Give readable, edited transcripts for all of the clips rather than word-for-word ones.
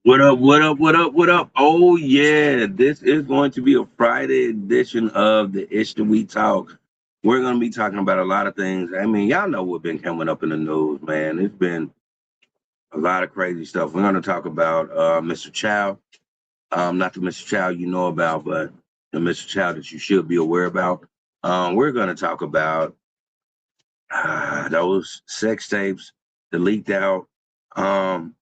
What up, what up, what up, what up? Oh, yeah, this is going to be a Friday edition of the Ish That We Talk. We're going to be talking about a lot of things. I mean, y'all know what's been coming up in the news, man. It's been a lot of crazy stuff. We're going to talk about Mr. Chow. Not the Mr. Chow you know about, but the Mr. Chow that you should be aware about. We're going to talk about those sex tapes that leaked out. Um,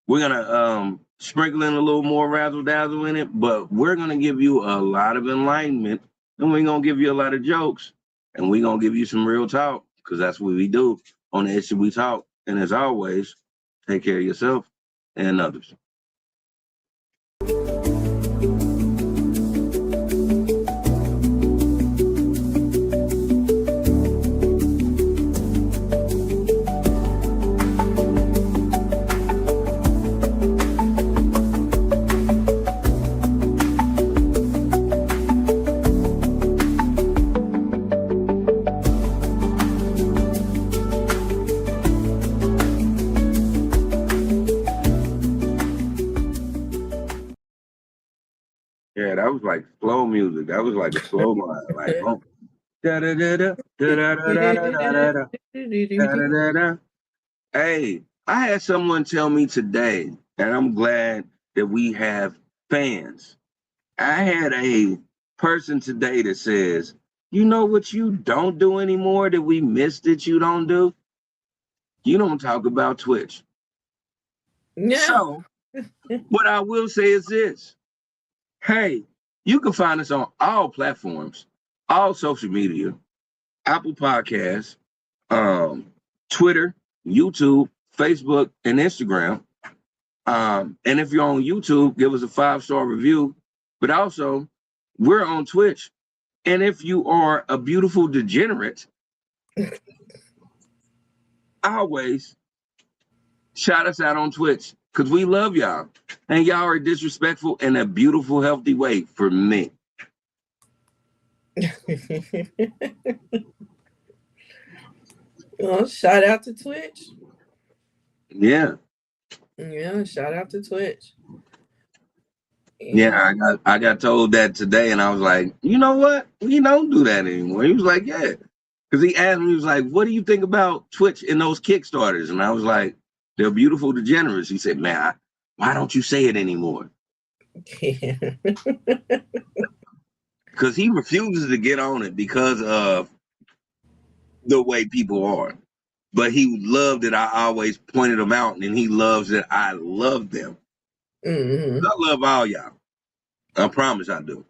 We're gonna sprinkle in a little more razzle dazzle in it, but we're gonna give you a lot of enlightenment, and we're gonna give you a lot of jokes, and we're gonna give you some real talk, because that's what we do on the issue we talk. And as always, take care of yourself and others. Yeah, that was like slow music. That was like a slow line, like oh, da da da da da da da da da da da da da. Hey, I had someone tell me today, and I'm glad that we have fans. I had a person today that says, you know what you don't do anymore that we missed that you don't do? You don't talk about Twitch. Yeah. So, what I will say is this. Hey, you can find us on all platforms, all social media, Apple Podcasts, Twitter, YouTube, Facebook, and Instagram. And if you're on YouTube, give us a 5-star review. But also, we're on Twitch. And if you are a beautiful degenerate, always shout us out on Twitch, because we love y'all. And y'all are disrespectful in a beautiful, healthy way for me. Well, shout out to Twitch. Yeah. Yeah, shout out to Twitch. Yeah, I got told that today, and I was like, you know what? We don't do that anymore. He was like, yeah. Because he asked me, he was like, what do you think about Twitch and those Kickstarters? And I was like, they're beautiful degenerates. He said, man, why don't you say it anymore? Because he refuses to get on it because of the way people are. But he loved that I always pointed them out, and he loves that I love them. Mm-hmm. I love all y'all. I promise I do.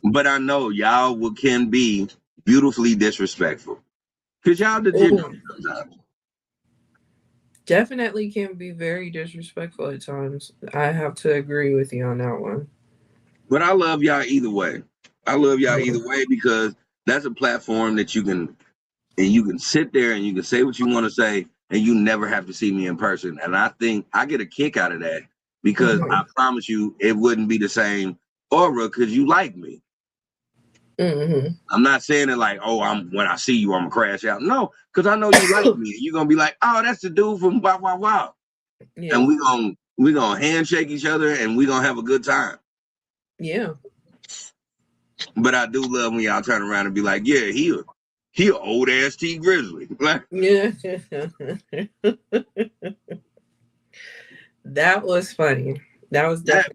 But I know y'all can be beautifully disrespectful. Because y'all degenerate sometimes. Definitely can be very disrespectful at times. I have to agree with you on that one. But I love y'all either way. I love y'all either way, because that's a platform that you can sit there and you can say what you want to say, and you never have to see me in person. And I think I get a kick out of that, because I promise you it wouldn't be the same aura, because you like me. Mm-hmm. I'm not saying it like, oh, when I see you, I'm gonna crash out. No, because I know you like me. You're gonna be like, oh, that's the dude from Wow Wow Wow. Yeah. And we gonna handshake each other, and we gonna have a good time. Yeah. But I do love when y'all turn around and be like, yeah, he an old ass T Grizzly. Like, yeah. That was funny. That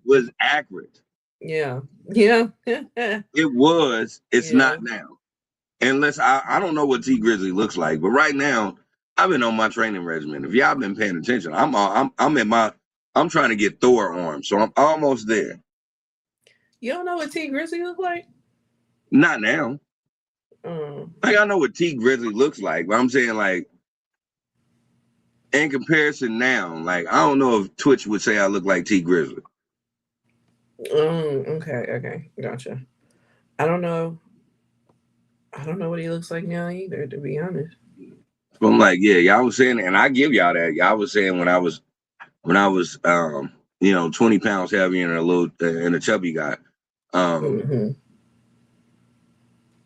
was accurate. Yeah. Yeah. It was. It's not now. Unless I don't know what T Grizzly looks like, but right now I've been on my training regimen. If y'all been paying attention, I'm trying to get Thor arms, so I'm almost there. You don't know what T Grizzly look like? Not now. Like, I know what T Grizzly looks like, but I'm saying, like, in comparison now, like, I don't know if Twitch would say I look like T Grizzly. Okay, gotcha. I don't know what he looks like now either, to be honest. So I'm like, yeah, y'all was saying, and I give y'all that. Y'all was saying when I was 20 pounds heavier and a chubby guy.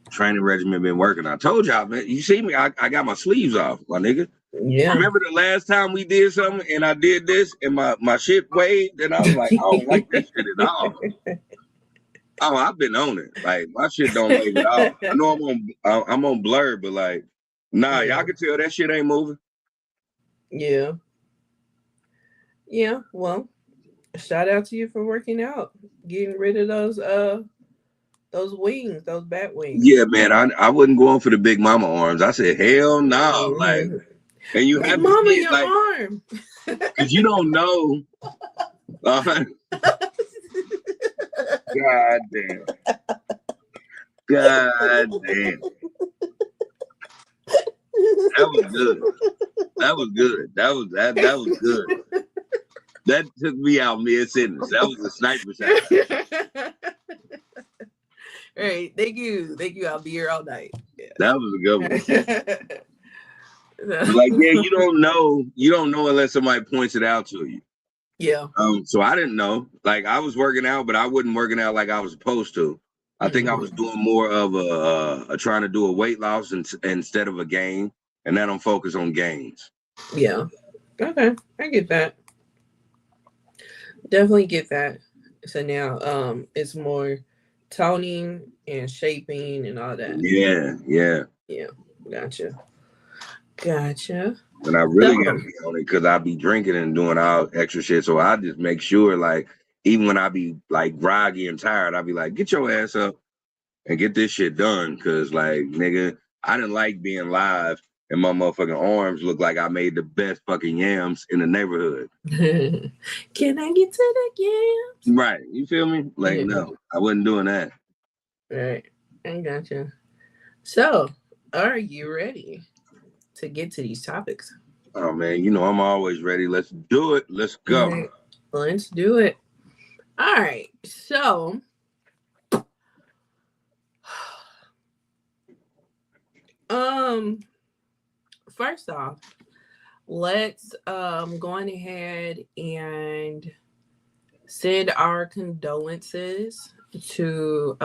Training regimen been working. I told y'all, man, you see me, I got my sleeves off, my nigga. Yeah. Remember the last time we did something and I did this and my shit waved and I was like, I don't like this shit at all. Oh, I've been on it. Like my shit don't wave at all. I know I'm on blur, but like, nah, Yeah. y'all can tell that shit ain't moving. Yeah. Yeah. Well, shout out to you for working out, getting rid of those wings, those bat wings. Yeah, man, I wasn't going for the big mama arms. I said, hell no. Like, Mhm. and you Big have to Mama, see it, your like, arm. cause you don't know. God damn. God damn. That was good. That was good. That was good. That took me out mid sentence. That was a sniper shot. All right, thank you. I'll be here all night. That was a good one. Yeah. But like, yeah, you don't know. You don't know unless somebody points it out to you. Yeah. So I didn't know. Like I was working out, but I wasn't working out like I was supposed to. I think I was doing more of a trying to do a weight loss instead of a gain, and then I'm focused on gains. Yeah. Okay, I get that. Definitely get that. So now, it's more toning and shaping and all that. Yeah, yeah. Yeah. Gotcha. Gotcha. And I really got to So, be on it because I be drinking and doing all extra shit. So I just make sure, like, even when I be like groggy and tired, I be like, get your ass up and get this shit done. Cause like, nigga, I didn't like being live and my motherfucking arms look like I made the best fucking yams in the neighborhood. can I get to the games? Right. You feel me? Like, Yeah. no, I wasn't doing that. Right. I gotcha. So, are you ready to get to these topics? Oh man, you know I'm always ready. Let's do it. Let's All go. right. Let's do it. All right. So, first off, let's go on ahead and send our condolences to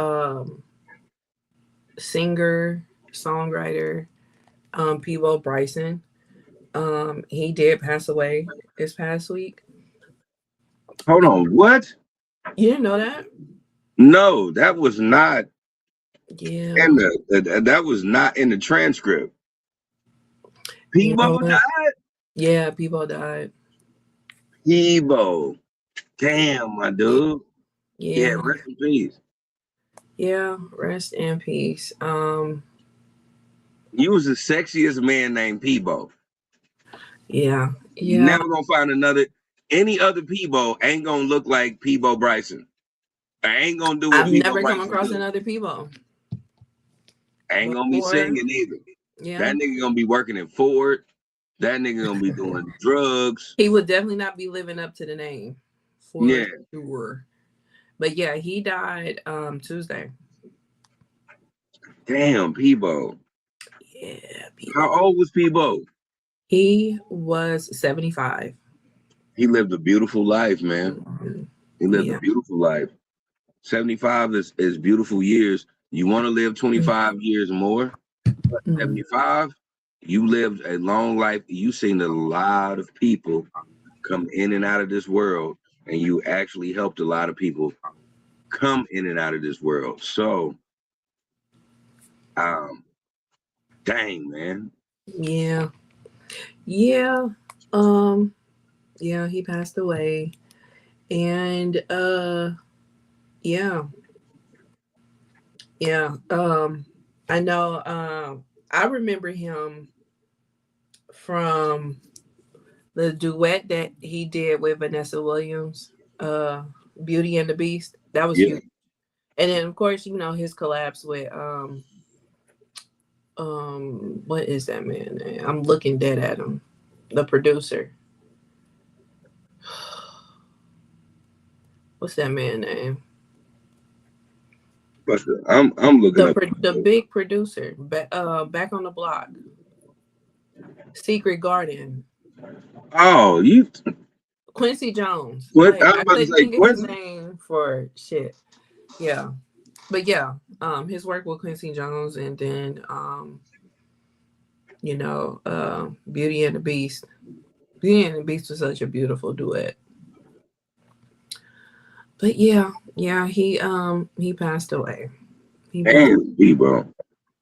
singer songwriter Peebo Bryson. He did pass away this past week. Hold on. What? You didn't know that? No, that was not Yeah. in that was not in the transcript. You know Peebo what? died. Yeah, Peebo died. Peebo. Damn, my dude. Yeah, Yeah. rest in peace. Yeah. Rest in peace. You was the sexiest man named Peebo. Yeah. You Yeah. never gonna find any other Peebo ain't gonna look like Peebo Bryson. I ain't gonna do what I've Peebo never come Bryson across do. another Peebo I ain't gonna be before. singing either. Yeah. That nigga gonna be working in Ford. That nigga gonna be doing drugs. He would definitely not be living up to the name for Yeah. sure. But yeah, he died Tuesday. Damn, Peebo. Yeah, How Peebo. old was Peebo? He was 75. He lived a beautiful life, man. Mhm. He lived a Yeah. beautiful life. 75 is beautiful years. You want to live 25 years more? Mhm. 75, you lived a long life. You seen a lot of people come in and out of this world, and you actually helped a lot of people come in and out of this world. So, um, dang, man. Yeah. Yeah. Um, yeah, he passed away. And yeah. Yeah. I know I remember him from the duet that he did with Vanessa Williams, Beauty and the Beast. That was Yeah, huge. And then of course, his collabs with what is that man name? I'm looking dead at him. The producer. What's that man name? but I'm looking up. The big producer. Back on the block. Secret Garden. Oh, you Quincy Jones. what? I Like was I about to couldn't say think of his Quincy. name for shit. Yeah. But yeah, his work with Quincy Jones and then you know, Beauty and the Beast. Beauty and the Beast was such a beautiful duet. But yeah, he passed away. He passed. Damn, Peebo.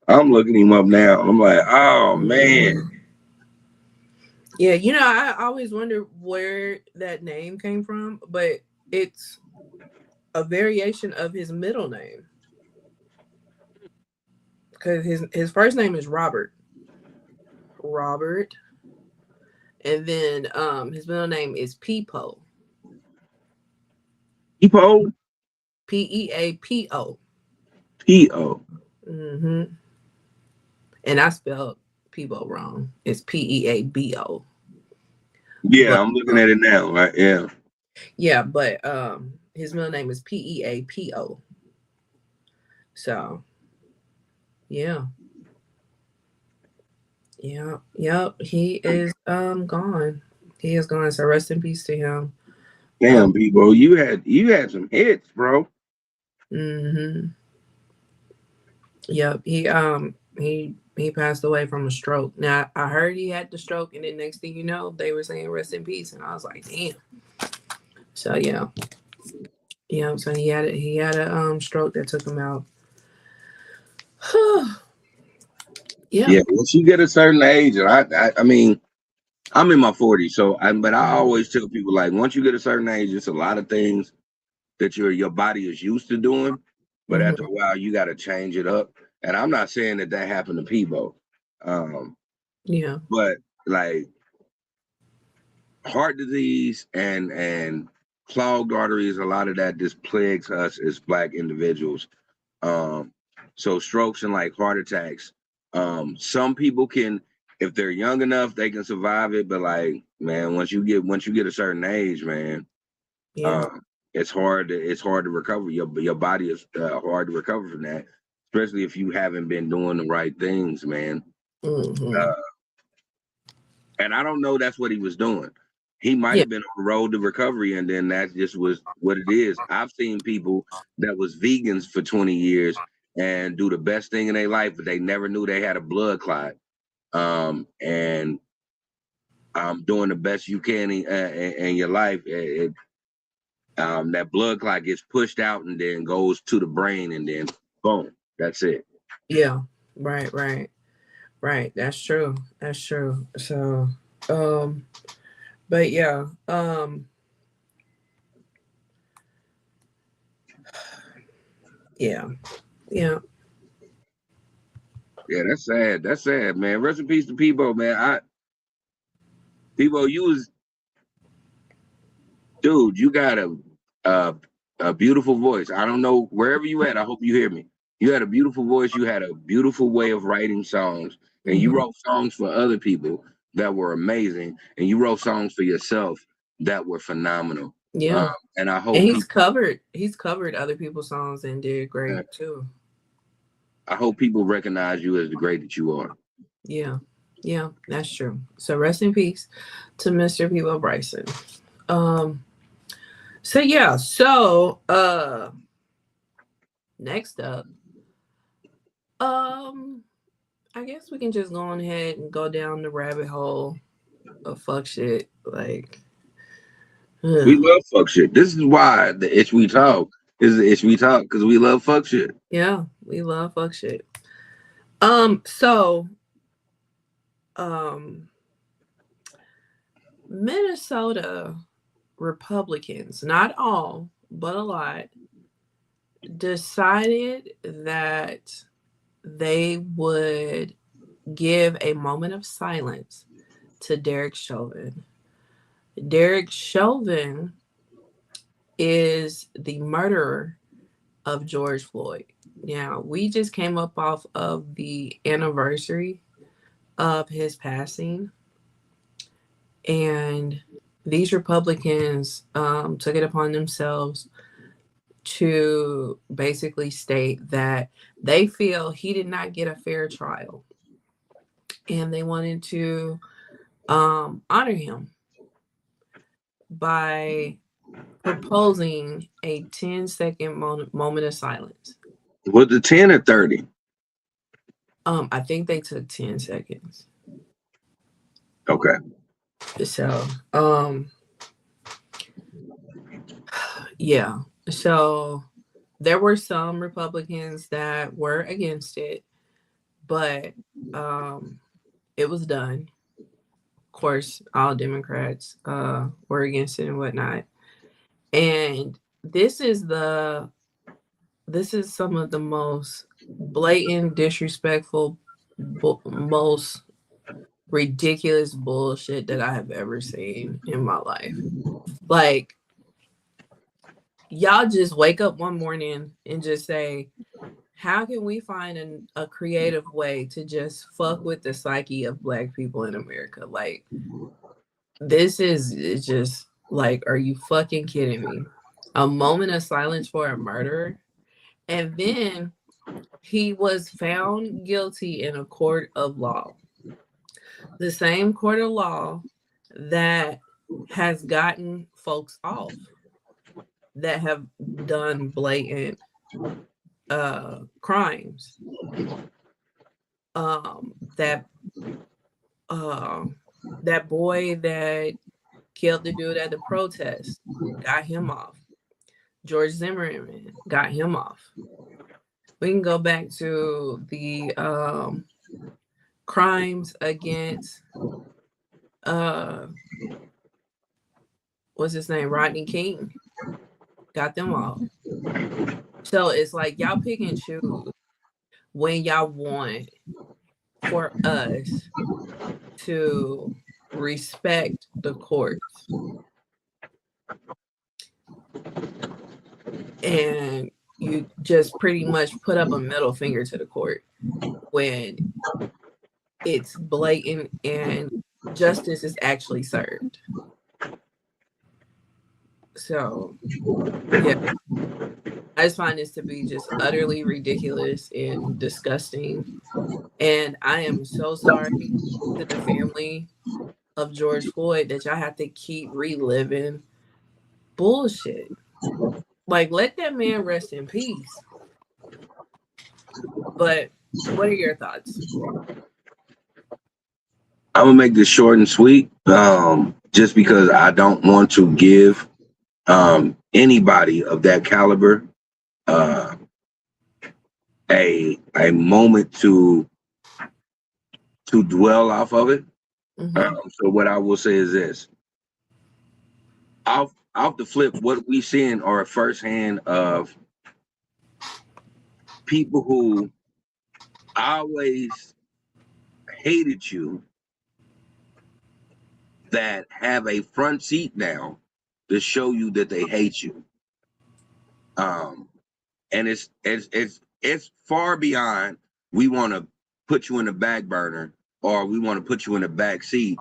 I'm looking him up now. I'm like, oh man. Mhm. Yeah, you know, I always wonder where that name came from, but it's a variation of his middle name because his first name is Robert, and then his middle name is Peepo, Peebo? Peapo. P-O. Mm-hmm. And I spelled Peebo wrong. It's Peabo. Yeah, But I'm looking at it now. Right? Yeah. yeah, but his middle name is Peapo. So yeah, yep. He is gone. He is gone. So rest in peace to him. Damn, Peebo. You had some hits, bro. Mm-hmm. Yep. He passed away from a stroke. Now I heard he had the stroke, and then next thing you know, they were saying rest in peace, and I was like, damn. So yeah. Yeah, so he had a stroke that took him out. Yeah. Yeah, once you get a certain age, and I mean, I'm in my 40s, but I Mhm. always tell people like once you get a certain age, it's a lot of things that your body is used to doing, but after a Mhm. while you got to change it up. And I'm not saying that happened to Peebo, um, Yeah. but like heart disease and clogged arteries, a lot of that just plagues us as Black individuals. Um, so strokes and like heart attacks. Some people can, if they're young enough, they can survive it. But like, man, once you get a certain age, man, Yeah. uh, it's hard to recover. Your body is hard to recover from that, especially if you haven't been doing the right things, man. Mhm. Uh, and I don't know that's what he was doing. He might Yeah. have been on the road to recovery, and then that just was what it is. I've seen people that was vegans for 20 years and do the best thing in their life, but they never knew they had a blood clot. And doing the best you can in your life, that blood clot gets pushed out and then goes to the brain, and then boom, that's it. Yeah. Right, right. Right. That's true. That's true. So um but yeah. Yeah. Yeah. Yeah, that's sad. That's sad, man. Rest in peace to Peebo, man. Peebo, you was dude, you got a a beautiful voice. I don't know wherever you at. I hope you hear me. You had a beautiful voice. You had a beautiful way of writing songs, and you Mhm. wrote songs for other people that were amazing, and you wrote songs for yourself that were phenomenal. Um, Yeah. and I And hope he's covered other people's songs and did uh, great too. I hope people recognize you as the great that you are. Yeah. Yeah, that's true. So rest in peace to Mr. Peebo Bryson. Um so yeah, next up, um I guess we can just go on ahead and go down the rabbit hole of fuck shit. Like We ugh. love fuck shit. This is why the itch we talk is the itch we talk because we love fuck shit. Yeah, we love fuck shit. So um Minnesota Republicans, not all, but a lot, decided that they would give a moment of silence to Derek Chauvin. Derek Chauvin is the murderer of George Floyd. Now, we just came up off of the anniversary of his passing, and these Republicans took it upon themselves to basically state that they feel he did not get a fair trial, and they wanted to honor him by proposing a 10-second moment of silence. Was it 10 or 30? I think they took 10 seconds. Okay. So, yeah. So there were some Republicans that were against it, but it was done. Of course, all Democrats were against it and whatnot. And this is some of the most blatant, disrespectful, most ridiculous bullshit that I have ever seen in my life. Like, y'all just wake up one morning and just say, how can we find a creative way to just fuck with the psyche of black people in America? Like, this is just like, are you fucking kidding me? A moment of silence for a murderer. And then he was found guilty in a court of law. The same court of law that has gotten folks off that have done blatant crimes. That that boy that killed the dude at the protest got him off. George Zimmerman got him off. We can go back to the crimes against what's his name, Rodney King, got them off. So it's like y'all pick and choose when y'all want for us to respect the courts. And you just pretty much put up a middle finger to the court when it's blatant and justice is actually served. So, yeah, I just find this to be just utterly ridiculous and disgusting. And I am so sorry to the family of George Floyd that y'all have to keep reliving bullshit. Like, let that man rest in peace. But what are your thoughts? I'm gonna make this short and sweet, just because I don't want to give anybody of that caliber uh, a moment to dwell off of it. Mm-hmm. So what I will say is this: off the flip, what we seeing are a firsthand of people who always hated you that have a front seat now to show you that they hate you. Um, and it's far beyond we want to put you in the back burner or we want to put you in the back seat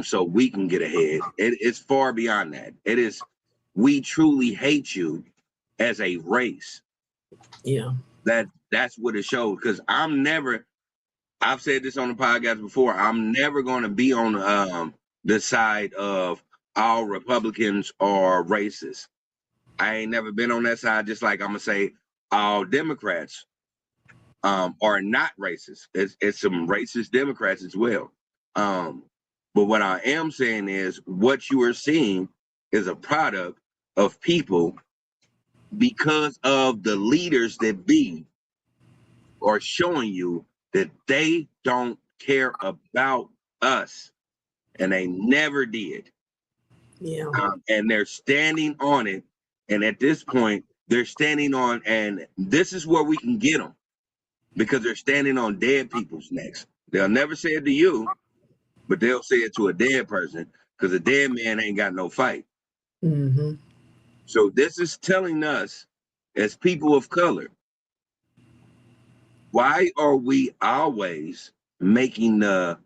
so we can get ahead. It's far beyond that. It is we truly hate you as a race. Yeah. That's what it shows. Because I've said this on the podcast before. I'm never going to be on the side of all Republicans are racist. I ain't never been on that side. Just like I'm gonna say all Democrats are not racist. It's some racist Democrats as well. Um, but what I am saying is what you are seeing is a product of people because of the leaders that be are showing you that they don't care about us and they never did. Yeah. And they're standing on it. And at this point, they're standing on, and this is where we can get them because they're standing on dead people's necks. They'll never say it to you, but they'll say it to a dead person because a dead man ain't got no fight. Mm-hmm. So this is telling us as people of color, why are we always making the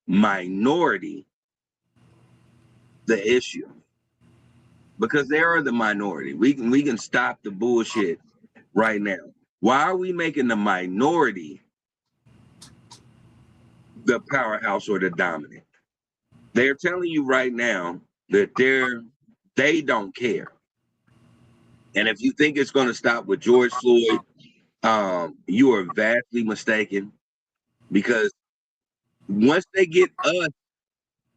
minority the issue? Because they are the minority. We can stop the bullshit right now. Why are we making the minority the powerhouse or the dominant? They're telling you right now that they don't care. And if you think it's going to stop with George Floyd, you are vastly mistaken because once they get us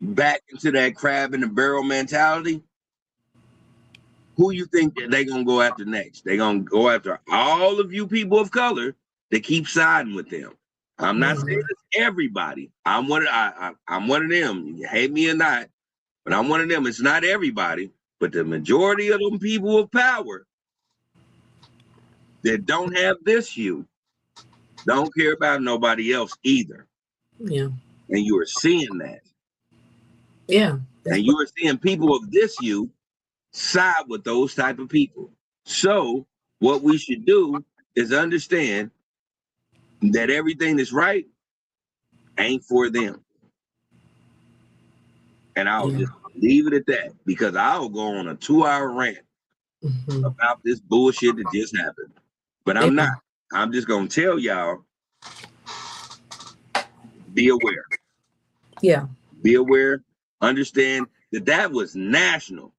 back into that crab in the barrel mentality, who you think that they gonna go after next? They gonna go after all of you people of color that keep siding with them. I'm not saying it's everybody. I'm one of them. You hate me or not, but I'm one of them. It's not everybody, but the majority of them people of power that don't have this hue don't care about nobody else either. Yeah. And you are seeing that. Yeah. And you are seeing people of this hue side with those type of people. So what we should do is understand that everything that's right ain't for them. And I'll just leave it at that, because I'll go on a 2-hour rant about this bullshit that just happened. But I'm not. I'm just gonna tell y'all, be aware. Yeah. Be aware. Understand that that was national.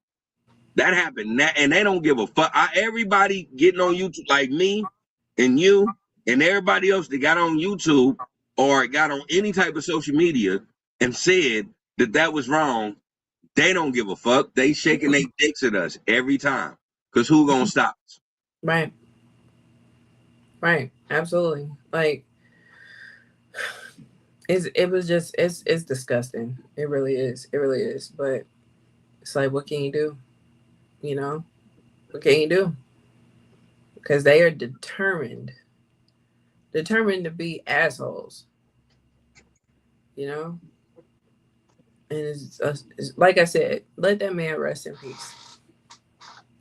That happened, and they don't give a fuck. Everybody getting on YouTube, like me and you and everybody else that got on YouTube or got on any type of social media and said that that was wrong, they don't give a fuck. They shaking their dicks at us every time. Because who gonna stop us? Right. Right. Absolutely. Like, it's disgusting. It really is. It really is. But it's like, what can you do? You know? What can you do? Because they are determined to be assholes. You know? And it's like I said, let that man rest in peace.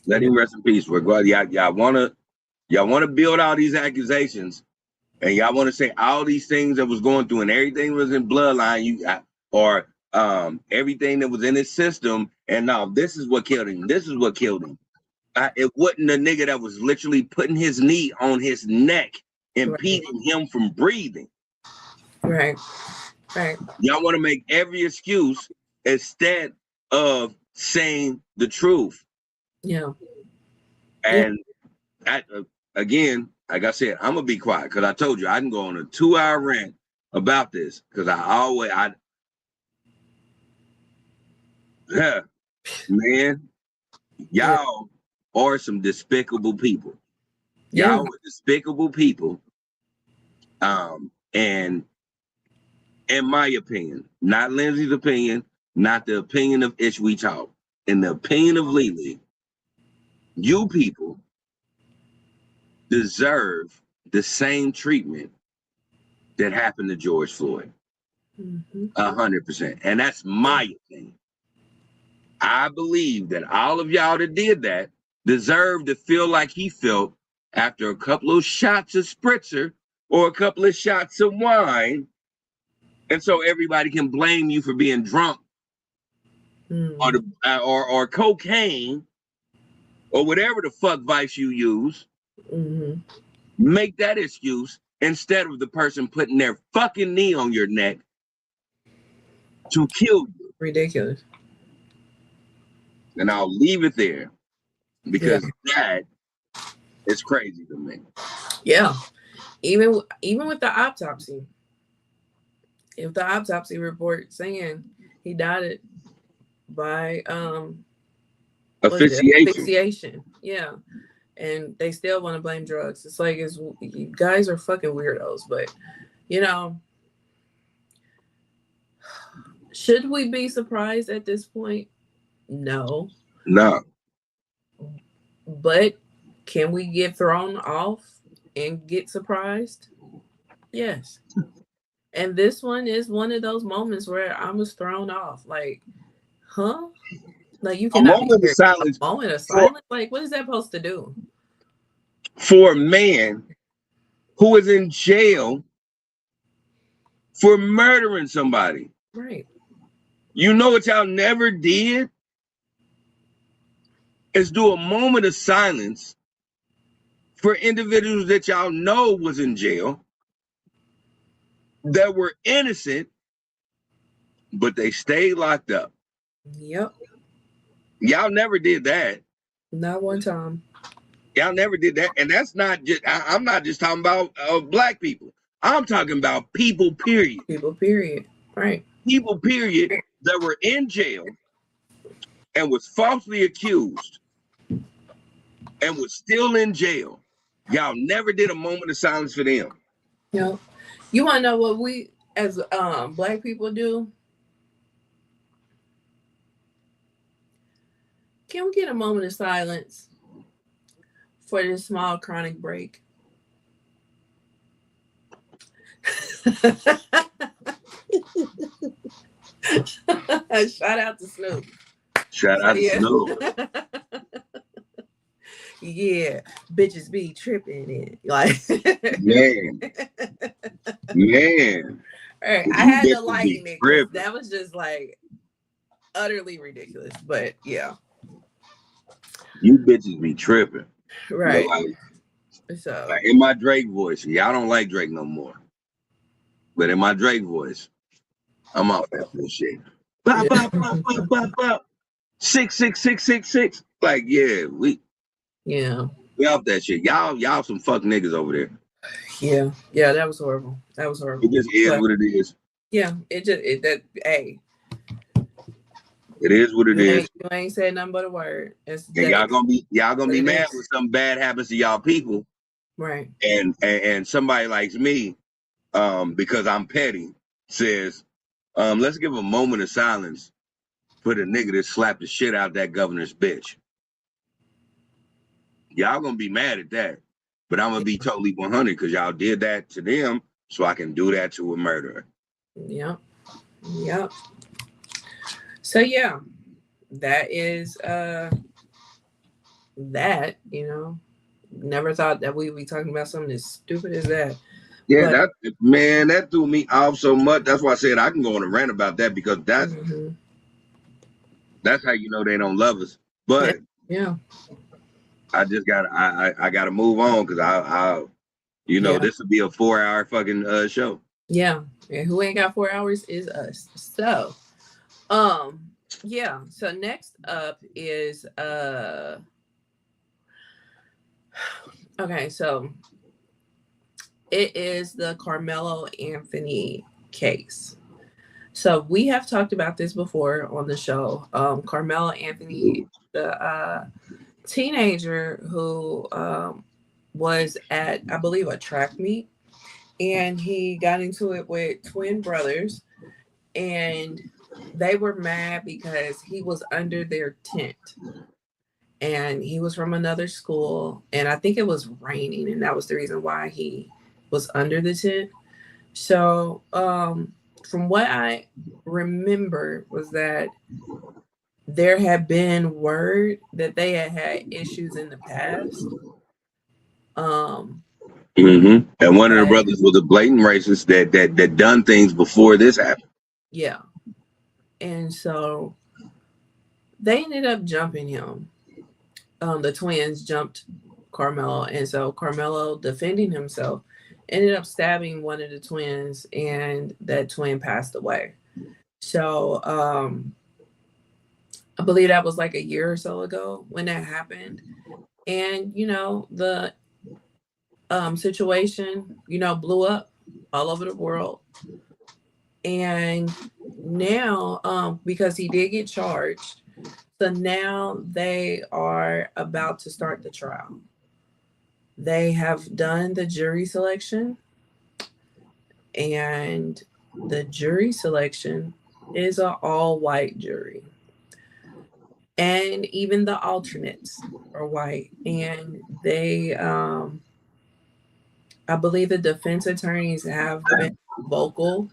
Let him rest in peace. We're glad y'all wanna build all these accusations, and y'all want to say all these things that was going through and everything was in bloodline, or everything that was in his system, and now this is what killed him. This is what killed him. It wasn't the nigga that was literally putting his knee on his neck, impeding him from breathing. Right. Right. Y'all want to make every excuse instead of saying the truth. Yeah. And again, like I said, I'm gonna be quiet because I told you I can go on a 2-hour rant about this, because man, y'all are some despicable people. Y'all are despicable people. And in my opinion, not Lindsay's opinion, not the opinion of Ish We Talk, in the opinion of Lily, you people deserve the same treatment that happened to George Floyd. 100%. And that's my opinion. I believe that all of y'all that did that deserve to feel like he felt after a couple of shots of spritzer or a couple of shots of wine. And so everybody can blame you for being drunk or cocaine or whatever the fuck vice you use. Make that excuse instead of the person putting their fucking knee on your neck to kill you. Ridiculous. And I'll leave it there, because that is crazy to me. Yeah. Even with the autopsy. If the autopsy report saying he died by asphyxiation. Yeah. And they still want to blame drugs. It's like, you guys are fucking weirdos. But, you know, should we be surprised at this point? No. But can we get thrown off and get surprised? Yes. And this one is one of those moments where I was thrown off. Like, huh? Like, you cannot a moment of silence. A moment of silence? Like, what is that supposed to do? For a man who is in jail for murdering somebody. Right. You know what y'all never did? Is do a moment of silence for individuals that y'all know was in jail, that were innocent, but they stayed locked up. Yep. Y'all never did that. Not one time. Y'all never did that. And that's not just, I'm not just talking about black people. I'm talking about people, period. People, period. Right. People, period, that were in jail and was falsely accused and was still in jail, y'all never did a moment of silence for them. You want to know what we as Black people do? Can we get a moment of silence for this small chronic break? Shout out to Snoop. Shout out to Snoop. Yeah, bitches be tripping it. Like man. All right, I had to lighten it because that was just like utterly ridiculous. But yeah. You bitches be tripping. Right. Like in my Drake voice, y'all don't like Drake no more. But in my Drake voice, I'm off that bullshit. Bop, bop, bop, bop, bop, bop. 66666. Like, yeah, we off that shit. Y'all some fuck niggas over there. Yeah, that was horrible. It just is what it is. Yeah, hey. It is what it is. You ain't said nothing but a word. And y'all gonna be mad when something bad happens to y'all people. Right. And somebody like me, because I'm petty, says, let's give a moment of silence for the nigga that slapped the shit out that governor's bitch. Y'all gonna be mad at that. But I'm gonna be totally 100 because y'all did that to them, so I can do that to a murderer. Yep. So yeah, that is that, never thought that we'd be talking about something as stupid as that. Yeah, that threw me off so much. That's why I said I can go on a rant about that because that's how you know they don't love us. But yeah. I just I gotta move on because this will be a 4-hour fucking show. Yeah. Who ain't got 4 hours is us. So yeah. So next up is okay, so it is the Karmelo Anthony case. So we have talked about this before on the show. Karmelo Anthony, the teenager who was at, I believe, a track meet, and he got into it with twin brothers, and they were mad because he was under their tent. And he was from another school, and I think it was raining, and that was the reason why he was under the tent. So from what I remember was that there had been word that they had issues in the past. And one of the brothers was a blatant racist that done things before this happened. Yeah. And so they ended up jumping him. The twins jumped Karmelo, and so Karmelo, defending himself, ended up stabbing one of the twins, and that twin passed away. So I believe that was like a year or so ago when that happened. And the situation blew up all over the world. And now because he did get charged, so now they are about to start the trial. They have done the jury selection, and the jury selection is an all-white jury. And even the alternates are white. And they, I believe the defense attorneys have been vocal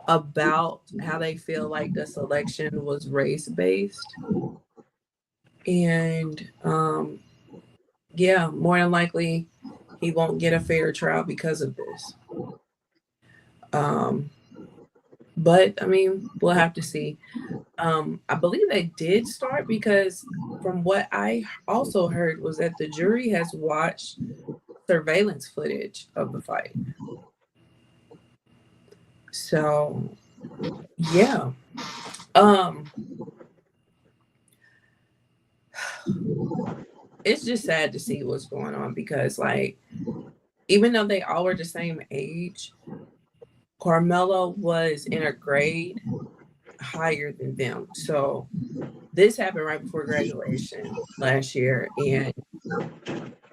about how they feel like the selection was race-based. And yeah, more than likely he won't get a fair trial because of this. But I mean, we'll have to see. I believe they did start because from what I also heard was that the jury has watched surveillance footage of the fight. So yeah. It's just sad to see what's going on because, like, even though they all were the same age, Karmelo was in a grade higher than them. So this happened right before graduation last year, and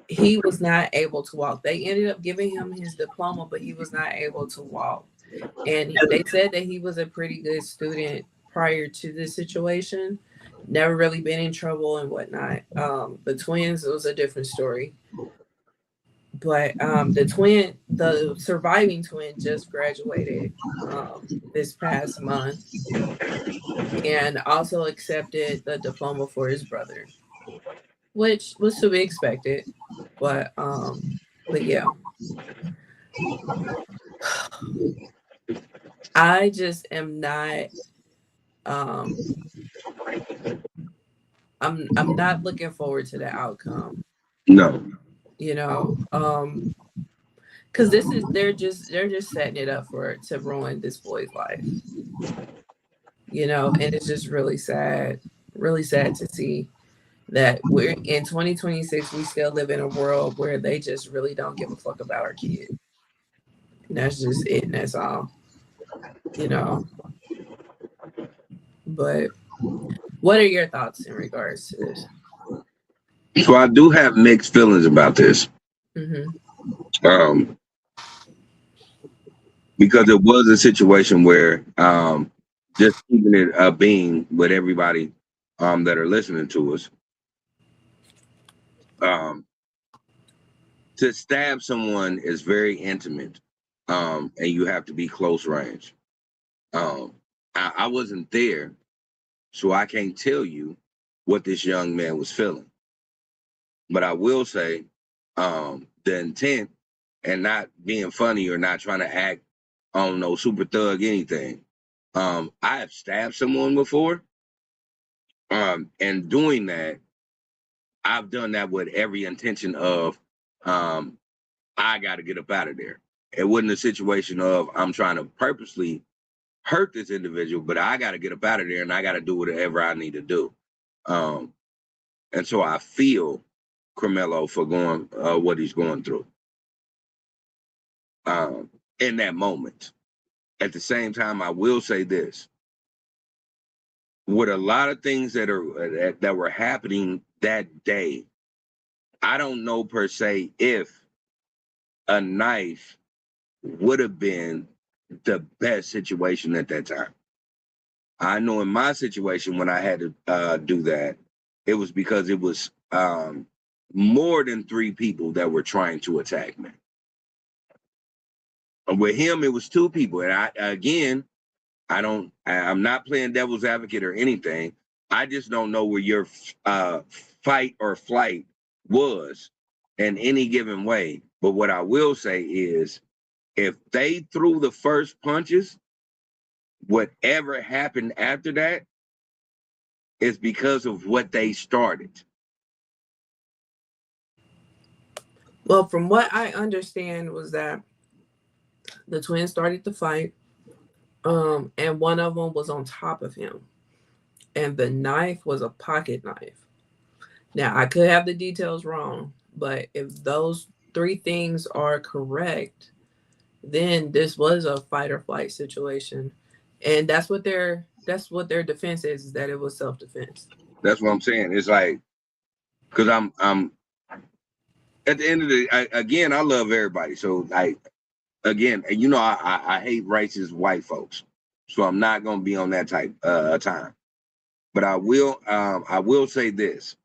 he was not able to walk. They ended up giving him his diploma, but he was not able to walk. And they said that he was a pretty good student prior to this situation, never really been in trouble and whatnot. The twins, it was a different story. But the surviving twin just graduated this past month and also accepted the diploma for his brother, which was to be expected. But yeah. I just am not I'm not looking forward to the outcome. No. You know, because they're just setting it up to ruin this boy's life. You know, and it's just really sad to see that we're in 2026. We still live in a world where they just really don't give a fuck about our kid. And that's just it, and that's all. You know, but what are your thoughts in regards to this? So I do have mixed feelings about this. Mm-hmm. Because it was a situation where just keeping it being with everybody that are listening to us. To stab someone is very intimate, and you have to be close range. I wasn't there, so I can't tell you what this young man was feeling. But I will say the intent, and not being funny or not trying to act on no super thug anything. I have stabbed someone before. And doing that, I've done that with every intention of I got to get up out of there. It wasn't a situation of I'm trying to purposely hurt this individual, but I got to get up out of there and I got to do whatever I need to do. And so I feel Karmelo for going what he's going through in that moment. At the same time, I will say this: with a lot of things that were happening that day, I don't know per se if a knife would have been the best situation at that time. I know in my situation when I had to do that, it was because it was more than 3 people that were trying to attack me. With him, it was 2 people, and I'm not playing devil's advocate or anything. I just don't know where your fight or flight was in any given way. But what I will say is, if they threw the first punches, whatever happened after that is because of what they started. Well, from what I understand was that the twins started the fight, and one of them was on top of him, and the knife was a pocket knife. Now, I could have the details wrong, but if those 3 things are correct, then this was a fight or flight situation, and that's what their defense is that it was self-defense. That's what I'm saying. It's like, because I'm at the end of again, I love everybody. So again, I hate racist white folks, so I'm not gonna be on that type time. But I will say this: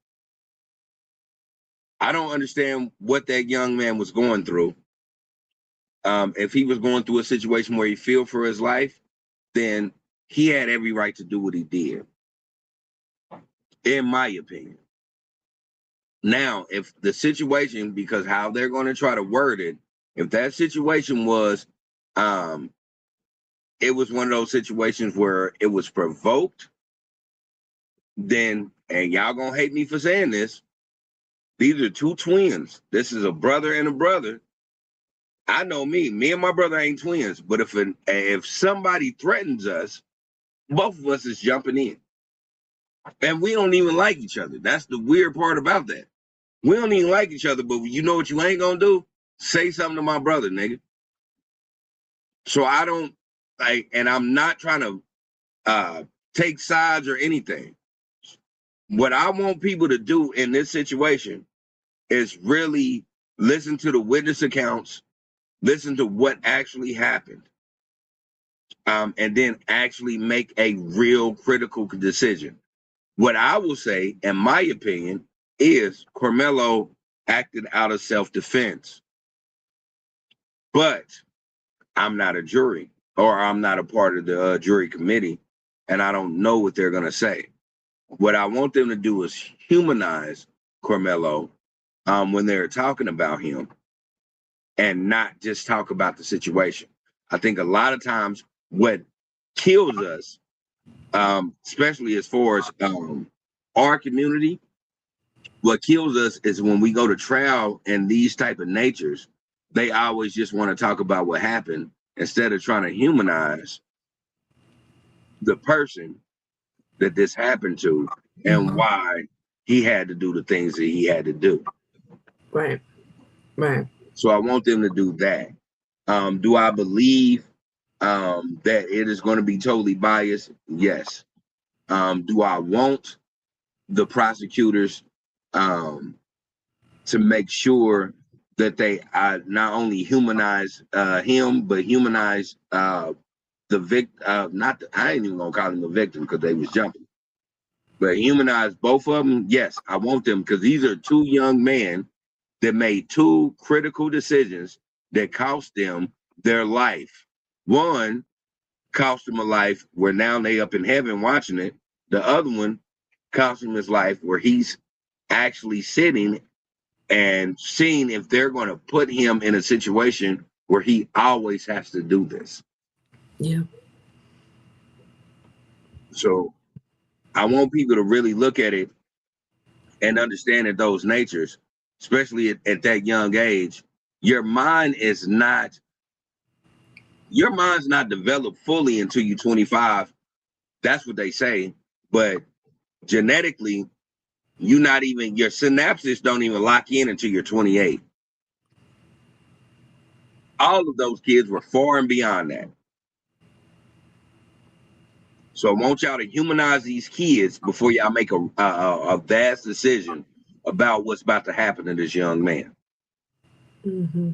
I don't understand what that young man was going through. If he was going through a situation where he feared for his life, then he had every right to do what he did, in my opinion. Now, if the situation, because how they're going to try to word it, if that situation was, it was one of those situations where it was provoked, then, and y'all gonna hate me for saying this, these are 2 twins. This is a brother and a brother. I know me and my brother ain't twins, but if somebody threatens us, both of us is jumping in. And we don't even like each other. That's the weird part about that. We don't even like each other, but you know what you ain't gonna do? Say something to my brother, nigga. So I don't and I'm not trying to take sides or anything. What I want people to do in this situation is really listen to the witness accounts, listen to what actually happened, and then actually make a real critical decision. What I will say, in my opinion, is Karmelo acted out of self-defense. But I'm not a jury, or I'm not a part of the jury committee, and I don't know what they're going to say. What I want them to do is humanize Karmelo when they're talking about him, and not just talk about the situation. I think a lot of times what kills us, especially as far as our community, what kills us is when we go to trial and these type of natures, they always just want to talk about what happened instead of trying to humanize the person that this happened to and why he had to do the things that he had to do. Right. Right. So I want them to do that. Do I believe that it is going to be totally biased? Yes. Do I want the prosecutors to make sure that they not only humanize him, but humanize the victim? I ain't even gonna call him a victim because they was jumping, but humanize both of them. Yes, I want them, because these are two young men that made two critical decisions that cost them their life. One cost him a life where now they up in heaven watching it. The other one cost him his life where he's actually sitting and seeing if they're going to put him in a situation where he always has to do this. Yeah. So I want people to really look at it and understand that those natures, especially at that young age, your mind's not developed fully until you're 25. That's what they say. But genetically, your synapses don't even lock in until you're 28. All of those kids were far and beyond that. So I want y'all to humanize these kids before y'all make a vast decision about what's about to happen to this young man. Mm-hmm.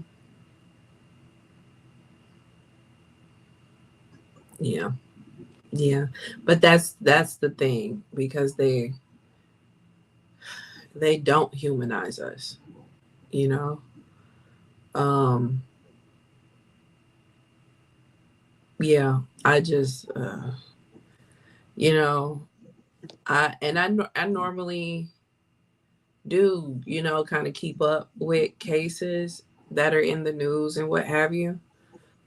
Yeah. Yeah. But that's the thing, because they don't humanize us, you know. Yeah, I just you know, I normally do, kind of keep up with cases that are in the news and what have you,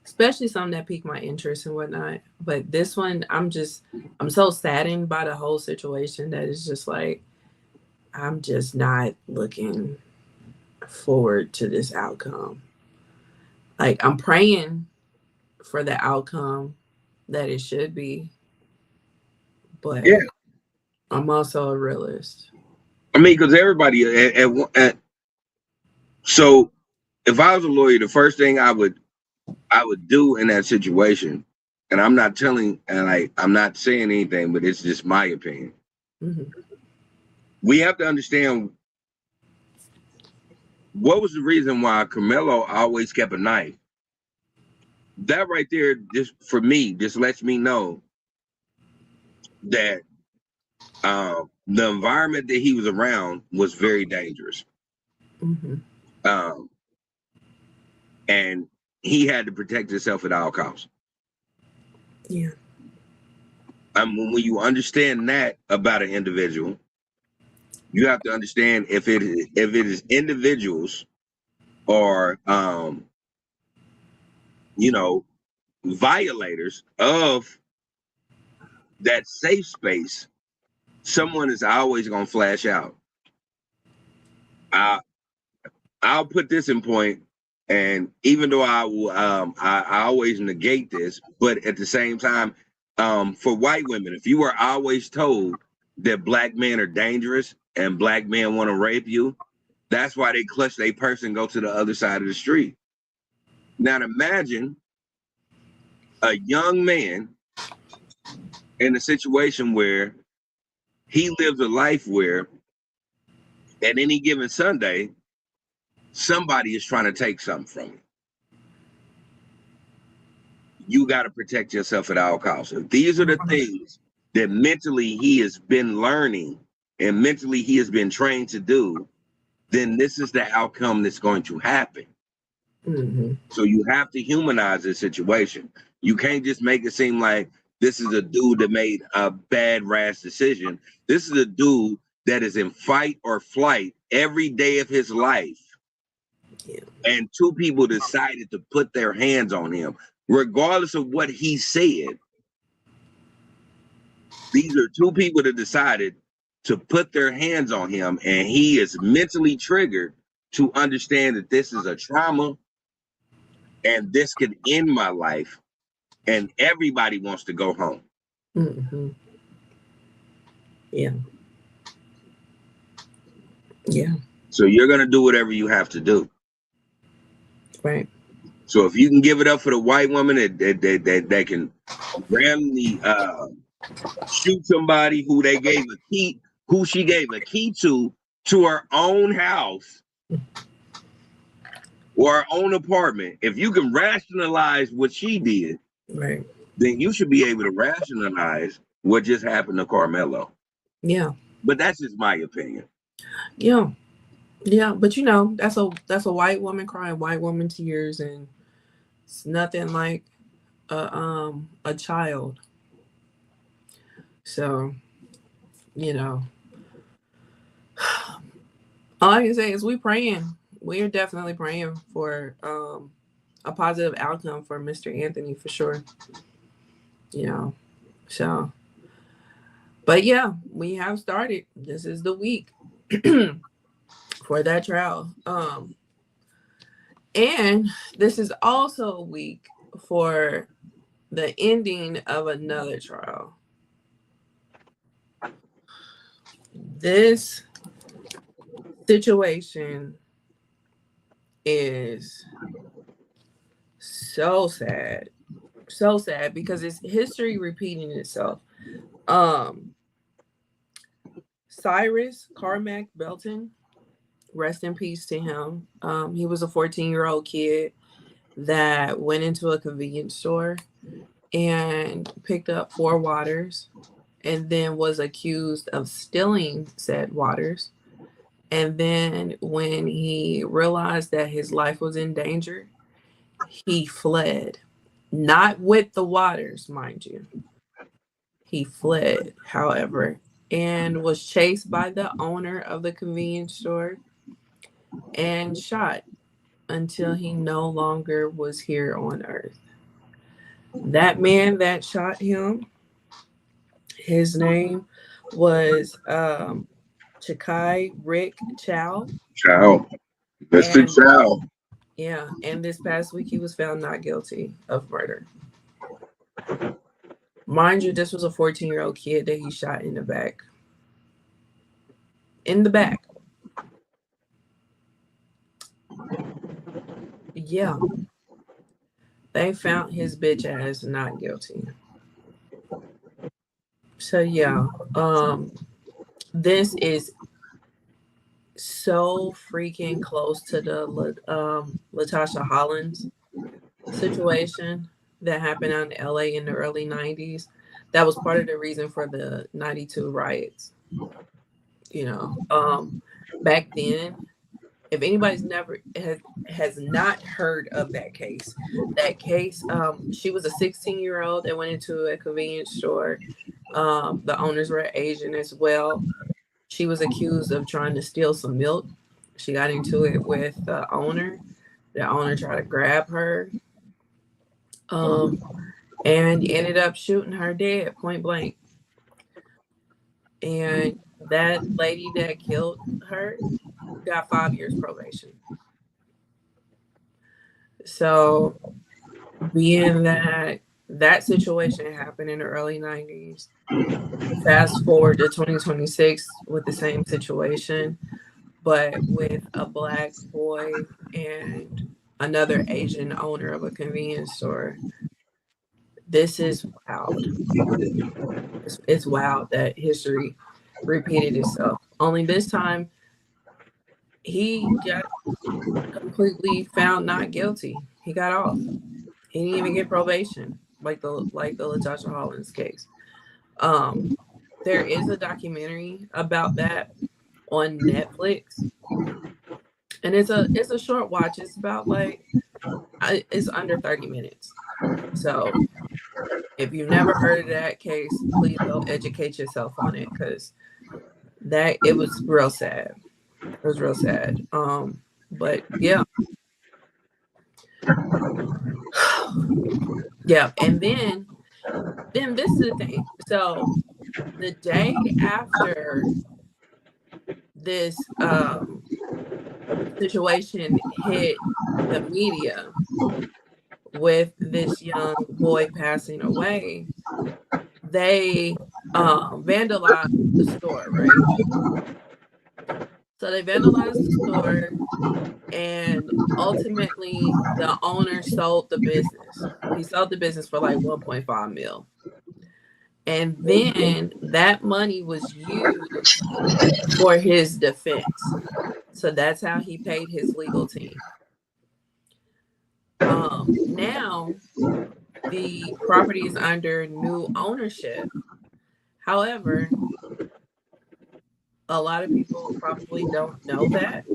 especially some that pique my interest and whatnot. But this one, I'm so saddened by the whole situation that it's just like, I'm just not looking forward to this outcome. Like, I'm praying for the outcome that it should be, but Yeah, I'm also a realist. I mean, because everybody so if I was a lawyer, the first thing I would do in that situation, and I'm not I'm not saying anything, but it's just my opinion. Mm-hmm. We have to understand what was the reason why Karmelo always kept a knife. That right there, just for me, just lets me know that the environment that he was around was very dangerous. Mm-hmm. Um, and he had to protect himself at all costs. Yeah. When you understand that about an individual, you have to understand if it is individuals or violators of that safe space, someone is always going to flash out. I'll put this in point, and even though I always negate this, but at the same time, for white women, if you are always told that black men are dangerous and black men want to rape you, that's why they clutch their purse and go to the other side of the street. Now imagine a young man in a situation where he lives a life where at any given Sunday, somebody is trying to take something from you. You got to protect yourself at all costs. If these are the things that mentally he has been learning and mentally he has been trained to do, then this is the outcome that's going to happen. Mm-hmm. So you have to humanize this situation. You can't just make it seem like this is a dude that made a bad, rash decision. This is a dude that is in fight or flight every day of his life. Yeah. And two people decided to put their hands on him, regardless of what he said. These are two people that decided to put their hands on him, and he is mentally triggered to understand that this is a trauma and this could end my life, and everybody wants to go home. Mm-hmm. Yeah. Yeah. So you're gonna do whatever you have to do. Right. So if you can give it up for the white woman that can randomly shoot somebody who they gave a key, who she gave a key to her own house or her own apartment, if you can rationalize what she did, right, then you should be able to rationalize what just happened to Karmelo. Yeah. But that's just my opinion. Yeah. Yeah. But you know, that's a white woman crying white woman tears, and it's nothing like a child. So, you know, all I can say is we praying. We're definitely praying for a positive outcome for Mr. Anthony for sure. You know. So but yeah, we have started. This is the week for that trial. And this is also a week for the ending of another trial. This situation is so sad. So sad because it's history repeating itself. Um Cyrus Carmack-Belton, rest in peace to him. He was a 14-year-old kid that went into a convenience store and picked up 4 waters and then was accused of stealing said waters. And then when he realized that his life was in danger, he fled. Not with the waters, mind you. He fled, however, and was chased by the owner of the convenience store and shot until he no longer was here on earth. That man that shot him, his name was Chikei Rick Chow. Chow. Mr. And Chow. yeah, and this past week he was found not guilty of murder. Mind you, this was a 14-year-old kid that he shot in the back. In the back. Yeah. They found his bitch ass not guilty. So yeah, this is so freaking close to the Latasha Hollins situation that happened out in LA in the early 90s. That was part of the reason for the 92 riots. You know, back then, if anybody's never has not heard of that case, she was a 16-year-old that went into a convenience store. The owners were Asian as well. She was accused of trying to steal some milk. She got into it with the owner. The owner tried to grab her, and ended up shooting her dead point blank. And that lady that killed her got 5 years probation. So, being that that situation happened in the early 90s, fast forward to 2026 with the same situation, but with a black boy and another Asian owner of a convenience store. this is wild. It's wild that history repeated itself. Only this time, he got completely found not guilty. He got off. He didn't even get probation, like the Latasha Hollins case. There is a documentary about that on Netflix, and it's a short watch. It's about it's under 30 minutes. So if you've never heard of that case, please go educate yourself on it, because it was real sad. It was real sad. But yeah. Yeah. And then this is the thing. So the day after this situation hit the media with this young boy passing away, they vandalized the store, right? So they vandalized the store, and ultimately the owner sold the business. He sold the business for like 1.5 mil. And then that money was used for his defense. So that's how he paid his legal team. Now the property is under new ownership. However, a lot of people probably don't know that.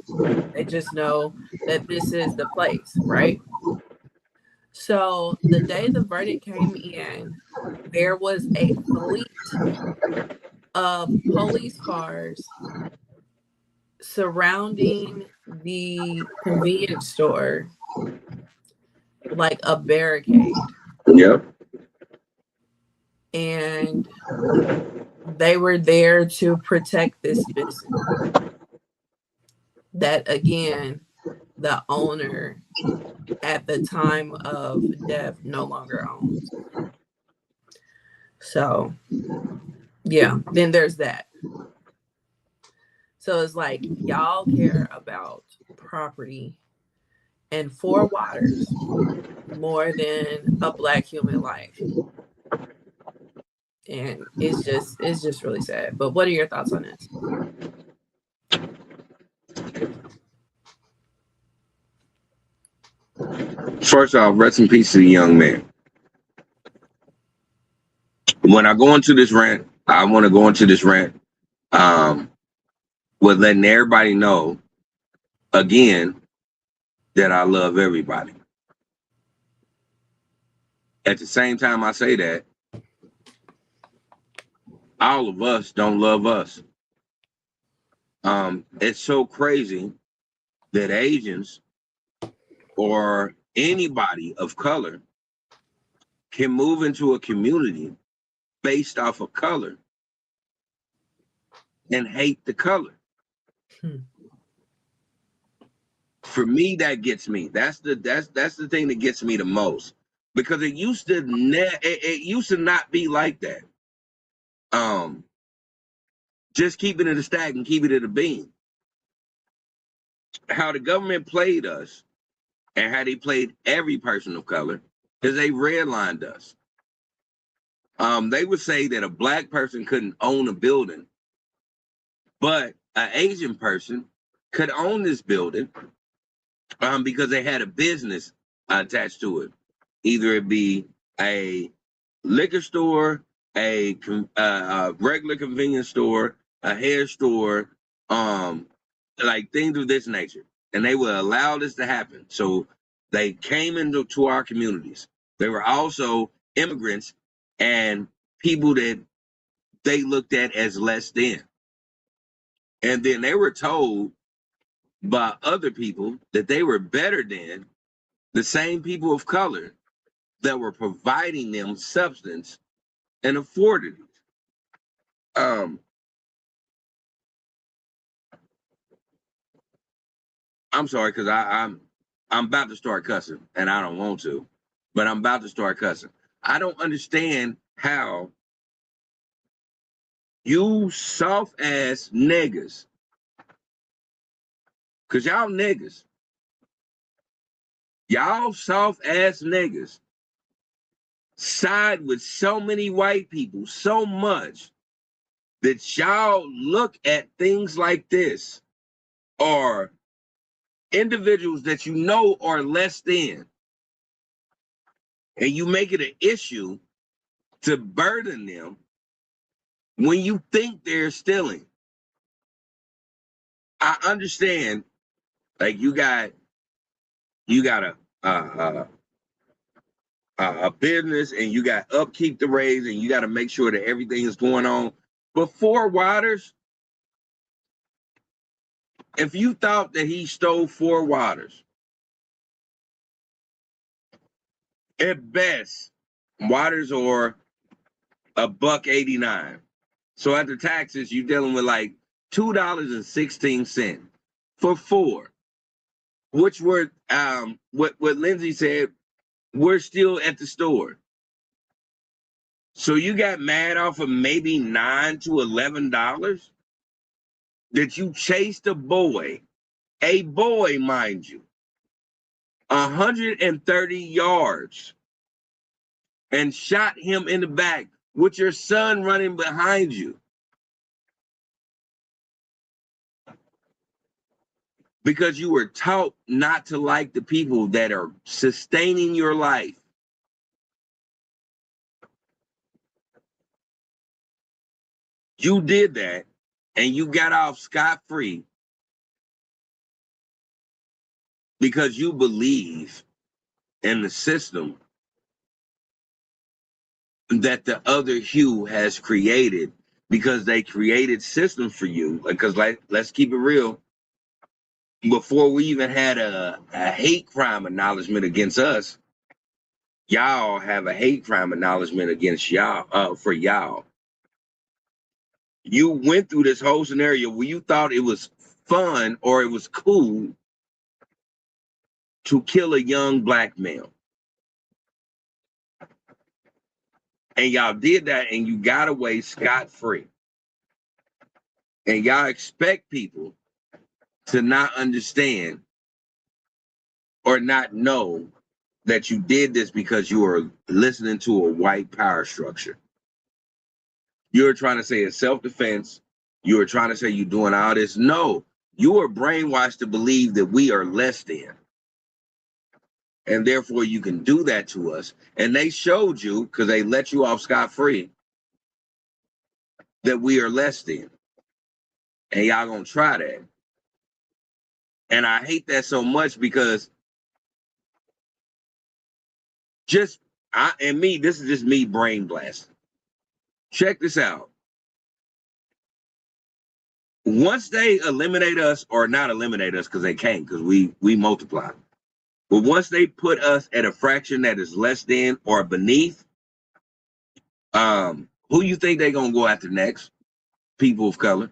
They just know that this is the place, right? So the day the verdict came in, there was a fleet of police cars surrounding the convenience store like a barricade. Yep. And they were there to protect this business that, again, the owner at the time of death no longer owns. So yeah, then there's that. So it's like, y'all care about property and four waters more than a Black human life. And it's just really sad. But what are your thoughts on this? First off, rest in peace to the young man. When I go into this rant, I want to go into this rant with letting everybody know again that I love everybody. At the same time I say that, all of us don't love us. It's so crazy that Asians or anybody of color can move into a community based off of color and hate the color. For me, that gets me. That's the thing that gets me the most, because it used to not be like that. Just keeping it a stack and keeping it a beam. How the government played us and how they played every person of color is they redlined us. They would say that a Black person couldn't own a building, but an Asian person could own this building because they had a business attached to it. Either it be a liquor store, a regular convenience store, a hair store, like things of this nature. And they would allow this to happen. So they came into our communities. They were also immigrants and people that they looked at as less than. And then they were told by other people that they were better than the same people of color that were providing them substance and afforded it. I'm sorry, because I'm about to start cussing, and I don't want to, but I'm about to start cussing. I don't understand how you soft ass niggas, because y'all soft ass niggas side with so many white people so much that y'all look at things like this, or individuals that you know are less than, and you make it an issue to burden them when you think they're stealing. I understand, like you got a business, and you got upkeep to raise, and you got to make sure that everything is going on. But 4 Waters, if you thought that he stole 4 Waters, at best, Waters are $1.89. So after taxes, you're dealing with like $2.16 for 4, which were what Lindsay said, we're still at the store. So you got mad off of maybe $9 to $11 that you chased a boy, mind you, 130 yards, and shot him in the back with your son running behind you. Because you were taught not to like the people that are sustaining your life. You did that, and you got off scot-free because you believe in the system that the other hue has created, because they created systems for you. Because let's keep it real. Before we even had a hate crime acknowledgement against us, y'all have a hate crime acknowledgement against y'all, for y'all. You went through this whole scenario where you thought it was fun or it was cool to kill a young black male. And y'all did that, and you got away scot-free. And y'all expect people to not understand or not know that you did this because you were listening to a white power structure. You were trying to say it's self-defense. You were trying to say you're doing all this. No, you were brainwashed to believe that we are less than. And therefore you can do that to us. And they showed you, because they let you off scot-free, that we are less than. And y'all gonna try that. And I hate that so much, because this is just me brain blasting. Check this out. Once they eliminate us, or not eliminate us, because they can't, because we multiply. But once they put us at a fraction that is less than or beneath, who you think they're gonna go after next? People of color.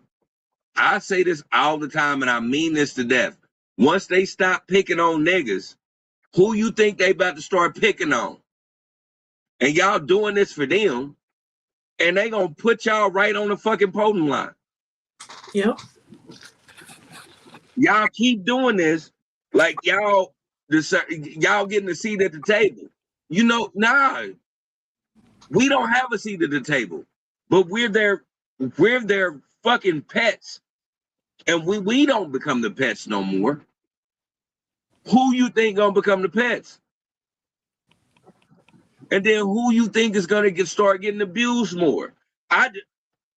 I say this all the time, and I mean this to death. Once they stop picking on niggas, who you think they about to start picking on? And y'all doing this for them, and they gonna put y'all right on the fucking podium line. Yep. Y'all keep doing this, like y'all getting a seat at the table. You know, nah, we don't have a seat at the table, but we're their fucking pets, and we don't become the pets no more. Who you think gonna become the pets? And then who you think is gonna start getting abused more?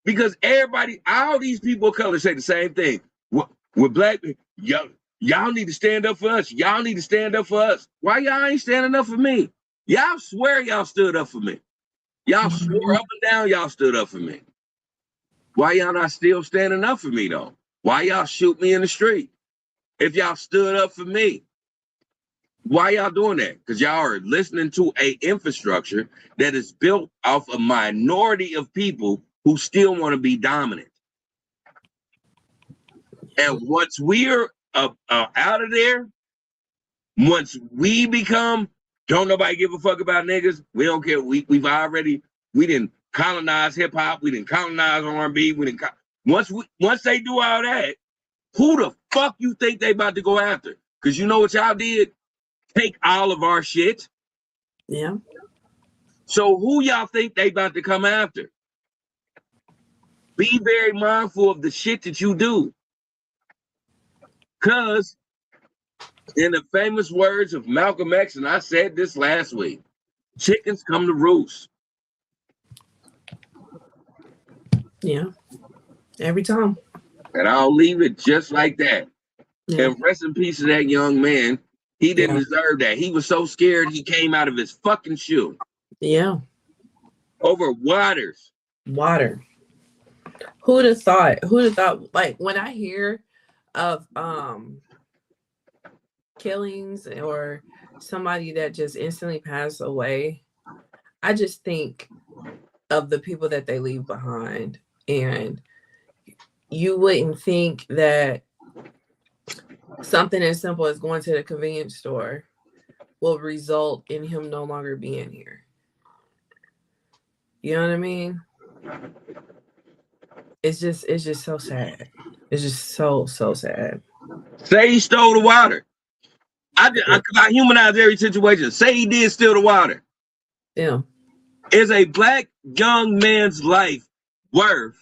Because everybody, all these people of color say the same thing. With black people, y'all need to stand up for us. Y'all need to stand up for us. Why y'all ain't standing up for me? Y'all swear y'all stood up for me. Y'all swore up and down y'all stood up for me. Why y'all not still standing up for me though? Why y'all shoot me in the street? If y'all stood up for me, why y'all doing that? Because y'all are listening to a infrastructure that is built off a minority of people who still want to be dominant. And once we're out of there, once we become, don't nobody give a fuck about niggas. We don't care. We didn't colonize hip hop. We didn't colonize R&B. Once they do all that, who the fuck you think they about to go after? Because you know what y'all did? Take all of our shit. Yeah. So who y'all think they about to come after? Be very mindful of the shit that you do. Cause in the famous words of Malcolm X, and I said this last week, chickens come to roost. Yeah. Every time. And I'll leave it just like that. Yeah. And rest in peace to that young man. He didn't deserve that. He was so scared he came out of his fucking shoe. Yeah. Over waters. Water. Who'd have thought? Who'd have thought? Like when I hear of killings or somebody that just instantly passed away, I just think of the people that they leave behind. And you wouldn't think that something as simple as going to the convenience store will result in him no longer being here. You know what I mean? It's just so sad. It's just so sad. Say he stole the water. I humanize every situation. Say he did steal the water. Yeah. Is a black young man's life worth,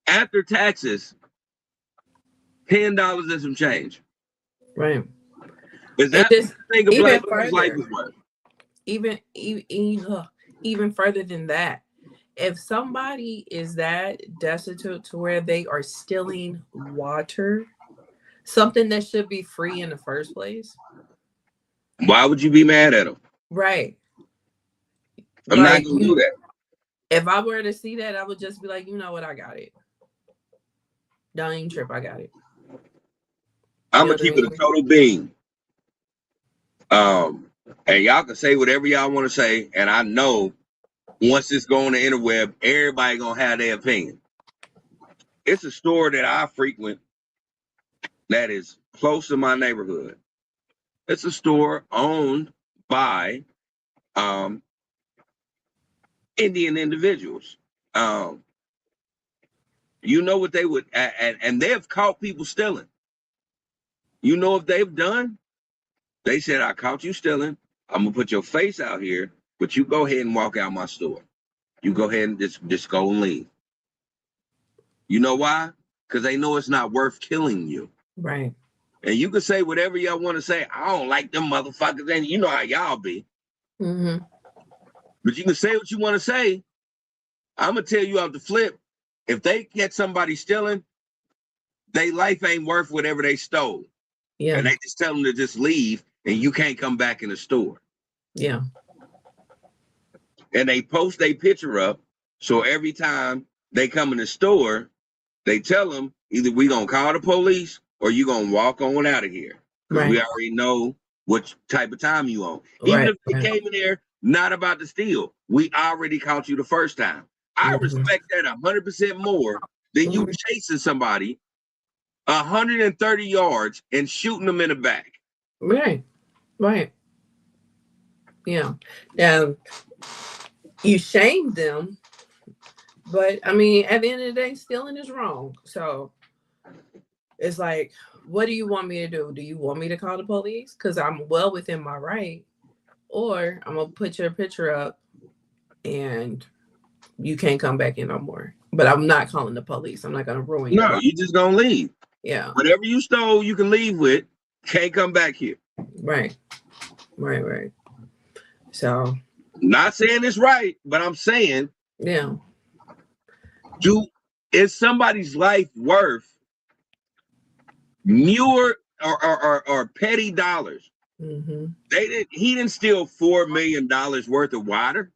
after taxes, $10 and some change? Right. Is that what you think a black man's life is worth? Even further than that, if somebody is that destitute to where they are stealing water, something that should be free in the first place, why would you be mad at them? Right. I'm not gonna do that. If I were to see that, I would just be like, you know what, I got it. Don't even trip, I got it. I'm gonna keep it a total bean. And y'all can say whatever y'all want to say, and I know once this go on the interweb, everybody gonna have their opinion. It's a store that I frequent that is close to my neighborhood. It's a store owned by Indian individuals. You know what they would, and they have caught people stealing. You know what they've done? They said, I caught you stealing. I'm gonna put your face out here, but you go ahead and walk out my store. You go ahead and just go and leave. You know why? Because they know it's not worth killing you. Right. And you can say whatever y'all want to say. I don't like them motherfuckers, and you know how y'all be. Mm-hmm. But you can say what you want to say. I'm gonna tell you off the flip. If they catch somebody stealing, their life ain't worth whatever they stole. Yeah. And they just tell them to just leave, and you can't come back in the store. Yeah. And they post their picture up, so every time they come in the store, they tell them either we gonna call the police or you gonna walk on out of here. Because we already know what type of time you on. Even if they came in there not about to steal, we already caught you the first time. I respect that 100% more than you chasing somebody 130 yards and shooting them in the back. Right. Right. Yeah. Yeah. You shamed them, but I mean, at the end of the day, stealing is wrong. So it's like, what do you want me to do? Do you want me to call the police? Because I'm well within my right. Or I'm going to put your picture up and you can't come back in no more. But I'm not calling the police. I'm not going to ruin your life. You just going to leave. Yeah. Whatever you stole, you can leave with. Can't come back here. Right. Right, right. So. Not saying it's right, but I'm saying. Yeah. Is somebody's life worth mere or petty dollars? Mm-hmm. He didn't steal $4 million worth of water.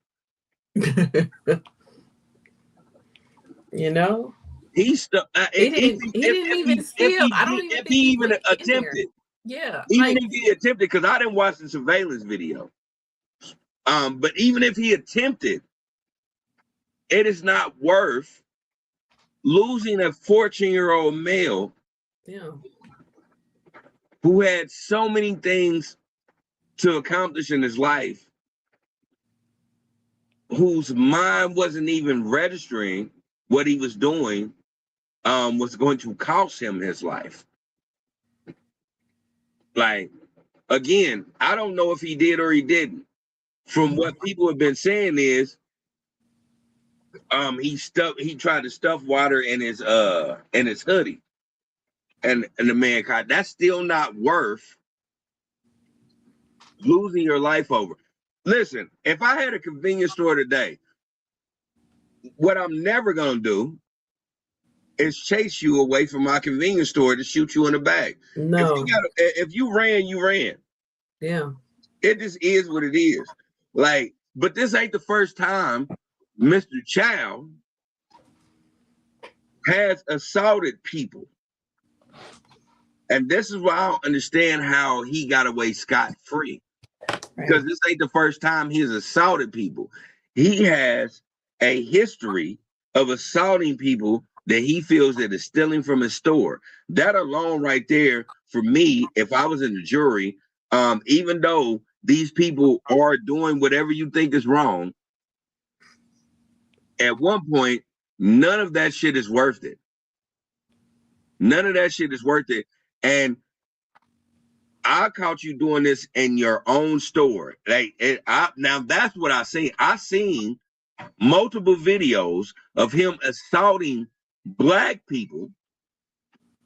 You know, he didn't even steal. I don't even think he even attempted. Yeah, even if he attempted, because I didn't watch the surveillance video. But even if he attempted, it is not worth losing a 14-year-old male. Yeah. Who had so many things to accomplish in his life, whose mind wasn't even registering what he was doing, was going to cost him his life. Like, again, I don't know if he did or he didn't. from what people have been saying is, he tried to stuff water in his hoodie, and the man caught. That's still not worth losing your life over. Listen, if I had a convenience store today, what I'm never gonna do is chase you away from my convenience store to shoot you in the back. No. If you ran, you ran. Yeah. It just is what it is. Like, but this ain't the first time Mr. Chow has assaulted people. And this is why I don't understand how he got away scot-free. Because this ain't the first time he's assaulted people. He has a history of assaulting people that he feels that is stealing from his store. That alone right there, for me, if I was in the jury, even though these people are doing whatever you think is wrong, at one point, none of that shit is worth it. None of that shit is worth it. And I caught you doing this in your own store. Now that's what I seen. I seen multiple videos of him assaulting black people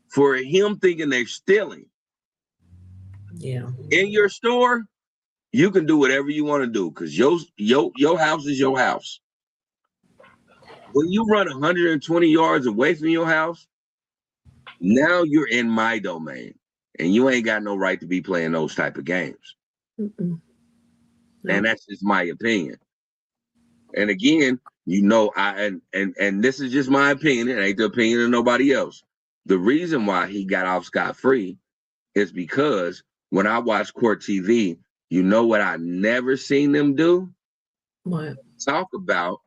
for him thinking they're stealing. Yeah. In your store, you can do whatever you want to do because your house is your house. When you run 120 yards away from your house, now you're in my domain. And you ain't got no right to be playing those type of games. No. And that's just my opinion. And again, and this is just my opinion. It ain't the opinion of nobody else. The reason why he got off scot-free is because when I watch court TV, you know what I never seen them do? What? Talk about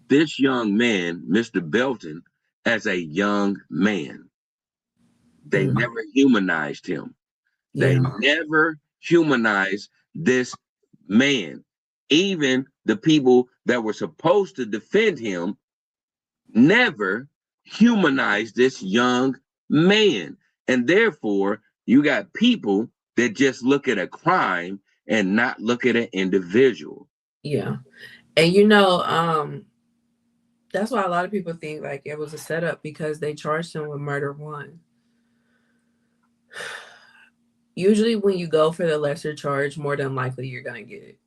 this young man, Mr. Belton, as a young man. They never humanized him. They never humanized this man. Even the people that were supposed to defend him never humanized this young man. And therefore, you got people that just look at a crime and not look at an individual. Yeah. And that's why a lot of people think like it was a setup because they charged him with murder one. Usually when you go for the lesser charge, more than likely you're going to get it.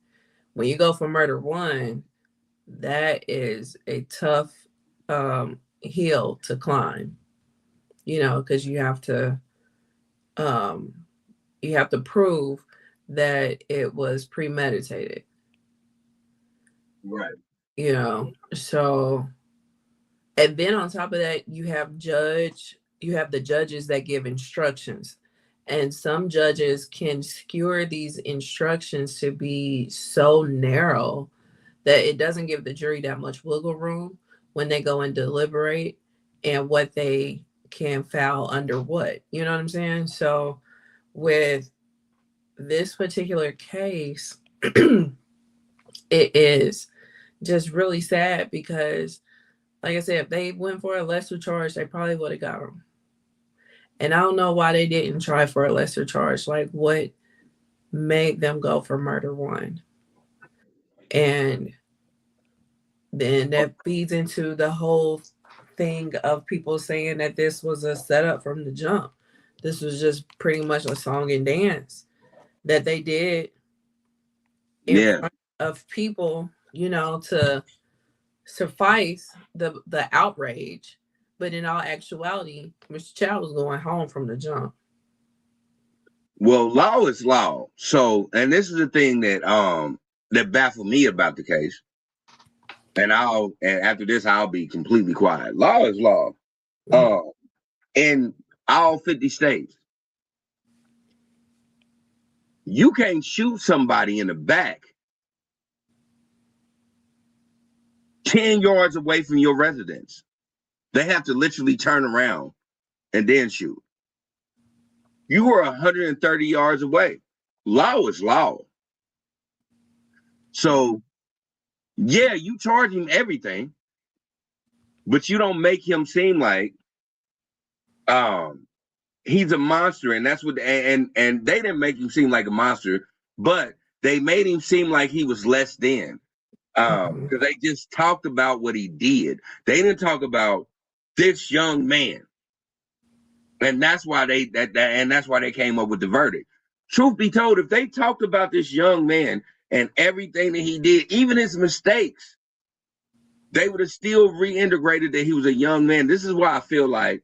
When you go for murder one, that is a tough hill to climb, because you have to prove that it was premeditated. Right. So, and then on top of that, you have the judges that give instructions. And some judges can skewer these instructions to be so narrow that it doesn't give the jury that much wiggle room when they go and deliberate and what they can foul under what. You know what I'm saying? So with this particular case, it is just really sad because, like I said, if they went for a lesser charge, they probably would have got him. And I don't know why they didn't try for a lesser charge. Like, what made them go for murder one? And then that feeds into the whole thing of people saying that this was a setup from the jump. This was just pretty much a song and dance that they did in front of people, to suffice the outrage. But in all actuality, Mr. Chow was going home from the jump. Well, law is law. So, and this is the thing that baffled me about the case. And after this, I'll be completely quiet. Law is law. In all 50 states, you can't shoot somebody in the back 10 yards away from your residence. They have to literally turn around and then shoot. You were 130 yards away. Law is law. So, yeah, you charge him everything, but you don't make him seem like he's a monster. And that's what, and they didn't make him seem like a monster, but they made him seem like he was less than. Because they just talked about what he did. They didn't talk about this young man. And that's why that's why they came up with the verdict. Truth be told, if they talked about this young man and everything that he did, even his mistakes, they would have still reintegrated that he was a young man. This is why I feel like,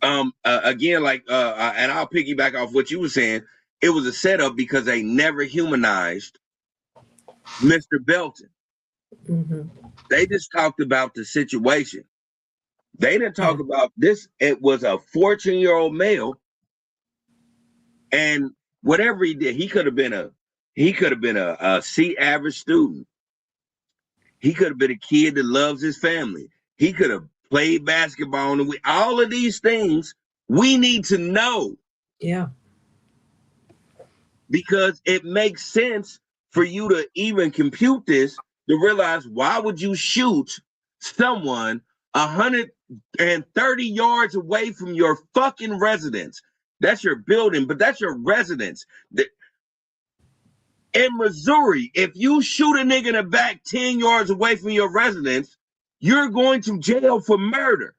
again, like, and I'll piggyback off what you were saying. It was a setup because they never humanized Mr. Belton. They just talked about the situation. They didn't talk about this. It was a 14-year-old male, and whatever he did, he could have been a C average student. He could have been a kid that loves his family. He could have played basketball, and all of these things we need to know. Yeah. Because it makes sense for you to even compute this, to realize, why would you shoot someone 130 yards away from your fucking residence? That's your building, but that's your residence. In Missouri, if you shoot a nigga in the back 10 yards away from your residence, you're going to jail for murder.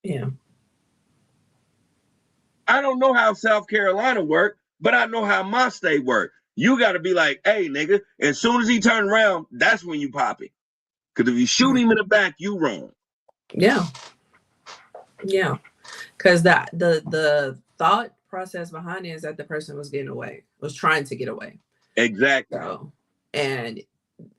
Yeah. I don't know how South Carolina worked, but I know how my state worked. You got to be like, hey, nigga, as soon as he turn around, that's when you pop it. Because if you shoot him in the back, you wrong. Yeah. Yeah. Because the thought process behind it is that the person was getting away, was trying to get away. Exactly. So, and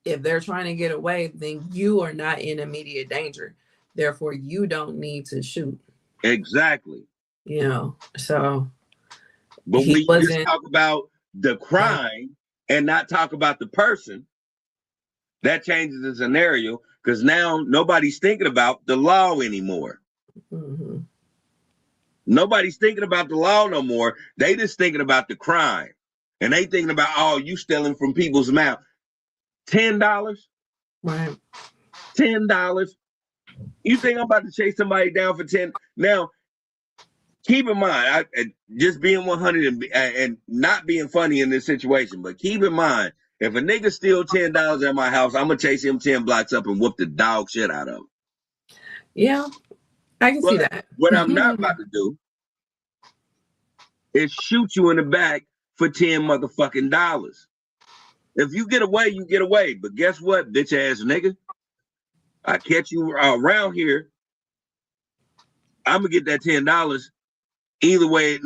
if they're trying to get away, then you are not in immediate danger. Therefore, you don't need to shoot. Exactly. You know, so. But we just talk about the crime and not talk about the person. That changes the scenario, because now nobody's thinking about the law anymore. Nobody's thinking about the law no more. They just thinking about the crime. And they thinking about, oh, you stealing from people's mouth. $10? Right. $10? You think I'm about to chase somebody down for 10? Now, keep in mind, just being 100 and not being funny in this situation, but keep in mind, if a nigga steal $10 at my house, I'm gonna chase him 10 blocks up and whoop the dog shit out of him. Yeah, I can see that. What I'm not about to do is shoot you in the back for 10 motherfucking dollars. If you get away, you get away. But guess what, bitch ass nigga? I catch you around here, I'm gonna get that $10. Either way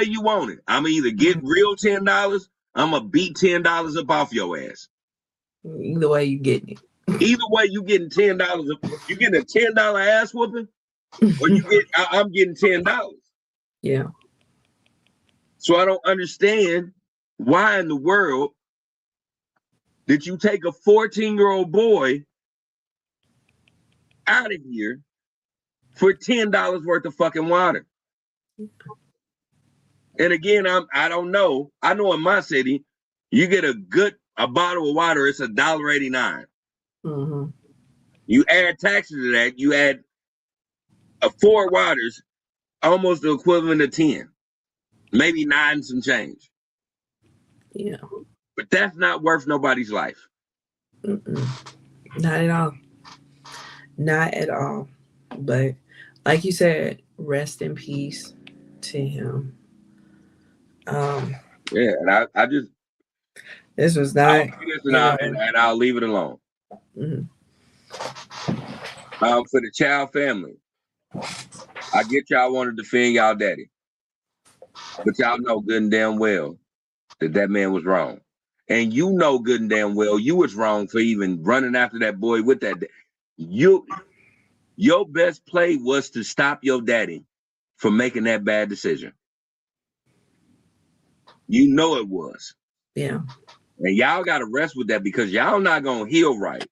you want it. I'm gonna either get real $10, I'm gonna beat $10 up off your ass. Either way you getting it. Either way you getting $10. You getting a $10 ass whooping, or I'm getting $10. Yeah. So I don't understand why in the world did you take a 14-year-old boy out of here for $10 worth of fucking water. And again, I don't know. I know in my city, you get a bottle of water, it's $1.89. You add taxes to that, you add 4 waters, almost the equivalent of 10, maybe 9 some change. Yeah. But that's not worth nobody's life. Not at all. Not at all. But like you said, rest in peace to him. Yeah, and I just this was not and I'll leave it alone. For the Chow family, I get y'all want to defend y'all daddy, but y'all know good and damn well that man was wrong. And you know good and damn well you was wrong for even running after that boy with that. Your best play was to stop your daddy from making that bad decision. You know it was. Yeah. And y'all got to rest with that, because y'all not going to heal right.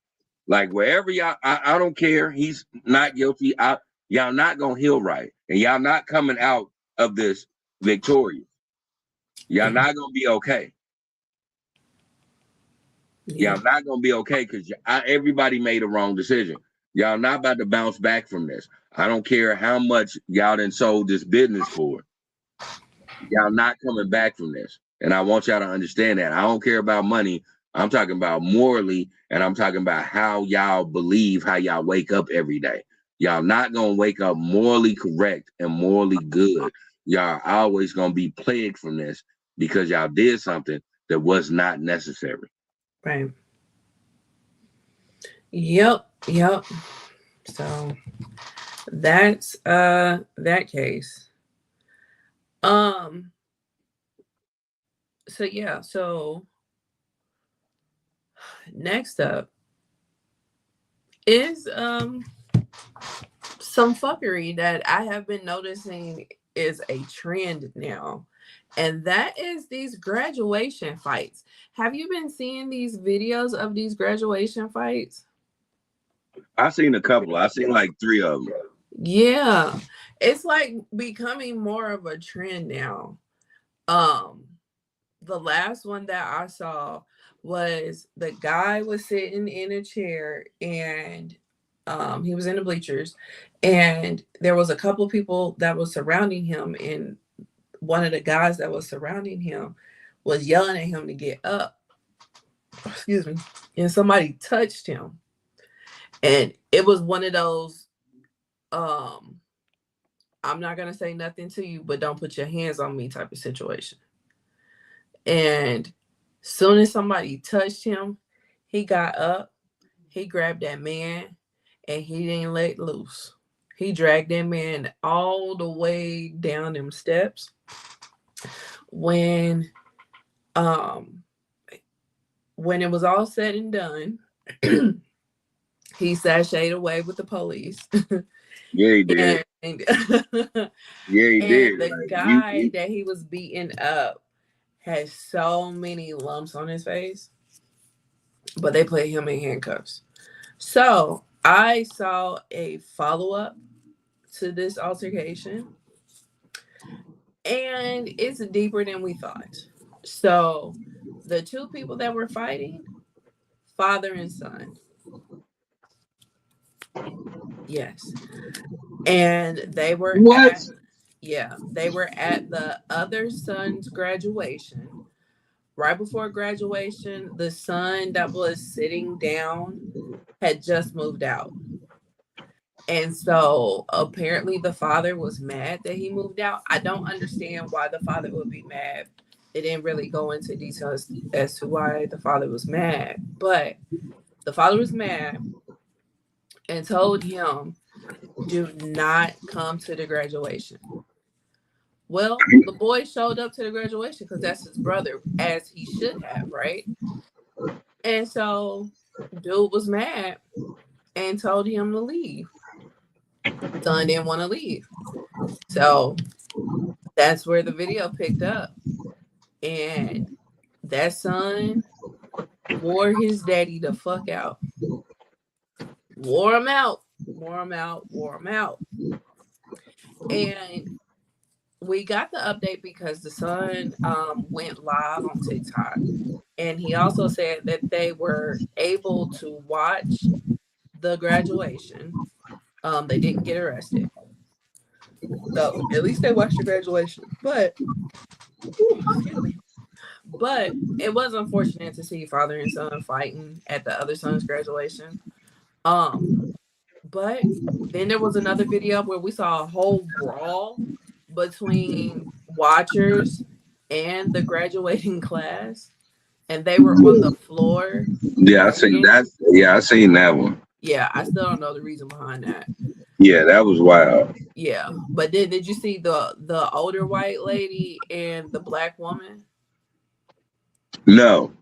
Like wherever y'all, I don't care. He's not guilty. Y'all not going to heal right. And y'all not coming out of this victorious. Y'all not going to be okay. Y'all not going to be okay, because everybody made a wrong decision. Y'all not about to bounce back from this. I don't care how much y'all done sold this business for. Y'all not coming back from this. And I want y'all to understand that. I don't care about money. I'm talking about morally, and I'm talking about how y'all believe, how y'all wake up every day. Y'all not gonna wake up morally correct and morally good. Y'all always gonna be plagued from this because y'all did something that was not necessary. Right. Yep. Yep. So that's that case. Um. So yeah. So next up is some fuckery that I have been noticing is a trend now. And that is these graduation fights. Have you been seeing these videos of these graduation fights? I seen a couple. I seen like 3 of them. Yeah. It's like becoming more of a trend now. Um the last one that I saw was the guy was sitting in a chair and he was in the bleachers and there was a couple of people that was surrounding him and one of the guys that was surrounding him was yelling at him to get up. Excuse me. And somebody touched him. And it was one of those um I'm not gonna say nothing to you, but don't put your hands on me type of situation. And soon as somebody touched him, he got up, he grabbed that man, and he didn't let loose. He dragged that man all the way down them steps. When um when it was all said and done, he sashayed away with the police. Yeah, he did. and Yeah, he and did. the Like guy that he was beating up had so many lumps on his face, but they put him in handcuffs. So I saw a follow up to this altercation, and it's deeper than we thought. So the two people that were fighting, father and son. Yes. And they were what? at, yeah, they were at the other son's graduation. Right before graduation, the son that was sitting down had just moved out. And so apparently the father was mad that he moved out. I don't understand why the father would be mad. It didn't really go into details as to why the father was mad, but the father was mad and told him, do not come to the graduation. Well, the boy showed up to the graduation because that's his brother, as he should have, right? And so dude was mad and told him to leave. Son didn't want to leave. So that's where the video picked up. And that son wore his daddy the fuck out. Wore him out. Wore him out. Wore him out. And we got the update because the son went live on TikTok. And he also said that they were able to watch the graduation. They didn't get arrested. So at least they watched the graduation. But excuse me. But it was unfortunate to see father and son fighting at the other son's graduation. Um, but then there was another video where we saw a whole brawl between watchers and the graduating class, and they were on the floor Yeah, I seen fighting. that. Yeah, I seen that one. Yeah, I still don't know the reason behind that. Yeah, that was wild. Yeah, but did you see the older white lady and the black woman? No.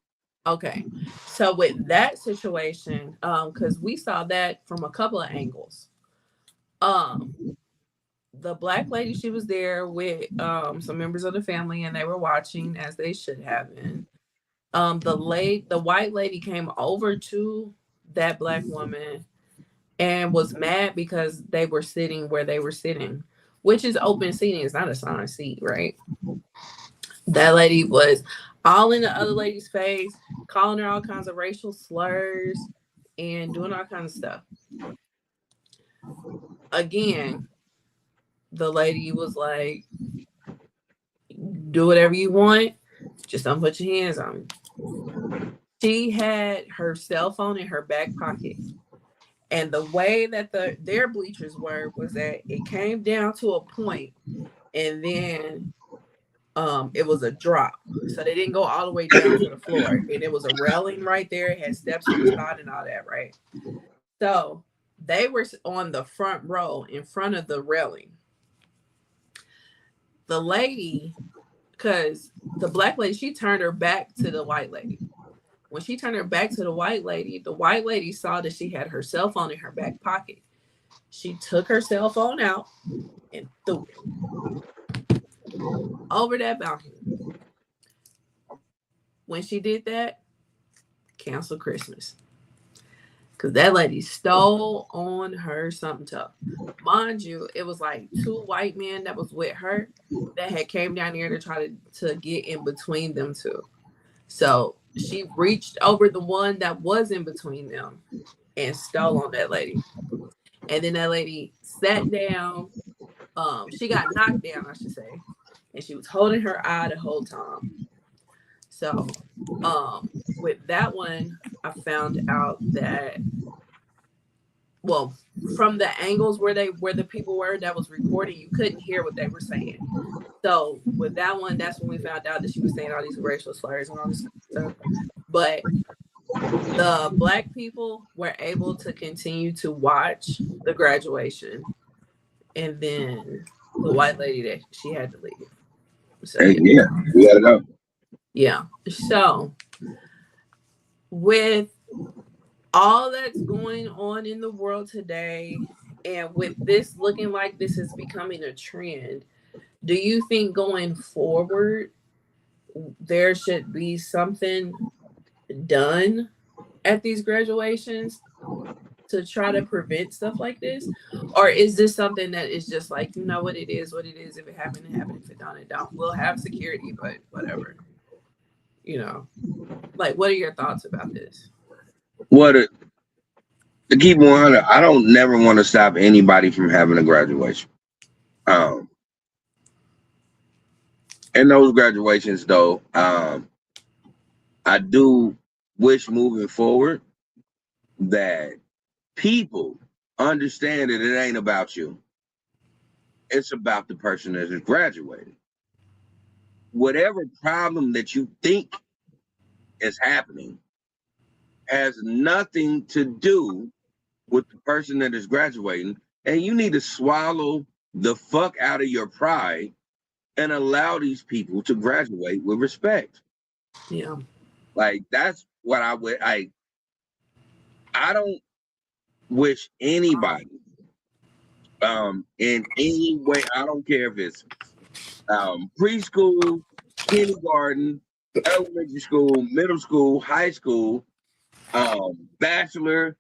Okay, so with that situation, because we saw that from a couple of angles. Um, the black lady, she was there with some members of the family, and they were watching as they should have been. The white lady came over to that black woman and was mad because they were sitting where they were sitting, which is open seating. It's not a assigned seat, right? That lady was all in the other lady's face, calling her all kinds of racial slurs and doing all kinds of stuff. Again, the lady was like, do whatever you want. Just don't put your hands on me. She had her cell phone in her back pocket. And the way that their bleachers were was that it came down to a point and then it was a drop. So they didn't go all the way down to the floor. And it was a railing right there. It had steps on the side and all that, right? So they were on the front row in front of the railing. The lady, because the black lady, she turned her back to the white lady. When she turned her back to the white lady saw that she had her cell phone in her back pocket. She took her cell phone out and threw it over that balcony. When she did that, cancel Christmas. Because that lady stole on her something tough. Mind you, it was like 2 white men that was with her that had came down here to try to get in between them two. So she reached over the one that was in between them and stole on that lady. And then that lady sat down. She got knocked down, I should say. And she was holding her eye the whole time. So with that one, I found out that, well, from the angles where the people were that was recording, you couldn't hear what they were saying. So with that one, that's when we found out that she was saying all these racial slurs and all this stuff. But the black people were able to continue to watch the graduation, and then the white lady, that she had to leave. So Yeah, we gotta go. Yeah. So with all that's going on in the world today, and with this looking like this is becoming a trend, do you think going forward there should be something done at these graduations to try to prevent stuff like this? Or is this something that is just like, you know what it is, what it is. If it happened, it happened. If it don't, it don't. We'll have security, but whatever. You know, like, what are your thoughts about this? To keep 100, I don't never want to stop anybody from having a graduation. In those graduations, though, I do wish moving forward that people understand that it ain't about you. It's about the person that is graduating. Whatever problem that you think is happening has nothing to do with the person that is graduating. And you need to swallow the fuck out of your pride and allow these people to graduate with respect. Yeah. Like, that's what I would. I don't wish anybody in any way. I don't care if it's preschool, kindergarten, elementary school, middle school, high school, bachelor,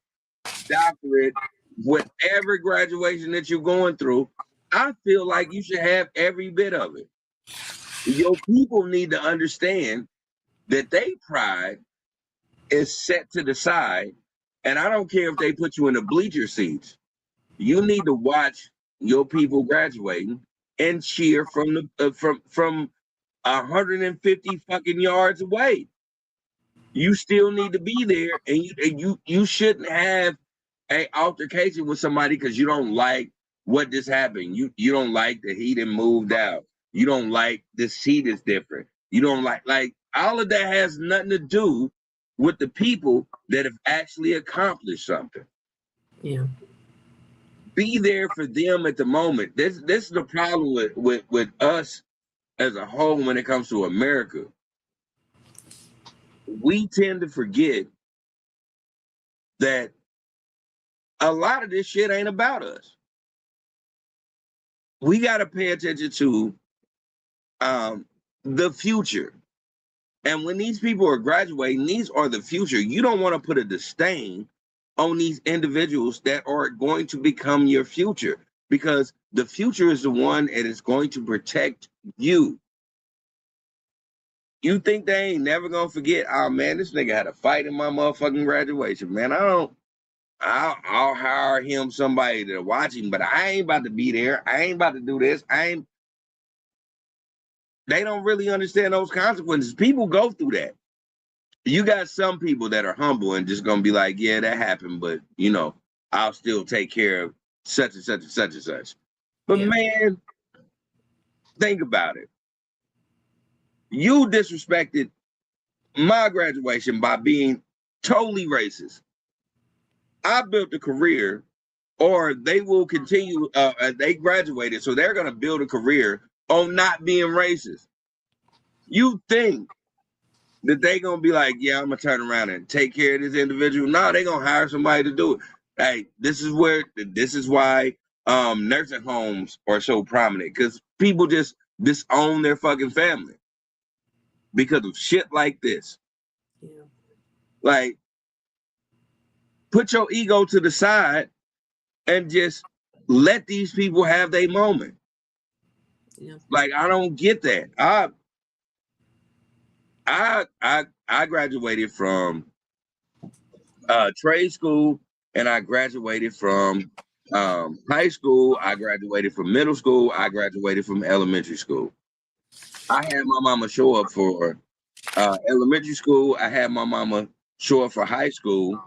doctorate, whatever graduation that you're going through. I feel like you should have every bit of it. Your people need to understand that they pride is set to the side, and I don't care if they put you in the bleacher seats. You need to watch your people graduating and cheer from the from 150 fucking yards away. You still need to be there, and you shouldn't have a altercation with somebody because you don't like what just happened. You don't like that he didn't moved out. You don't like the seat is different. You don't like all of that has nothing to do with the people that have actually accomplished something. Yeah. Be there for them at the moment. This is the problem with us as a whole when it comes to America. We tend to forget that a lot of this shit ain't about us. We got to pay attention to the future. And when these people are graduating, these are the future. You don't want to put a disdain on these individuals that are going to become your future, because the future is the one that is going to protect you. You think they ain't never gonna forget? Oh man, this nigga had a fight in my motherfucking graduation, man. I'll hire him somebody to watch him, but I ain't about to be there. I ain't about to do this. they don't really understand those consequences. People go through that. You got some people that are humble and just gonna be like, yeah, that happened, but you know, I'll still take care of such and such and such and such. But Yeah. man, think about it. You disrespected my graduation by being totally racist. I built a career, or they will continue. They graduated, so they're gonna build a career on not being racist. You think that they gonna be like, yeah, I'm gonna turn around and take care of this individual? No, they gonna hire somebody to do it. Hey, this is why nursing homes are so prominent, because people just disown their fucking family because of shit like this. Yeah. Like, put your ego to the side and just let these people have their moment. Yeah. Like, I don't get that. I graduated from trade school, and I graduated from high school. I graduated from middle school. I graduated from elementary school. I had my mama show up for elementary school. I had my mama show up for high school.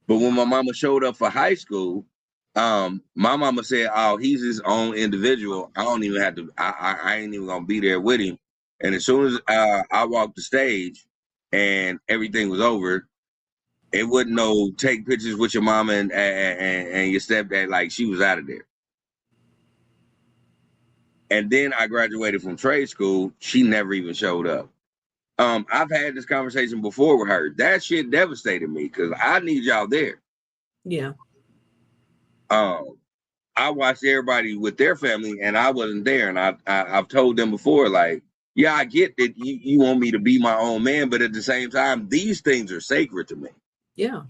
But when my mama showed up for high school, my mama said, "Oh, he's his own individual. I don't even have to. I ain't even gonna be there with him." And as soon as I walked the stage and everything was over, it wouldn't no take pictures with your mama and your stepdad. Like, she was out of there. And then I graduated from trade school. She never even showed up. I've had this conversation before with her. That shit devastated me because I need y'all there. Yeah. I watched everybody with their family, and I wasn't there. And I've told them before, like, yeah, I get that you want me to be my own man, but at the same time, these things are sacred to me. Yeah.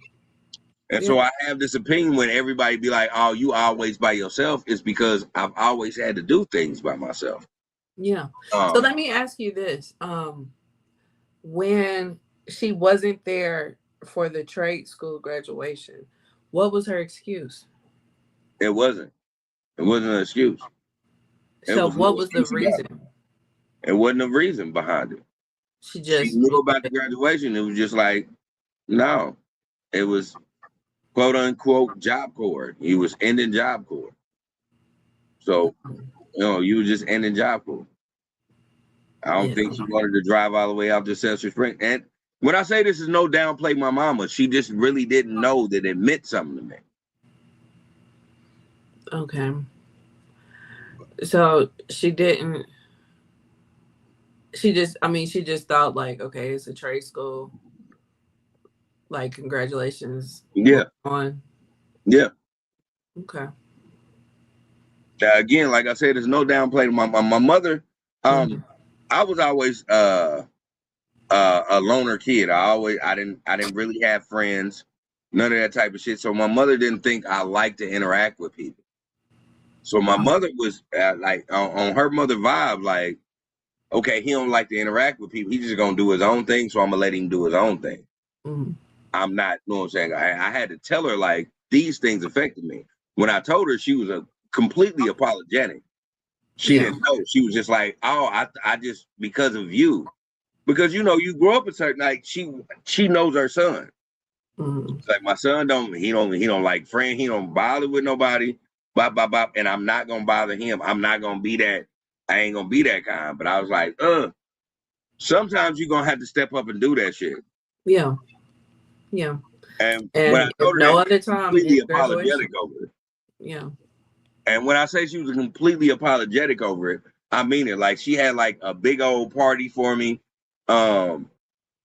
And Yeah. so I have this opinion when everybody be like, "Oh, you always by yourself," it's because I've always had to do things by myself. Yeah. So let me ask you this. When she wasn't there for the trade school graduation, what was her excuse? It wasn't. It wasn't an excuse. It So was no what was the excuse about it. reason? It wasn't a reason behind it. She She just knew was about the like, graduation. It was just like, no. It was quote unquote Job Corps. He was ending Job Corps. So, you were just ending Job Corps. I don't yeah. think she wanted to drive all the way out to Sesame Spring. And when I say this is no downplay my mama, she just really didn't know that it meant something to me. Okay. So she didn't. She just thought like, okay, it's a trade school. Like, congratulations. Yeah. On. Yeah. Okay. Again, like I said, there's no downplay to my mother. I was always a loner kid. I didn't really have friends, none of that type of shit. So my mother didn't think I liked to interact with people. So my mother was like on her mother vibe, like, okay, he don't like to interact with people. He's just gonna do his own thing. So I'm gonna let him do his own thing. I'm not, you know what I'm saying? I had to tell her, like, these things affected me. When I told her, she was completely apologetic. She didn't know. She was just like, oh, I just, because of you. Because, you grow up a certain, like, she knows her son. It's like, my son he don't like friends. He don't bother with nobody. Bop, bop, bop. And I'm not going to bother him. I'm not going to be that. I ain't going to be that kind. But I was like, sometimes you're going to have to step up and do that shit. Yeah. Yeah. And when I told her no that, other time completely in graduation. apologetic over it. Yeah. And when I say she was completely apologetic over it, I mean it. Like, she had like a big old party for me, for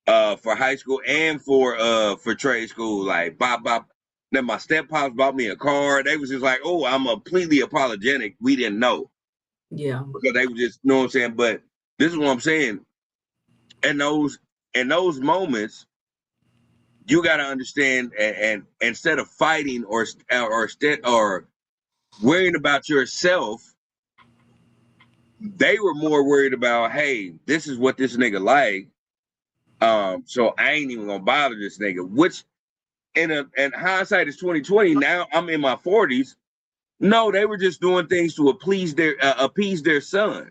high school and for trade school. Like, bop bop. Then my step pops bought me a car. They was just like, oh, I'm completely apologetic. We didn't know. Yeah. Because they were just, you know what I'm saying? But this is what I'm saying. In those moments, you got to understand, and instead of fighting or worrying about yourself, they were more worried about, hey, this is what this nigga like. So I ain't even gonna bother this nigga. Which, in hindsight is 2020. Now I'm in my 40s. No, they were just doing things to appease their son.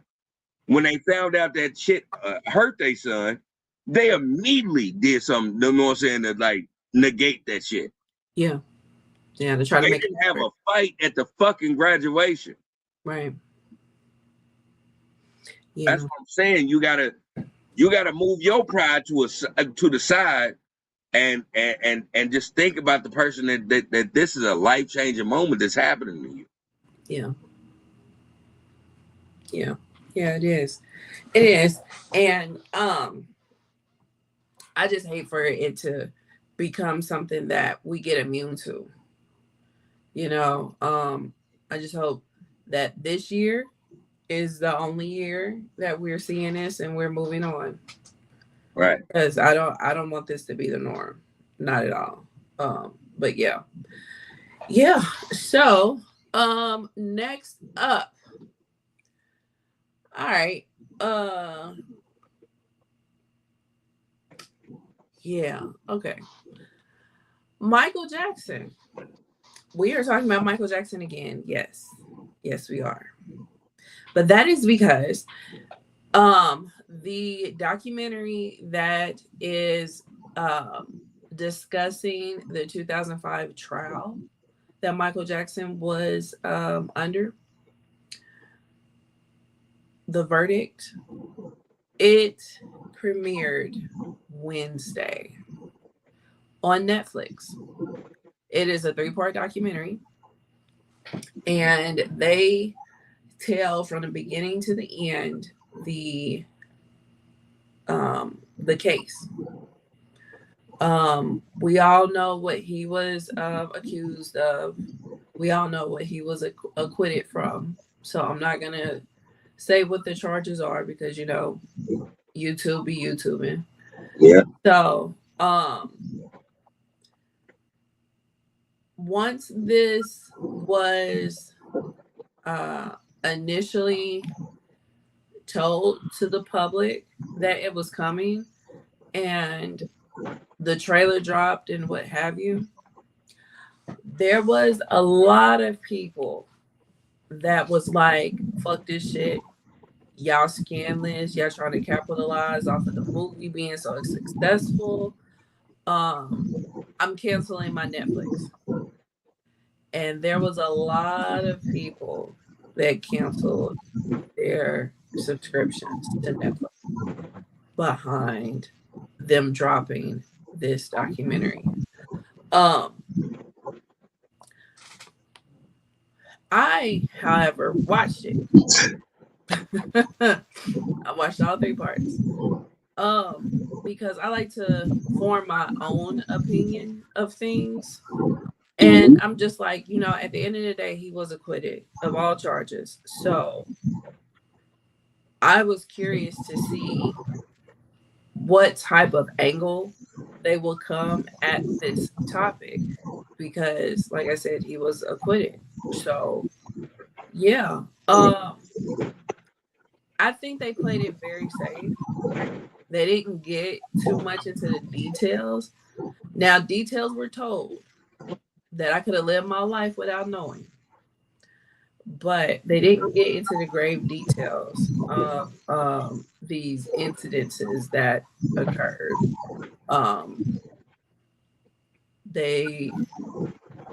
when they found out that shit hurt their son, they immediately did something. You know what I'm saying? To like negate that shit. Yeah. Yeah. To try to They make didn't it have a fight at the fucking graduation. right. That's Yeah. what I'm saying. You gotta move your pride to the side and just think about the person that this is a life changing moment that's happening to you. Yeah. Yeah. Yeah. It is. It is. And I just hate for it to become something that we get immune to. You know, I just hope that this year is the only year that we're seeing this and we're moving on. Right. Because I don't want this to be the norm. Not at all. But yeah. Yeah. So next up. All right. Yeah, okay. Michael Jackson. We are talking about Michael Jackson again. Yes. Yes, we are. But that is because the documentary that is discussing the 2005 trial that Michael Jackson was under, the verdict, it premiered Wednesday on Netflix. It is a 3-part documentary, and they tell from the beginning to the end the case. We all know what he was accused of. We all know what he was acquitted from. So I'm not gonna say what the charges are because YouTube be YouTubing. Yeah. So once this was initially told to the public that it was coming and the trailer dropped and what have you, there was a lot of people that was like, fuck this shit. Y'all scandalous. Y'all trying to capitalize off of the movie being so successful. I'm canceling my Netflix. And there was a lot of people that canceled their subscriptions to Netflix behind them dropping this documentary. I, however, watched it. I watched all 3 parts. Because I like to form my own opinion of things. And I'm just like, at the end of the day, he was acquitted of all charges. So I was curious to see what type of angle they will come at this topic because, like I said, he was acquitted. So, yeah. I think they played it very safe. They didn't get too much into the details. Now, details were told that I could have lived my life without knowing. But they didn't get into the grave details of these incidences that occurred. They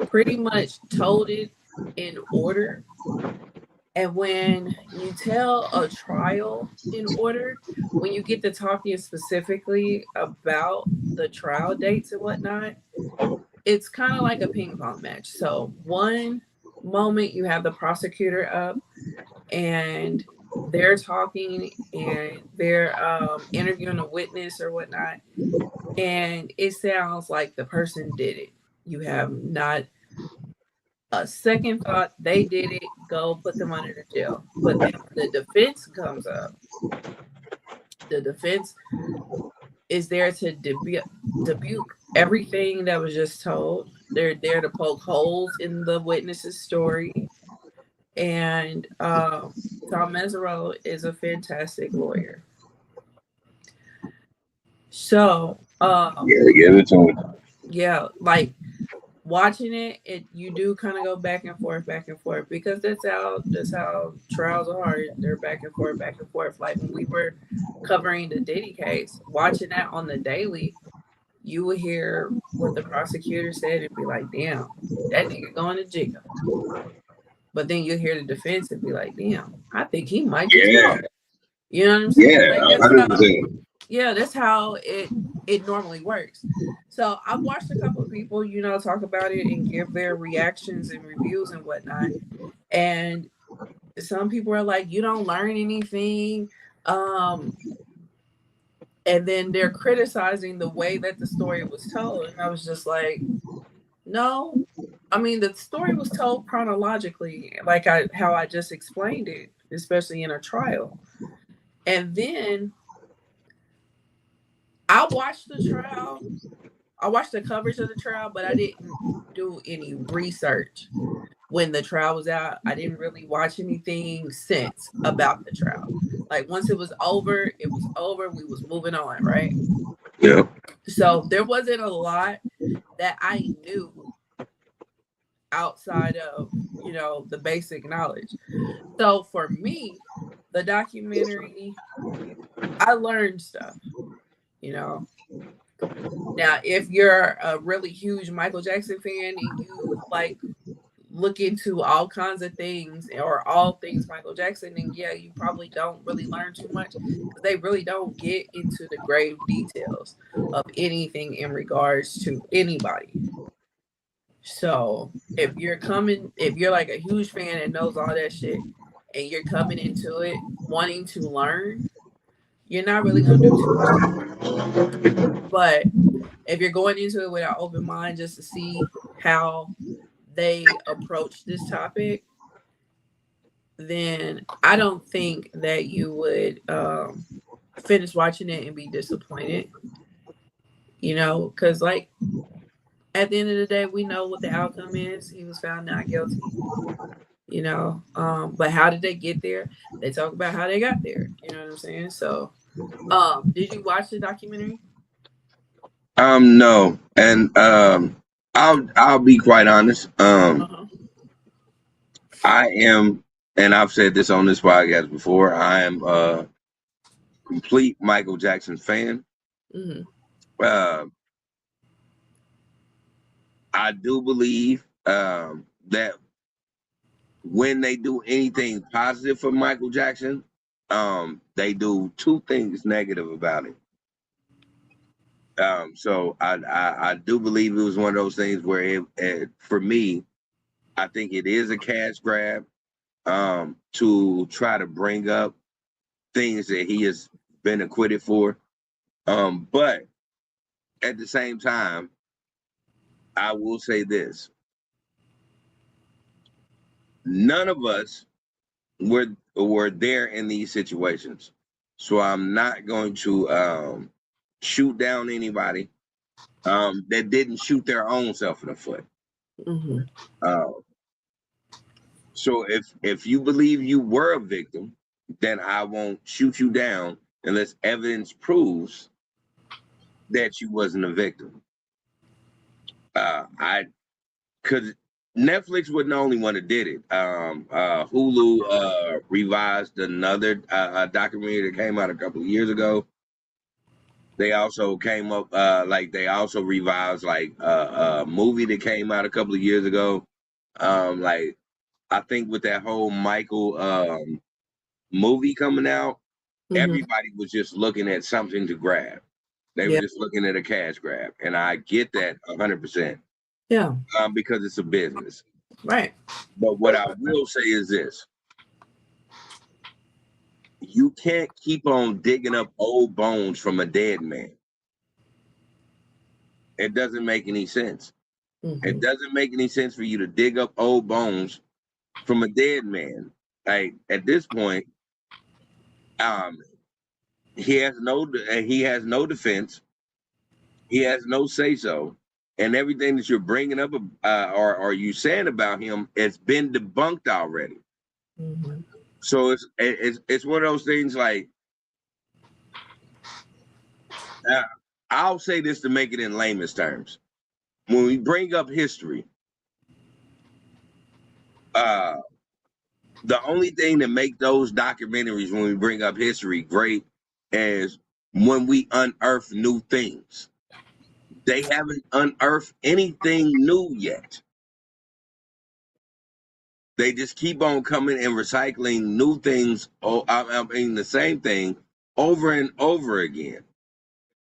pretty much told it in order. And when you tell a trial in order, when you get to talking specifically about the trial dates and whatnot, it's kind of like a ping pong match. So one moment you have the prosecutor up and they're talking and they're interviewing a witness or whatnot, and it sounds like the person did it. You have not a second thought, they did it, go put them under the jail. But then when the defense comes up, the defense is there to debunk everything that was just told. They're there to poke holes in the witness's story. And Tom Mesereau is a fantastic lawyer. So give it to him. Yeah, like watching it you do kind of go back and forth because that's how trials are. They're back and forth. Like when we were covering the Diddy case, watching that on the daily, you would hear what the prosecutor said and be like, damn, that nigga going to jail. But then you hear the defense and be like, damn, I think he might just Yeah, go. You know what I'm saying? yeah, Like that's how 100%. that's how it normally works. So I've watched a couple of people, talk about it and give their reactions and reviews and whatnot. And some people are like, you don't learn anything. Um, and then they're criticizing the way that the story was told. And I was just like, no. I mean, the story was told chronologically, like how I just explained it, especially in a trial. And then I watched the trial. I watched the coverage of the trial, but I didn't do any research when the trial was out. I didn't really watch anything since about the trial. Like once it was over, it was over. We was moving on, right? Yeah. So there wasn't a lot that I knew outside of, the basic knowledge. So for me, the documentary, I learned stuff, you know. Now, if you're a really huge Michael Jackson fan and you like look into all kinds of things or all things Michael Jackson, then yeah, you probably don't really learn too much because they really don't get into the grave details of anything in regards to anybody. So if you're like a huge fan and knows all that shit and you're coming into it wanting to learn, you're not really gonna do too much damage. But if you're going into it with an open mind just to see how they approach this topic, then I don't think that you would finish watching it and be disappointed, because like at the end of the day, we know what the outcome is. He was found not guilty, but how did they get there? They talk about how they got there. You know what I'm saying? So, did you watch the documentary? No, and I'll be quite honest. Uh-huh. I am, and I've said this on this podcast before. I am a complete Michael Jackson fan. Mm-hmm. Uh, I do believe that when they do anything positive for Michael Jackson, they do two things negative about it. So I do believe it was one of those things where for me, I think it is a cash grab to try to bring up things that he has been acquitted for. But at the same time, I will say this: none of us were there in these situations, so I'm not going to shoot down anybody that didn't shoot their own self in the foot. Mm-hmm. Uh, so if you believe you were a victim, then I won't shoot you down unless evidence proves that you wasn't a victim. I Because Netflix wasn't the only one that did it. Hulu revised another documentary that came out a couple of years ago. They also came up they also revised like a movie that came out a couple of years ago. Like I think with that whole Michael movie coming out, Mm-hmm. everybody was just looking at something to grab. They were Yeah. just looking at a cash grab, and I get that 100%. Yeah. Because it's a business. Right. But what I will say is this: you can't keep on digging up old bones from a dead man. It doesn't make any sense. Mm-hmm. It doesn't make any sense for you to dig up old bones from a dead man. Like at this point, um, he has no defense. He has no say so, and everything that you're bringing up or you saying about him has been debunked already. Mm-hmm. So it's one of those things like uh, I'll say this to make it in layman's terms. when we bring up history, the only thing that make those documentaries when we bring up history great is when we unearth new things. They haven't unearthed anything new yet. They just keep on coming and recycling new things. I mean, the same thing over and over again,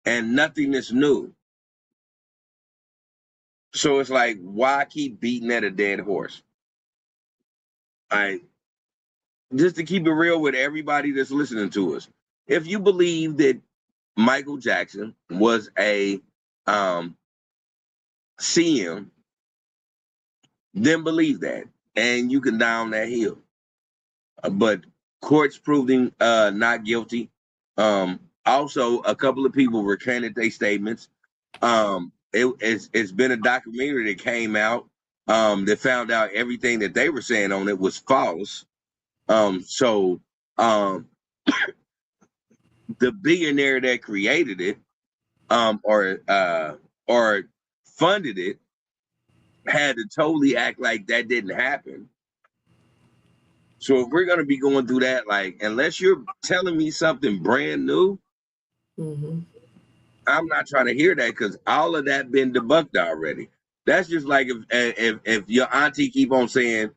and nothing is new. So it's like, why keep beating at a dead horse? Just to keep it real with everybody that's listening to us. If you believe that Michael Jackson was a CM, then believe that, and you can down that hill. But courts proved him not guilty. Also, a couple of people recanted their statements. It's been a documentary that came out that found out everything that they were saying on it was false. So the billionaire that created it or funded it had to totally act like that didn't happen. So if we're gonna be going through that, like, unless you're telling me something brand new, I'm not trying to hear that, because all of that been debunked already. That's just like if your auntie keep on saying,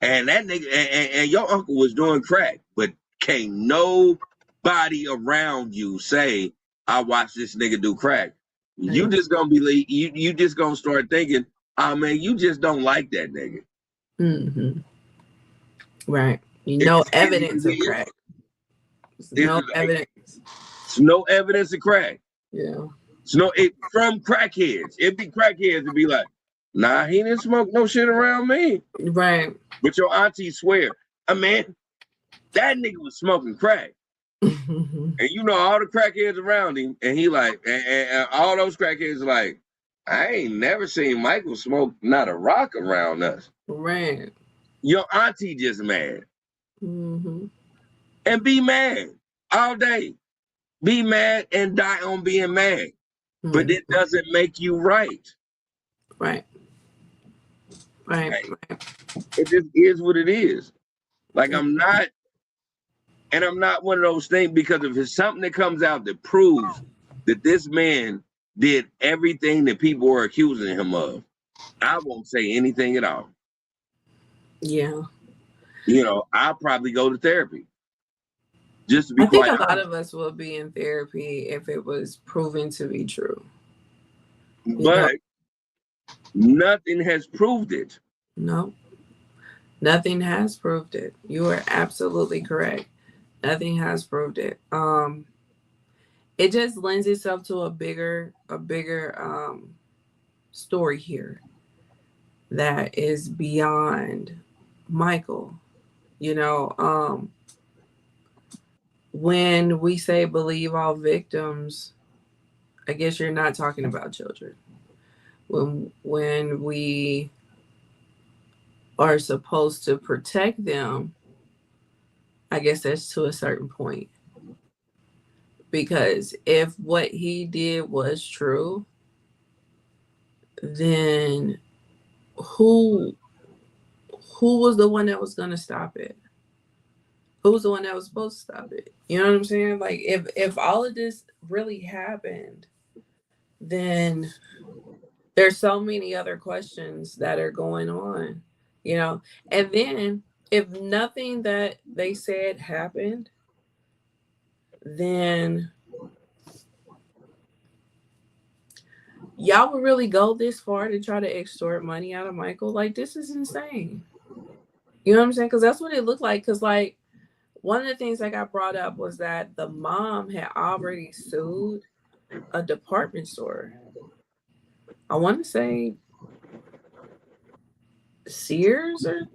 and that nigga and your uncle was doing crack, but can't nobody around you say, I watched this nigga do crack. You just gonna believe, you just gonna start thinking, oh man, you just don't like that nigga. Right. Evidence of crack. No evidence. It's no evidence of crack. Yeah. From crackheads. It'd be crackheads to be like, nah, he didn't smoke no shit around me. Right. But your auntie swear, man, that nigga was smoking crack. And you know all the crackheads around him, and he like, and all those crackheads are like, I ain't never seen Michael smoke not a rock around us. Right. Your auntie just mad. And be mad all day. Be mad and die on being mad. But it doesn't make you right. Right. It just is what it is. Like, I'm not one of those things, because if it's something that comes out that proves that this man did everything that people were accusing him of, I won't say anything at all. Yeah. I'll probably go to therapy. Just to be I think quite a lot of us will be in therapy if it was proven to be true. But nothing has proved it. No. Nothing has proved it. You are absolutely correct. Nothing has proved it. It just lends itself to a bigger story here that is beyond Michael. When we say believe all victims, I guess you're not talking about children. When we are supposed to protect them, I guess that's to a certain point. Because if what he did was true, then who was the one that was going to stop it? Who was the one that was supposed to stop it? You know what I'm saying? Like, if all of this really happened, then there's so many other questions that are going on, and then if nothing that they said happened, then y'all would really go this far to try to extort money out of Michael? Like, this is insane. You know what I'm saying? Because that's what it looked like. Because, like, one of the things that got brought up was that the mom had already sued a department store. I want to say Sears, or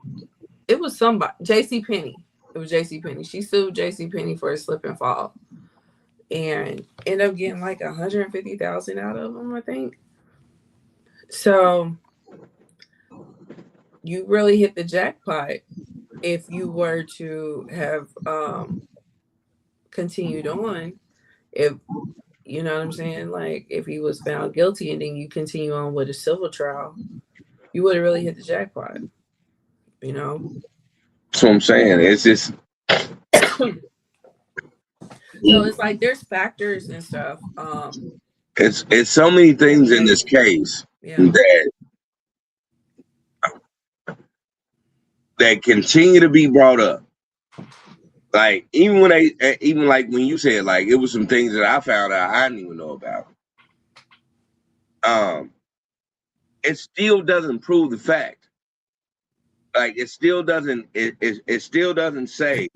it was somebody. JCPenney. It was JCPenney. She sued JCPenney for a slip and fall, and ended up getting like $150,000 out of them, I think. So you really hit the jackpot if you were to have continued on. If You know what I'm saying? Like, if he was found guilty and then you continue on with a civil trial, you would have really hit the jackpot, you know? That's what I'm saying. It's just So it's like there's factors and stuff it's so many that things in make, this case yeah. that continue to be brought up. Like even when even like when you said like it was some things that I found out I didn't even know about. Um, it still doesn't prove the fact. Like it still doesn't. It still doesn't say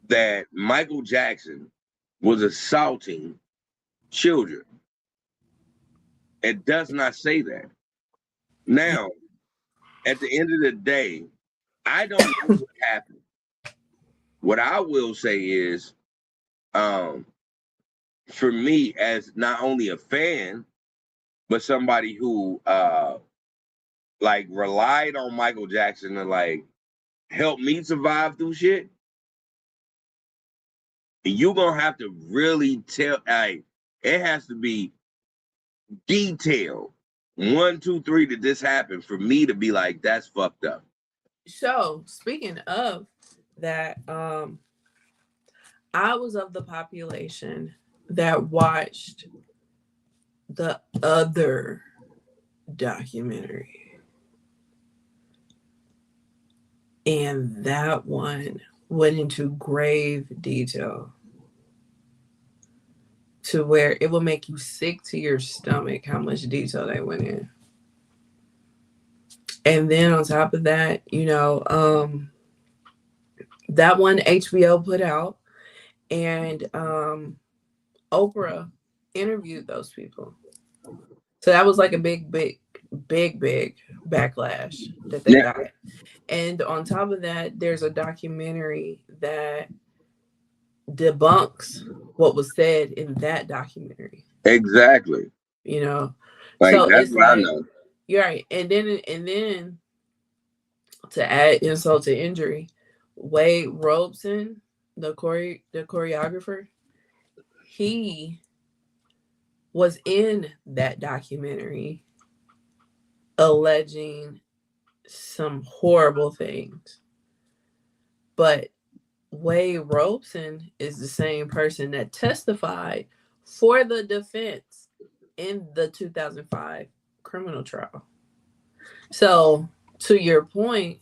that Michael Jackson was assaulting children. It does not say that. Now, at the end of the day, I don't know what happened. What I will say is, um, for me as not only a fan, but somebody who like relied on Michael Jackson to like help me survive through shit, you're gonna have to really tell like it has to be detailed. 1, 2, 3 that this happened for me to be like, that's fucked up. So speaking of that, I was of the population that watched the other documentary, and that one went into grave detail to where it will make you sick to your stomach how much detail they went in. And then on top of that, that one HBO put out, and Oprah interviewed those people. So that was like a big backlash that they Yeah, got. And on top of that, there's a documentary that debunks what was said in that documentary. exactly. You know, Like so that's it's what I like know. you're right. And then to add insult to injury, Wade Robson, the choreographer, he was in that documentary alleging some horrible things. But Wade Robson is the same person that testified for the defense in the 2005 criminal trial. So, to your point,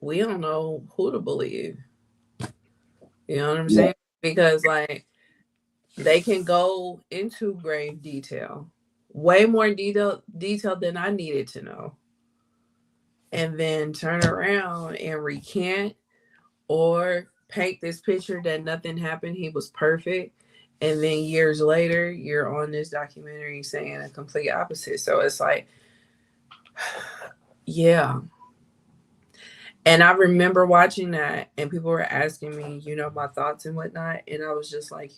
we don't know who to believe. You know what I'm Yeah. saying? Because, like, they can go into grave detail, way more detail than I needed to know, and then turn around and recant or paint this picture that nothing happened, he was perfect, and then years later you're on this documentary saying a complete opposite. So it's like, yeah. And I remember watching that and people were asking me, my thoughts and whatnot, and I was just like,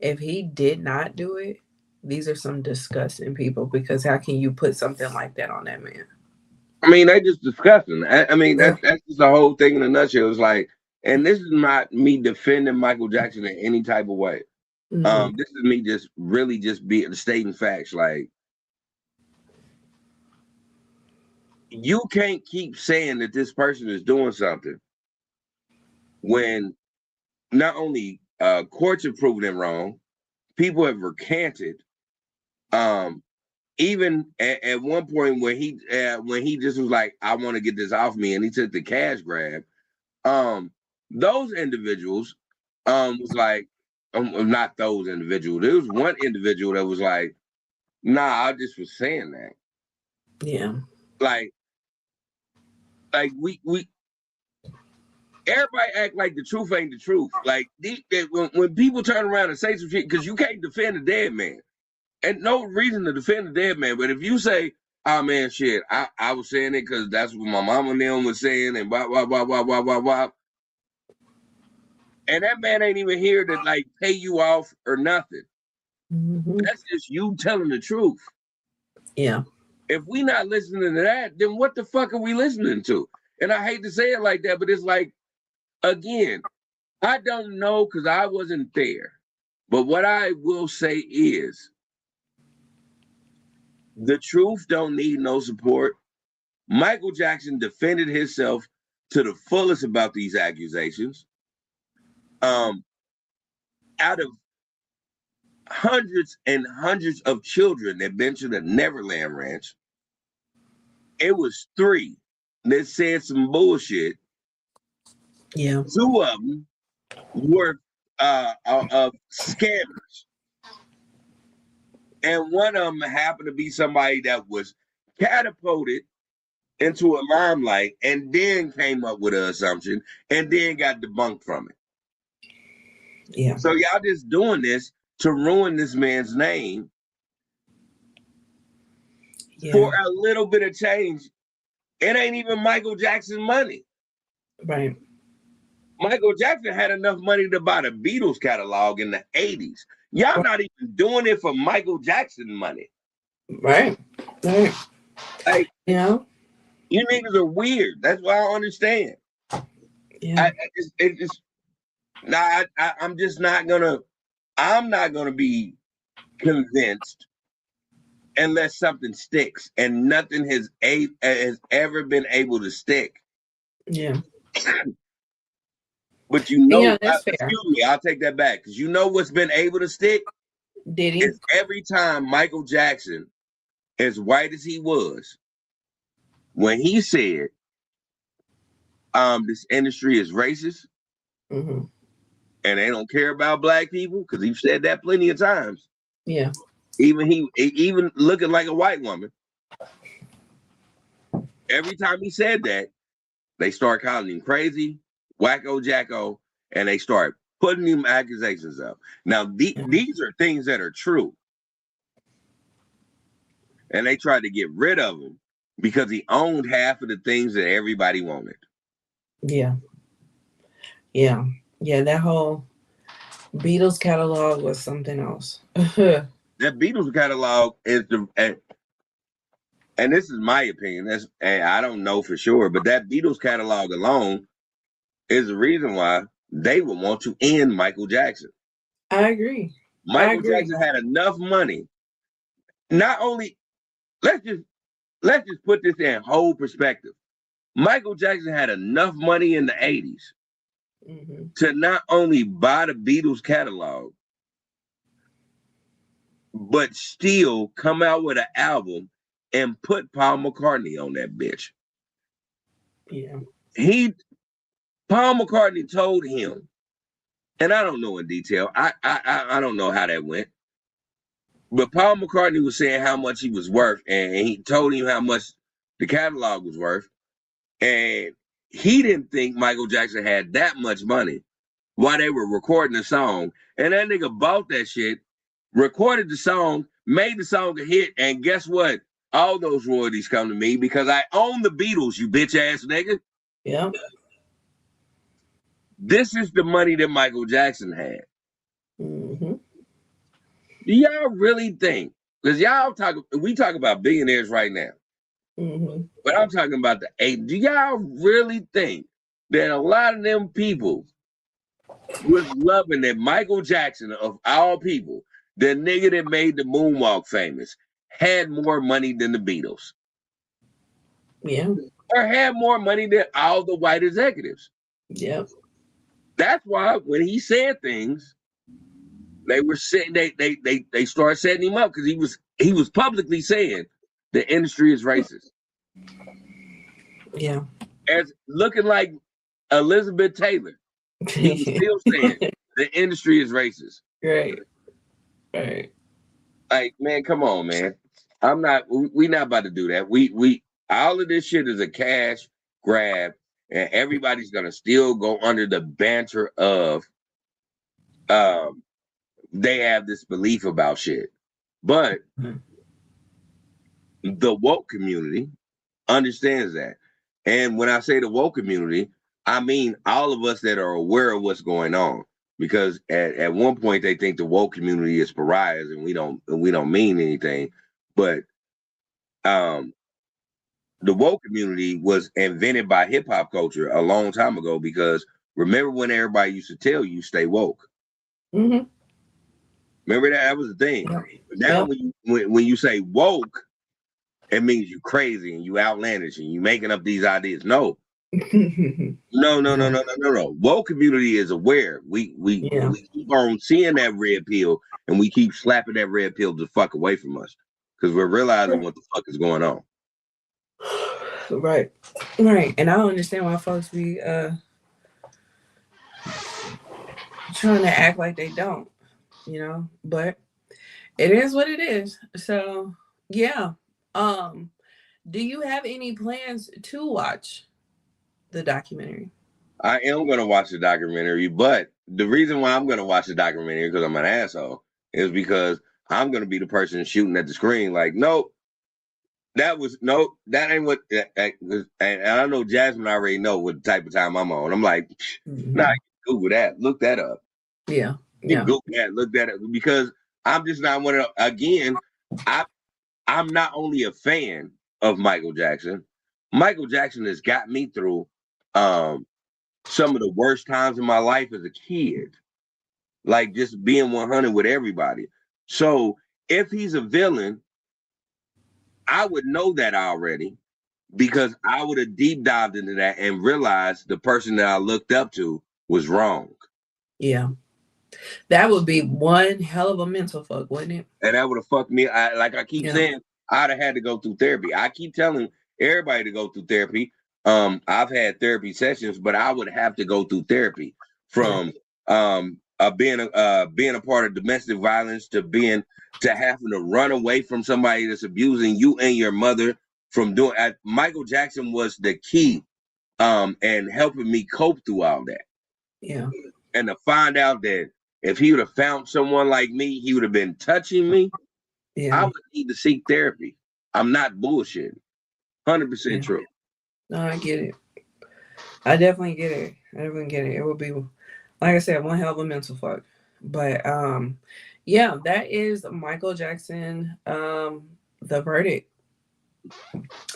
if he did not do it, these are some disgusting people, because how can you put something like that on that man? I mean, they just disgusting. I mean, Yeah. that's just the whole thing in a nutshell. It's like, and this is not me defending Michael Jackson in any type of way. Mm-hmm. This is me just really just being stating facts. Like, you can't keep saying that this person is doing something when not only courts have proven them wrong, people have recanted. Um, even at one point when he just was like, "I want to get this off me," and he took the cash grab. Um, those individuals was like, not those individuals. There was one individual that was like, "Nah, I just was saying that." Yeah. Like, we everybody act like the truth ain't the truth. Like when people turn around and say some shit, because you can't defend a dead man, and no reason to defend a dead man. But if you say, "Oh man, shit, I was saying it because that's what my mama and them was saying," and blah blah blah blah blah blah blah, and that man ain't even here to like pay you off or nothing. Mm-hmm. That's just you telling the truth. Yeah. If we not listening to that, then what the fuck are we listening to? And I hate to say it like that, but it's like, again, I don't know because I wasn't there. But what I will say is the truth don't need no support. Michael Jackson defended himself to the fullest about these accusations. Out of hundreds and hundreds of children that been to the Neverland Ranch, it was 3 that said some bullshit. Yeah. 2 of them were scammers. And one of them happened to be somebody that was catapulted into a limelight and then came up with an assumption and then got debunked from it. Yeah. So y'all just doing this to ruin this man's name for a little bit of change. It ain't even Michael Jackson money. Right. Michael Jackson had enough money to buy the Beatles catalog in the 80s. Y'all not even doing it for Michael Jackson money. Right. Right. Like, you know? You niggas are weird. That's why I don't understand. Yeah. I'm just not gonna be convinced unless something sticks, and nothing has ever been able to stick. Yeah. But you know, that's fair. Excuse me, I'll take that back, because you know what's been able to stick? Diddy. Is every time Michael Jackson, as white as he was, when he said, this industry is racist, mm-hmm. and they don't care about black people, because he's said that plenty of times. Yeah. Even looking like a white woman. Every time he said that, they start calling him crazy, wacko jacko, and they start putting him accusations up. Now, these are things that are true. And they tried to get rid of him because he owned half of the things that everybody wanted. Yeah. Yeah. Yeah, that whole Beatles catalog was something else. That Beatles catalog is and this is my opinion, and I don't know for sure, but that Beatles catalog alone is the reason why they would want to end Michael Jackson. I agree. Michael Jackson had enough money. Not only, let's just put this in whole perspective. Michael Jackson had enough money in the 80s mm-hmm. to not only buy the Beatles catalog, but still come out with an album and put Paul McCartney on that bitch. Yeah. Paul McCartney told him, and I don't know in detail, I don't know how that went, but Paul McCartney was saying how much he was worth, and he told him how much the catalog was worth, and he didn't think Michael Jackson had that much money while they were recording the song, and that nigga bought that shit, recorded the song, made the song a hit, and guess what? All those royalties come to me because I own the Beatles, you bitch ass nigga. Yeah. This is the money that Michael Jackson had. Mm-hmm. Do y'all really think? Because we talk about billionaires right now. Mm-hmm. But I'm talking about the 8. Do y'all really think that a lot of them people was loving that Michael Jackson, of all people, the nigga that made the moonwalk famous, had more money than the Beatles? Yeah. Or had more money than all the white executives? Yep. That's why when he said things, they were saying they started setting him up, because he was publicly saying the industry is racist. Yeah. As looking like Elizabeth Taylor, he was still saying the industry is racist. Right. Right. Like, man, come on, man. We not about to do that. We all of this shit is a cash grab, and everybody's gonna still go under the banter of they have this belief about shit. But the woke community understands that. And when I say the woke community, I mean all of us that are aware of what's going on. Because at one point they think the woke community is pariahs, and we don't mean anything. But the woke community was invented by hip hop culture a long time ago, because remember when everybody used to tell you stay woke? Mm-hmm. Remember that was the thing. Yep. Now when you say woke, it means you crazy and you outlandish and you making up these ideas. No. No. Woke community is aware. We keep on seeing that red pill and we keep slapping that red pill the fuck away from us because we're realizing what the fuck is going on. Right. And I don't understand why folks be trying to act like they don't, but it is what it is. So yeah. Do you have any plans to watch the documentary? I am going to watch the documentary, but the reason why I'm going to watch the documentary because I'm an asshole is because I'm going to be the person shooting at the screen like, nope, that ain't what, and I know Jasmine already know what type of time I'm on. I'm like, nah, Google that, look that up. Yeah. Google that, look that up, because I'm just not one of, again, I'm not only a fan of Michael Jackson. Michael Jackson has got me through some of the worst times in my life as a kid. Like just being 100 with everybody. So if he's a villain, I would know that already because I would have deep dived into that and realized the person that I looked up to was wrong. Yeah. That would be one hell of a mental fuck, wouldn't it? And that would have fucked me. Like I keep saying, I'd have had to go through therapy. I keep telling everybody to go through therapy. I've had therapy sessions, but I would have to go through therapy from being a part of domestic violence to having to run away from somebody that's abusing you and your mother from doing. Michael Jackson was the key, and helping me cope through all that. Yeah. And to find out that if he would have found someone like me, he would have been touching me. Yeah. I would need to seek therapy. I'm not bullshitting. 100% true. No, I get it. I definitely get it. It would be, like I said, one hell of a mental fuck. But yeah, that is Michael Jackson, the verdict.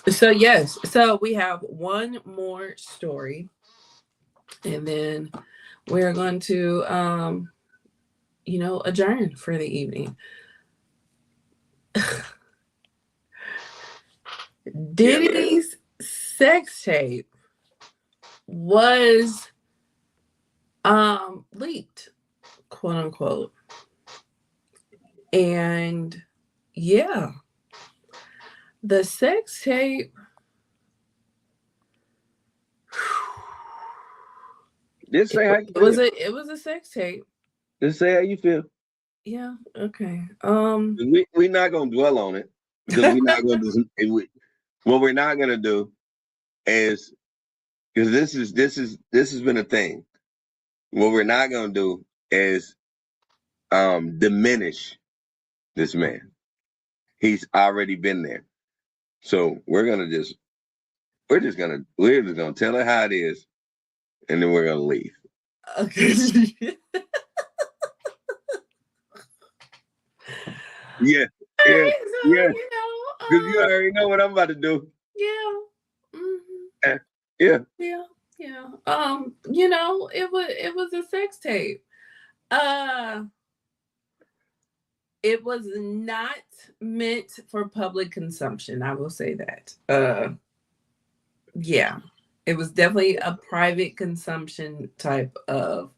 So yes, so we have one more story, and then we're going to adjourn for the evening. Diddy's sex tape was leaked, quote unquote. And yeah, the sex tape. Just say how you feel. It was a sex tape. Just say how you feel. Yeah. Okay. We're not gonna dwell on it because we're not gonna do. What we're not gonna do is because this has been a thing. What we're not gonna do is diminish this man. He's already been there. So we're just gonna tell it how it is, and then we're gonna leave. Okay. Yeah. Because you already know what I'm about to do. Yeah. Mm-hmm. Yeah. It was a sex tape. It was not meant for public consumption. I will say that. Yeah, it was definitely a private consumption type of.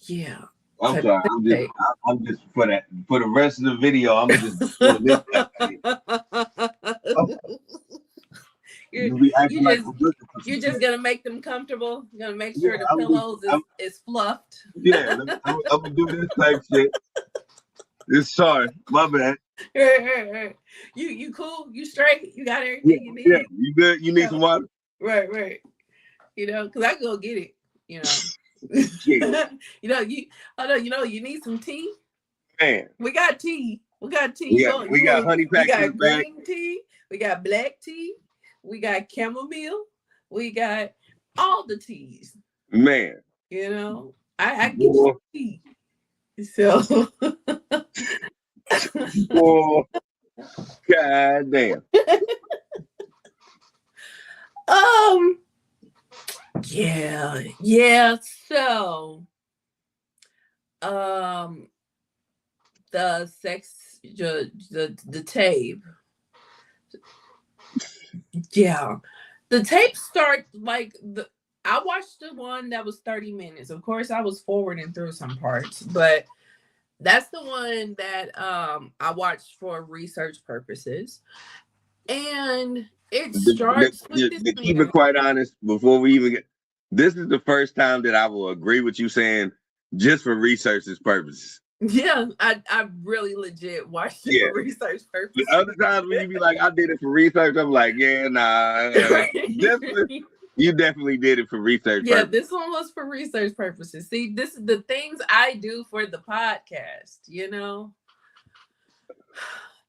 Yeah. I'm sorry. I'm just for the rest of the video. I'm just doing this. You're just gonna make them comfortable. You're gonna make sure the pillows is fluffed. Yeah, I'm gonna do this type shit. Sorry, my bad. Right. You cool? You straight? You got everything you need? Yeah, you good? You need some water? Right. Because I go get it. You need some tea. Man, we got tea. We got honey pack. We got green tea. We got black tea. We got chamomile. We got all the teas. Man, I get you tea. So, God damn. Yeah. So, the the tape. Yeah. The tape start like the I watched the one that was 30 minutes. Of course, I was forwarding through some parts, but that's the one that I watched for research purposes. And it starts with this To keep it man. quite honest, before we even get, this is the first time that I will agree with you saying just for research's purposes. Yeah, I really legit watched it Yeah. for research The purposes. other times when you be like, I did it for research, I'm like, yeah, nah. This one, you definitely did it for research Yeah, purposes. this one was for research purposes. See, this is the things I do for the podcast, you know?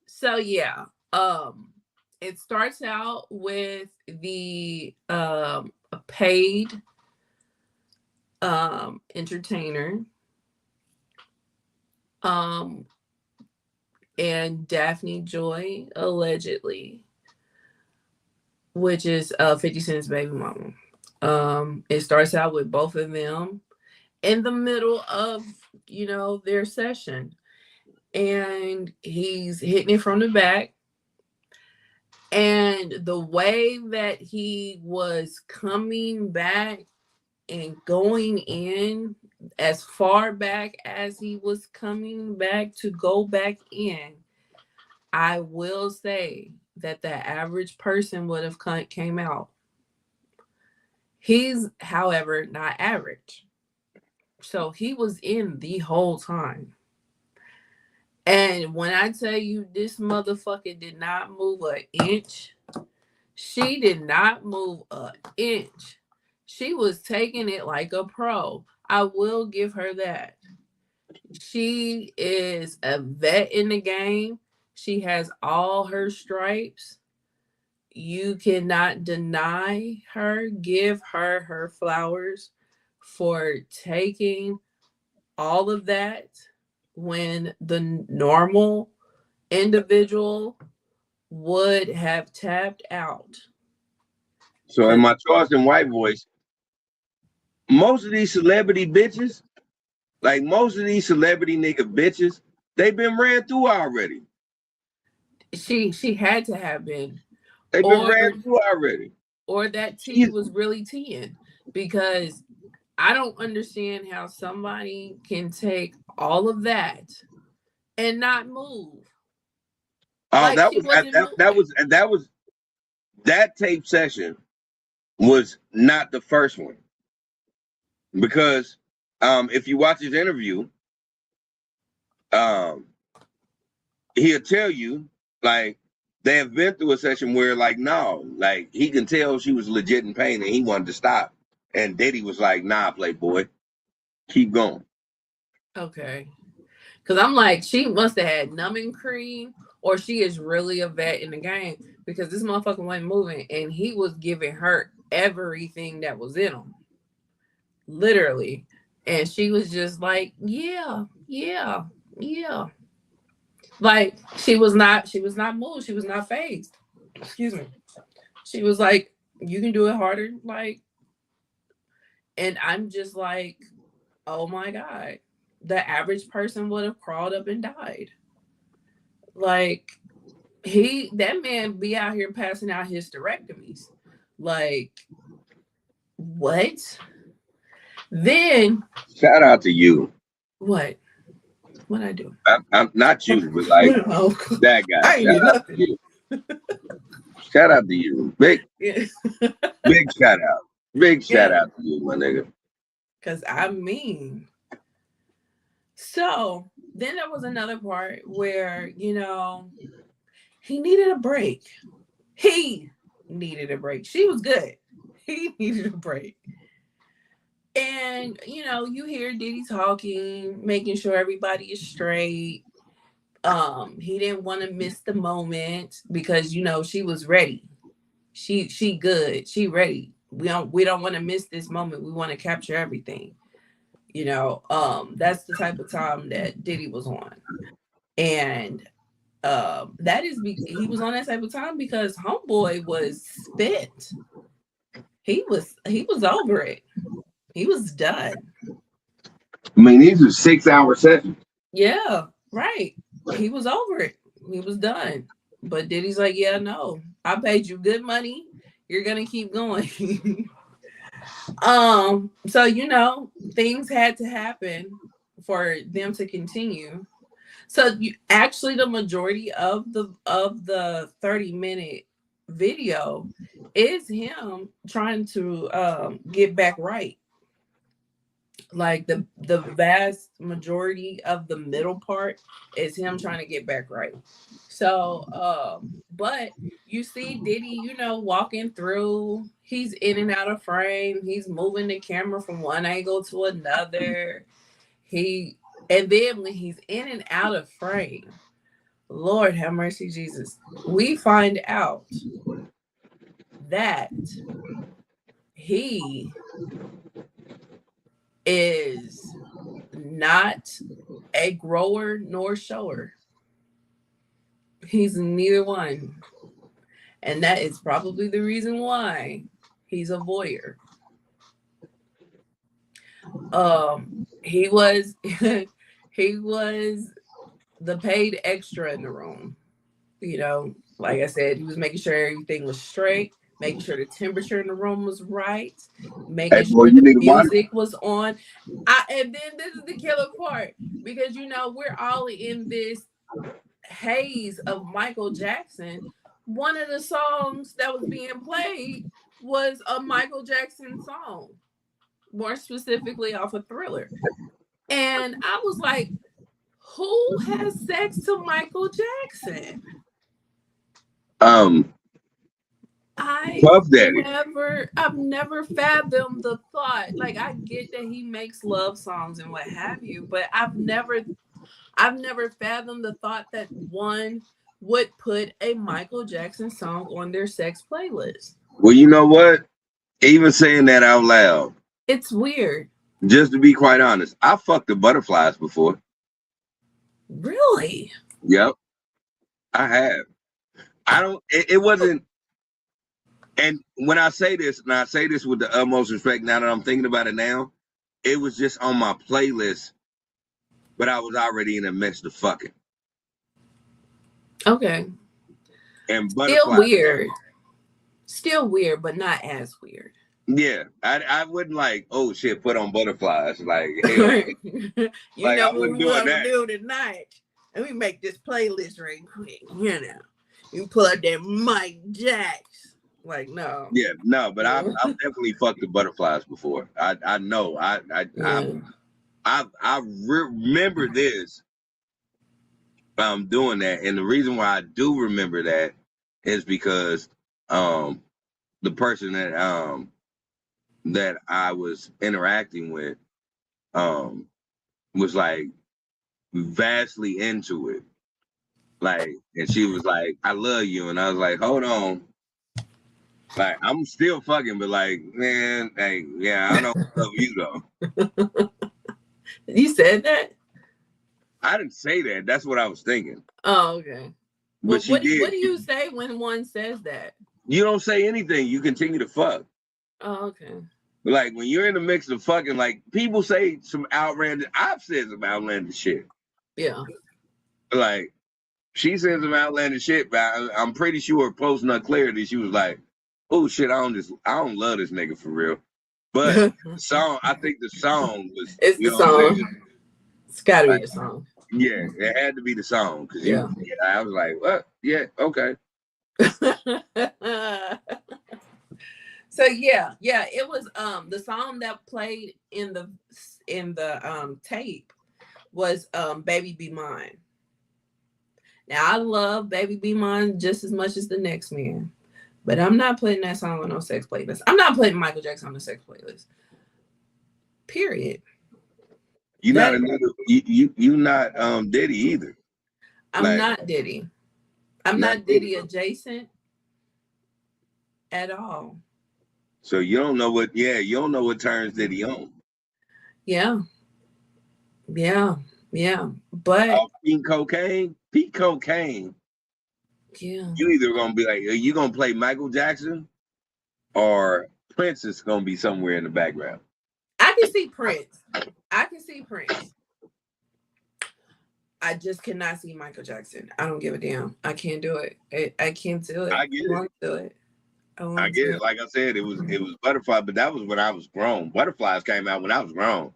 So yeah, it starts out with the paid entertainer um and Daphiene Joy, allegedly, which is 50 Cent's baby mama. It starts out with both of them in the middle of, you know, their session, and he's hitting it from the back. And the way that he was coming back and going in as far back as he was coming back to go back in, I will say that the average person would have came out. He's, however, not average. So he was in the whole time. And when I tell you this motherfucker did not move an inch, she did not move an inch. She was taking it like a pro. I will give her that. She is a vet in the game. She has all her stripes. You cannot deny her, give her her flowers for taking all of that when the normal individual would have tapped out. So in my Charleston white voice, most of these celebrity bitches, like most of these celebrity nigga bitches, they've been ran through already. She had to have been, They've been or ran through already. or that tea She's, was really teeing, because I don't understand how somebody can take all of that and not move. oh, Like she wasn't moving. that tape session was not the first one, because if you watch his interview, um he'll tell you, like, they have been through a session where, like, no, like, he can tell she was legit in pain and he wanted to stop, and Diddy was like, nah, playboy, keep going. Okay. Because I'm like, she must have had numbing cream, or she is really a vet in the game, because this motherfucker wasn't moving and he was giving her everything that was in him. Literally. And she was just like, yeah, yeah, yeah. Like she was not moved. She was not phased. Excuse me. She was like, you can do it harder. Like, and I'm just like, oh my God. The average person would have crawled up and died. Like, that man be out here passing out hysterectomies. Like, what? Then Shout out to you. what? What I do? I'm not you, but like that guy. I ain't did nothing. Shout out to you. Big Yeah. big shout out. Big shout Yeah. out to you, my nigga. Cause I mean, so then there was another part where, you know, he needed a break. He needed a break. She was good. He needed a break. And, you know, you hear Diddy talking, making sure everybody is straight. He didn't want to miss the moment because, you know, she was ready. She good. She ready. We don't want to miss this moment. We want to capture everything. You know, that's the type of time that Diddy was on. And he was on that type of time because Homeboy was spent. He was over it. He was done. I mean, these are 6-hour sessions. Yeah, right. He was over it. He was done. But Diddy's like, yeah, no, I paid you good money. You're gonna keep going. So things had to happen for them to continue. So actually, the majority of the 30-minute video is him trying to get back right. Like the vast majority of the middle part is him trying to get back right. So but you see Diddy, walking through, he's in and out of frame, he's moving the camera from one angle to another. And then when he's in and out of frame, Lord have mercy, Jesus, we find out that he is not a grower nor shower. He's neither one. And that is probably the reason why he's a voyeur. He was he was the paid extra in the room. Like I said, he was making sure everything was straight, making sure the temperature in the room was right, making Boy, sure you the need to watch. music was on. And then this is the killer part, because we're all in this haze of Michael Jackson. One of the songs that was being played was a Michael Jackson song, more specifically off of Thriller. And I was like, who has sex to Michael Jackson? Puff Daddy. I've never fathomed the thought. Like, I get that he makes love songs and what have you, but I've never fathomed the thought that one would put a Michael Jackson song on their sex playlist. Well, you know what? Even saying that out loud, it's weird. Just to be quite honest, I fucked the butterflies before. Really? Yep, I have. I don't. It wasn't. And when I say this, and I say this with the utmost respect, now that I'm thinking about it now, it was just on my playlist, but I was already in the midst of fucking. Okay. And butterflies. Still weird, but not as weird. Yeah, I wouldn't like, oh shit, put on butterflies. Like, hell, like, I wouldn't do what we do tonight. Let me make this playlist right quick. You pull out that Mike Jacks. Like, no. Yeah, no, but I've definitely fucked the butterflies before. I know. I remember this. Doing that, and the reason why I do remember that is because the person that I was interacting with was like vastly into it. Like, and she was like, I love you. And I was like, hold on. Like, I'm still fucking, but like, man, hey, yeah, I don't love you though. You said that? I didn't say that. That's what I was thinking. Oh, okay. But well, she did. What do you say when one says that? You don't say anything. You continue to fuck. Oh, okay. Like, when you're in the mix of fucking, like, people say some outlandish, I've said some outlandish shit. Yeah. Like, she said some outlandish shit, but I'm pretty sure post nut clarity, she was like, oh shit, I don't love this nigga for real. But the song, I think the song was, it's the song. It's gotta be the song. Yeah, it had to be the song. Cause I was like, what? Yeah, okay. So yeah, it was the song that played in the tape was Baby Be Mine. Now I love Baby Be Mine just as much as the next man, but I'm not putting that song on no sex playlist. I'm not putting Michael Jackson on the sex playlist. Period. You're not you not Diddy either. I'm not Diddy. I'm not Diddy adjacent at all. So you don't know what turns Diddy on. Yeah. But Pete Cocaine. Yeah. You either gonna be like, are you gonna play Michael Jackson or Prince is gonna be somewhere in the background? I I can see Prince. I can see Prince. I just cannot see Michael Jackson. I don't give a damn. I can't do it. I can't do it. I get it. Won't do it. I get it. Like I said, it was Butterfly, but that was when I was grown. Butterflies came out when I was grown.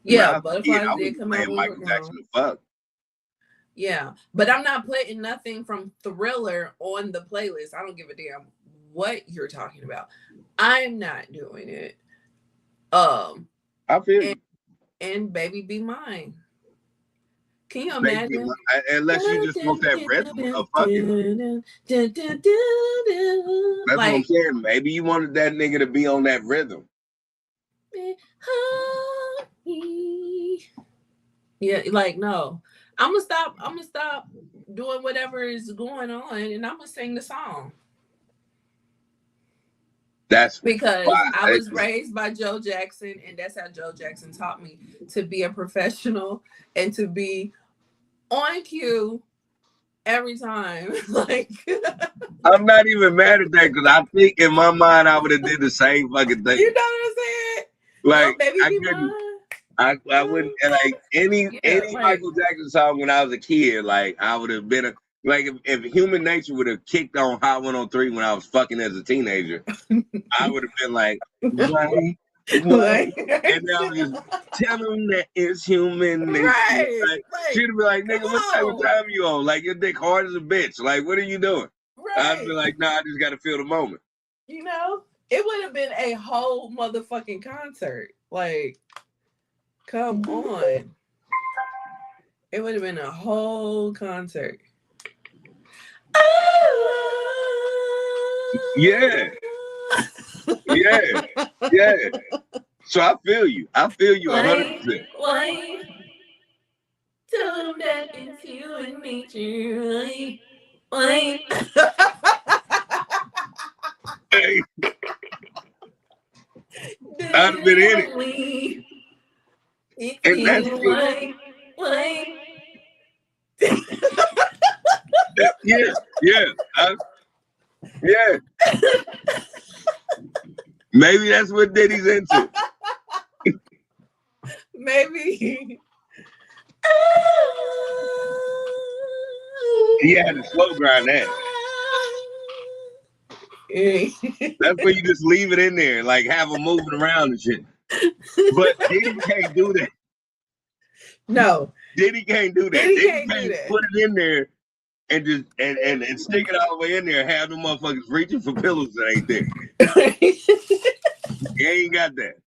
Yeah, Butterflies did come out when Michael Jackson to fuck. Yeah, but I'm not putting nothing from Thriller on the playlist. I don't give a damn what you're talking about. I'm not doing it. I feel you. And Baby Be Mine. Can you imagine? Unless you just want that rhythm of fucking. That's what I'm saying. Maybe you wanted that nigga to be on that rhythm. Yeah, like no. I'm gonna stop doing whatever is going on, and I'm gonna sing the song. That's because I was raised by Joe Jackson, and that's how Joe Jackson taught me to be a professional and to be on cue every time. Like, I'm not even mad at that because I think in my mind I would have did the same fucking thing. You know what I'm saying? Like, Baby, I couldn't. I wouldn't like any Michael Jackson song when I was a kid. Like, I would have been if Human Nature would have kicked on Hot 103 when I was fucking as a teenager, I would have been like, why? And then I was just tell them that it's human nature. Right. She'd be like, nigga, what type of time you on? Like, your dick hard as a bitch. Like, what are you doing? Right. I'd be like, nah, I just got to feel the moment. You know, it would have been a whole motherfucking concert. Like, come on. It would have been a whole concert. Yeah. Yeah. So I feel you. 100%. Why? Tell them that it's human nature. Why? Hey. I'd have been in it. And that's why? Yeah. Maybe that's what Diddy's into. Maybe. He had to slow grind that. That's where you just leave it in there, like have them moving around and shit. But Diddy can't do that. No. Diddy can't do that. Diddy can't put it in there and just and stick it all the way in there and have them motherfuckers reaching for pillows that ain't there. He ain't got that.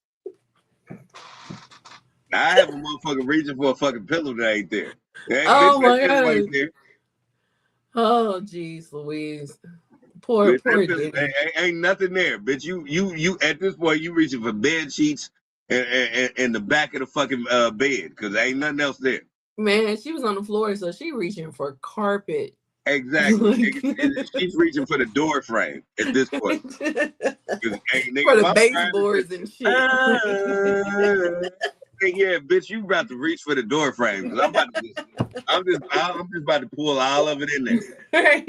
I have a motherfucker reaching for a fucking pillow that ain't there. Oh my God. There. Oh jeez, Louise. Poor Diddy. Ain't nothing there, bitch. You at this point you reaching for bed sheets and the back of the fucking bed because there ain't nothing else there. Man, she was on the floor, so she reaching for carpet. Exactly. She's reaching for the door frame at this point. For the baseboards and shit. Yeah, bitch, you about to reach for the door frame because I'm just about to pull all of it in there. Right.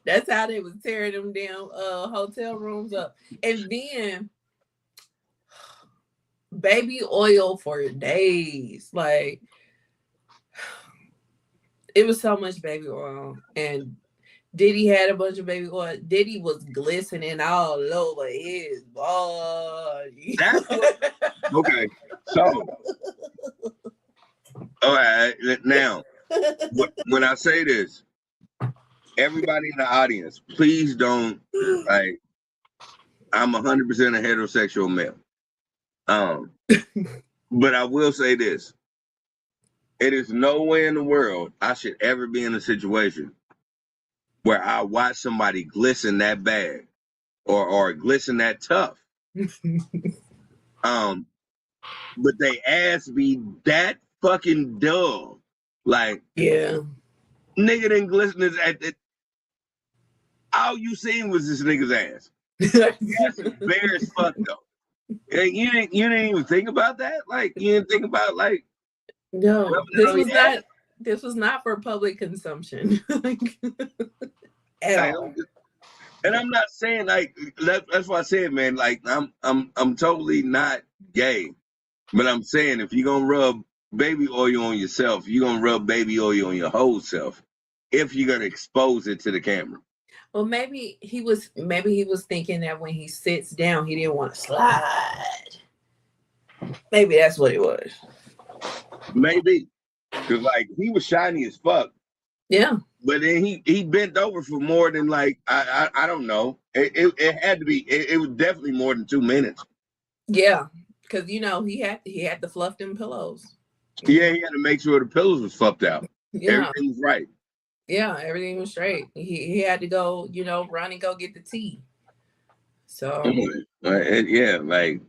That's how they was tearing them damn hotel rooms up. And then baby oil for days. Like, it was so much baby oil. And Diddy had a bunch of baby oil. Diddy was glistening all over his body. Okay, so all right, now when I say this, everybody in the audience, please don't like. I'm 100% a heterosexual male. But I will say this: it is no way in the world I should ever be in a situation where I watch somebody glisten that bad or glisten that tough. But they ass be that fucking dull. Like, yeah. Nigga didn't glisten at it. All you seen was this nigga's ass. That's bare as fuck though. And you didn't even think about that? Like, you didn't think about like no, this was not for public consumption. At all. And I'm not saying like that's why I said, man, like I'm totally not gay. But I'm saying if you're gonna rub baby oil on yourself, you're gonna rub baby oil on your whole self. If you're gonna expose it to the camera. Well, maybe he was thinking that when he sits down, he didn't want to slide. Maybe that's what it was. Maybe. Cause like he was shiny as fuck. Yeah. But then he bent over for more than like I don't know. It had to be it was definitely more than 2 minutes. Yeah. Cause he had to fluff them pillows. Yeah, he had to make sure the pillows was fucked out. Yeah. Everything was right. Yeah, everything was straight. He had to go, run and go get the tea. So yeah, like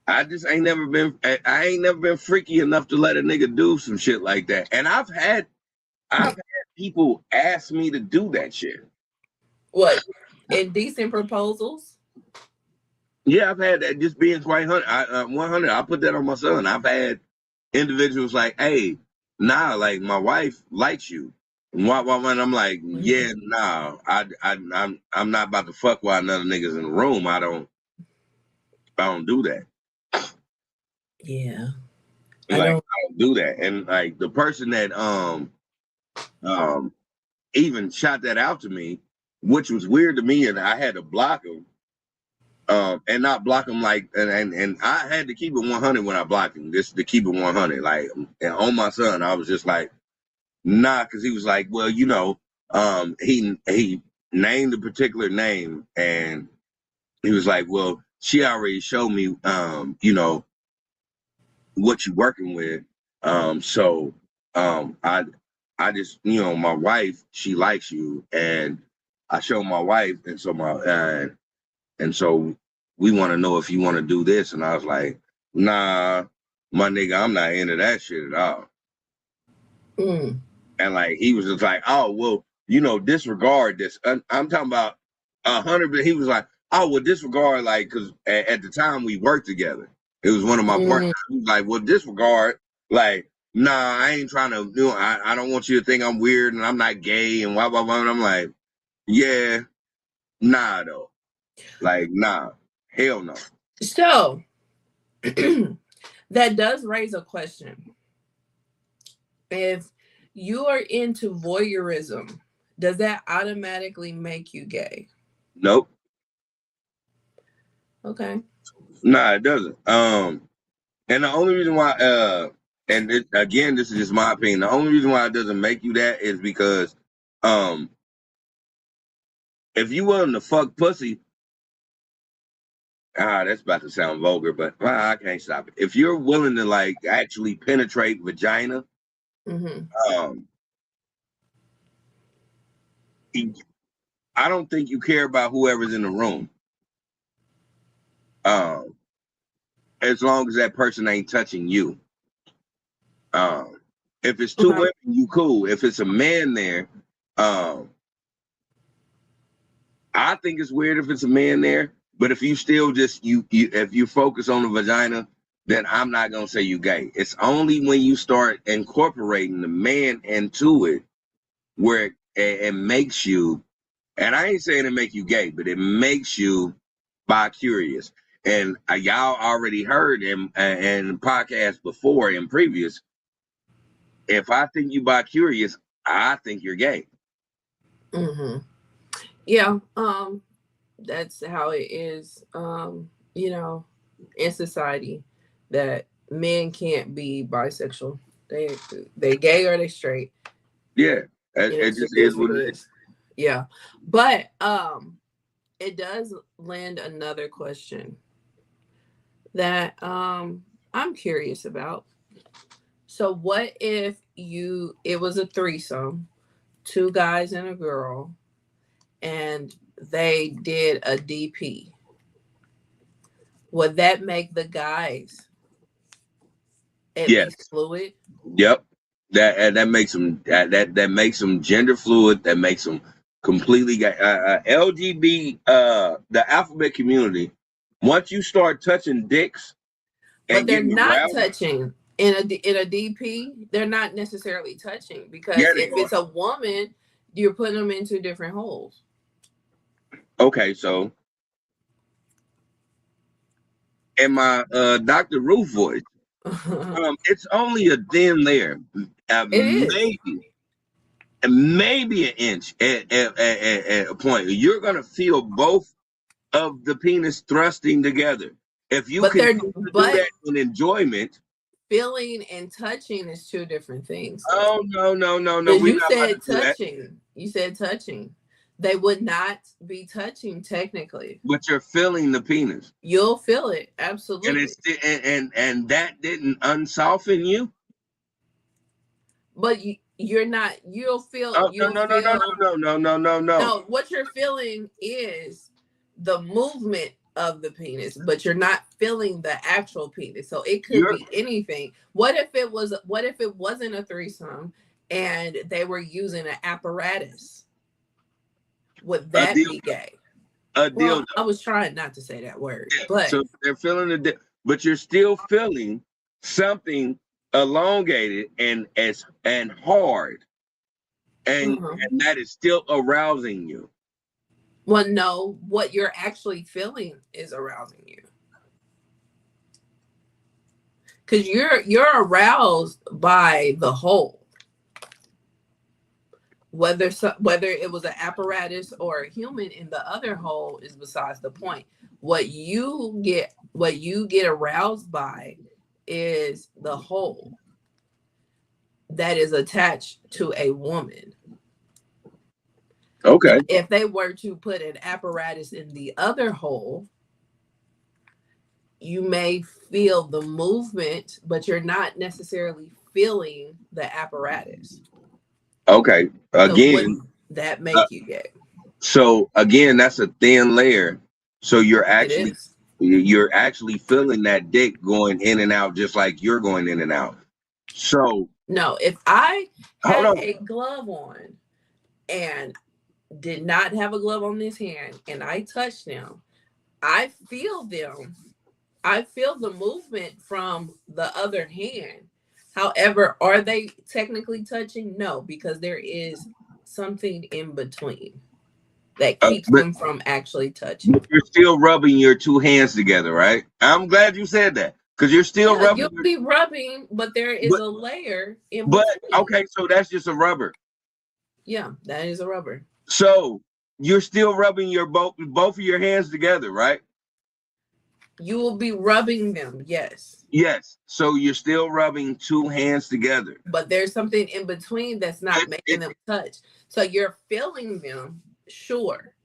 I ain't never been freaky enough to let a nigga do some shit like that. And I've had people ask me to do that shit. What? Indecent proposals? Yeah, I've had that. Just being quite 100. I put that on my son. I've had individuals like, "Hey, nah, like my wife likes you." And I'm like, "Yeah, nah, I'm not about to fuck while another nigga's in the room. I don't do that." Yeah. I don't do that. And like the person that even shot that out to me, which was weird to me, and I had to block him. And not block him like, and I had to keep it 100 when I blocked him, just to keep it 100. Like, and on my son, I was just like, nah, because he was like, well, he named a particular name, and he was like, well, she already showed me, what you working with, so I just, my wife, she likes you, and I showed my wife, and so we want to know if you want to do this. And I was like, nah, my nigga, I'm not into that shit at all. And like, he was just like, oh, well, disregard this. I'm talking about 100, but he was like, oh, well, disregard, like, because at the time we worked together. It was one of my partners. He was like, well, disregard, like, nah, I ain't trying to do, I don't want you to think I'm weird and I'm not gay and blah, blah, blah. And I'm like, yeah, nah, though. Like, nah, hell no. So that does raise a question. If you are into voyeurism, does that automatically make you gay? Nope. Okay. Nah, it doesn't. And the only reason why, again, this is just my opinion. The only reason why it doesn't make you that is because, if you willing to fuck pussy, that's about to sound vulgar, but I can't stop it. If you're willing to like actually penetrate vagina, I don't think you care about whoever's in the room. As long as that person ain't touching you. If it's two women, you cool. If it's a man there, I think it's weird if it's a man there. But if you still just if you focus on the vagina, then I'm not gonna say you gay. It's only when you start incorporating the man into it where it makes you, and I ain't saying it make you gay, but it makes you bi-curious. And y'all already heard in podcasts before in previous, if I think you bi-curious, I think you're gay. Yeah, that's how it is, in society, that men can't be bisexual. They gay or they straight. Yeah, it just is what it is. Yeah, but it does lend another question that I'm curious about. So what if it was a threesome, 2 guys and a girl, and they did a DP? Would that make the guys at least fluid? Yep. That makes them that makes them gender fluid. That makes them completely LGBT. The alphabet community. Once you start touching dicks, but they're not touching in a DP. They're not necessarily touching, because if it's a woman, you're putting them into different holes. Okay, so in my Dr. Roof voice. It's only a thin layer, It is. maybe an inch at a point. You're gonna feel both of the penis thrusting together. If you But they're continue to do but that in enjoyment. feeling and touching is two different things, though. Oh no! Because We're you not about to said do that. touching. You said touching. They would not be touching technically. But you're feeling the penis, You'll feel it, and absolutely. it's and that didn't unsoften you. But you're not. You'll feel. Oh You'll feel. no. No, what you're feeling is the movement of the penis, but you're not feeling the actual penis. So it could You're be anything. What if it was? What if it wasn't a threesome and they were using an apparatus? Would a that deal, be gay? a Well, deal. I was trying not to say that word, Yeah. but So they're feeling but you're still feeling something elongated and hard, and that is still arousing you. well, no, what you're actually feeling is arousing you. Because you're aroused by the whole. Whether it was an apparatus or a human in the other hole is besides the point. What you get aroused by is the whole that is attached to a woman. Okay. Now, if they were to put an apparatus in the other hole, you may feel the movement, but you're not necessarily feeling the apparatus. Okay. So Again, wouldn't that make you gay? so again, that's a thin layer. So you're It actually is. feeling that dick going in and out just like you're going in and out. So No, if I hold had on. a glove on and did not have a glove on this hand and I touch them, I feel them. I feel the movement from the other hand. However, are they technically touching? No, because there is something in between that keeps But them from actually touching. you're still rubbing your two hands together, right? I'm glad you said that because you're still Yeah, rubbing. you'll be rubbing, but there is But a layer in but between. okay, so that's just a rubber. Yeah, that is a rubber. So you're still rubbing your both of your hands together, right? You will be rubbing them, yes. Yes. So you're still rubbing two hands together. But there's something in between that's not It, making it, them touch. So you're feeling them, sure.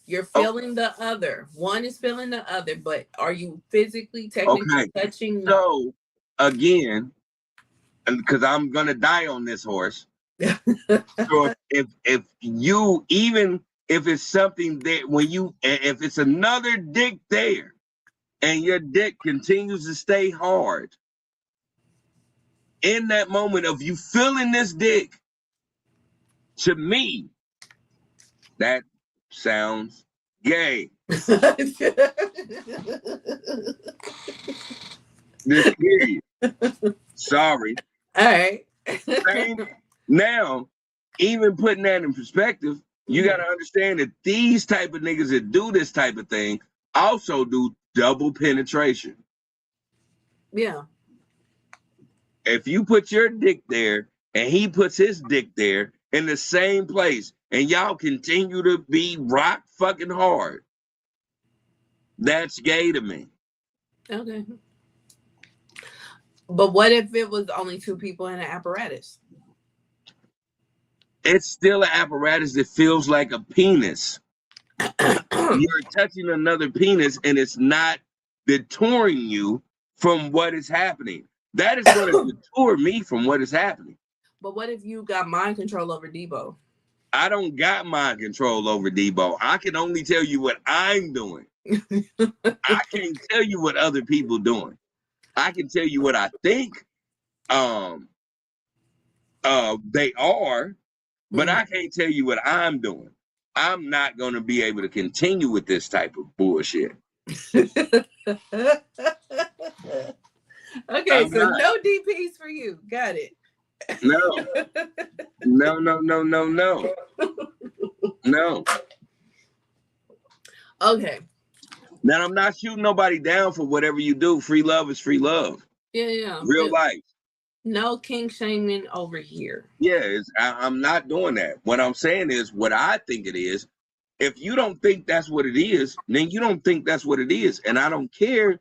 You're oh, feeling the other. One is feeling the other, but are you physically, technically okay. touching? No. So again, because I'm gonna die on this horse. So if you even if it's something that if it's another dick there and your dick continues to stay hard in that moment of you feeling this dick, to me that sounds gay. This period. Sorry. All right. Now, even putting that in perspective, you got to understand that these type of niggas that do this type of thing also do double penetration. Yeah. If you put your dick there and he puts his dick there in the same place and y'all continue to be rock fucking hard, that's gay to me. Okay. But what if it was only two people in an apparatus? It's still an apparatus that feels like a penis. You're touching another penis and it's not detouring you from what is happening. That is going to detour me from what is happening. But what if you got mind control over Debo? I don't got mind control over Debo. I can only tell you what I'm doing. I can't tell you what other people doing. I can tell you what I think they are, but I can't tell you what I'm doing. I'm not going to be able to continue with this type of bullshit. Okay, I'm so not. no DPs for you. Got it. No. No. Okay. Now, I'm not shooting nobody down for whatever you do. Free love is free love. Yeah. Real life. No king shaming over here. Yeah, I'm not doing that. What I'm saying is what I think it is. If you don't think that's what it is, then you don't think that's what it is. And I don't care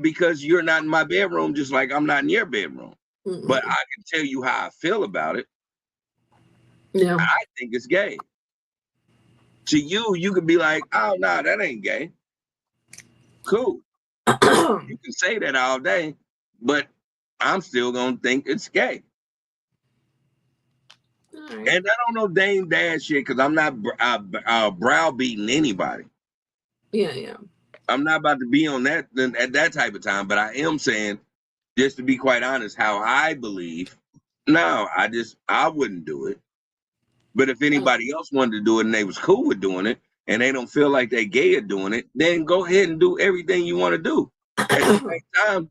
because you're not in my bedroom, just like I'm not in your bedroom. But I can tell you how I feel about it. Yeah. I think it's gay. To you, you could be like, oh, no, that ain't gay. Cool. You can say that all day, but I'm still going to think it's gay. Right. And I don't know dang dad shit because I'm not browbeating anybody. Yeah. I'm not about to be on that at that type of time, but I am saying, just to be quite honest, how I believe. No, I wouldn't do it. But if anybody else wanted to do it and they was cool with doing it and they don't feel like they gay at doing it, then go ahead and do everything you want to do. At the same time,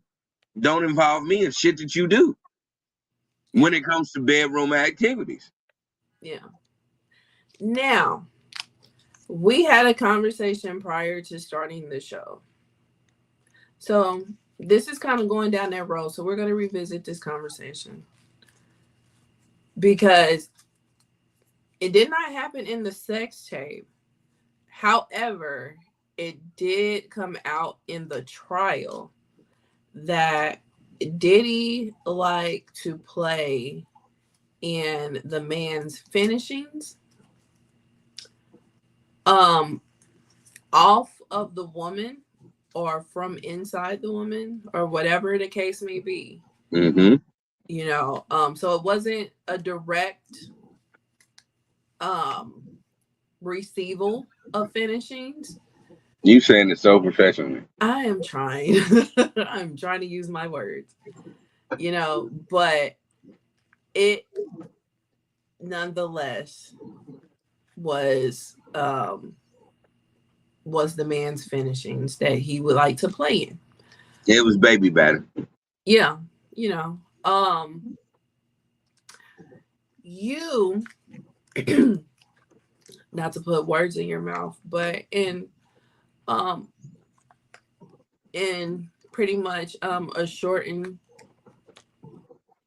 don't involve me in shit that you do when it comes to bedroom activities. Yeah. Now, we had a conversation prior to starting the show. So this is kind of going down that road. So we're going to revisit this conversation. Because it did not happen in the sex tape. However, it did come out in the trial that Diddy liked to play in the man's finishings off of the woman or from inside the woman or whatever the case may be. Mm-hmm. You know, so it wasn't a direct receival of finishings. You saying it so professionally. I am trying. I'm trying to use my words. You know, but it nonetheless was the man's finishings that he would like to play in. It was baby batter. Yeah, you know. You not to put words in your mouth, but in pretty much a shortened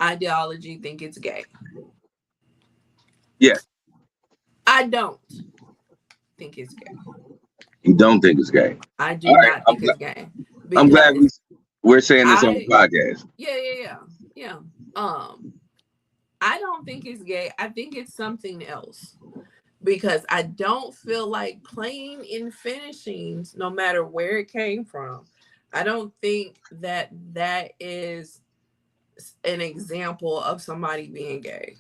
ideology, think it's gay. Yeah. I don't think it's gay. You don't think it's gay? I do not think it's gay. I'm glad we're saying this on the podcast. Yeah. I don't think it's gay. I think it's something else. Because I don't feel like playing in finishings, no matter where it came from. I don't think that is an example of somebody being gay.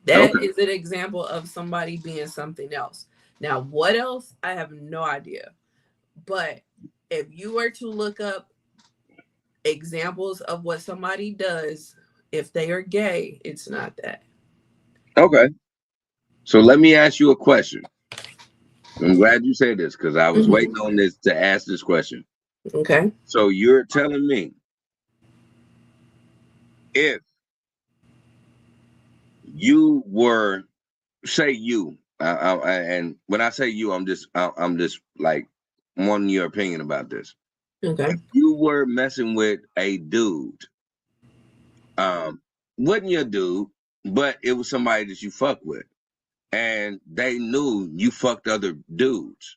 That is an example of somebody being something else. Now, what else? I have no idea. But if you were to look up examples of what somebody does, if they are gay, it's not that. Okay. So let me ask you a question. I'm glad you said this because I was waiting on this to ask this question. Okay. So you're telling me if you were, say you, and when I say you, I'm just like wanting your opinion about this. Okay. If you were messing with a dude, wasn't your dude, but it was somebody that you fuck with, and they knew you fucked other dudes.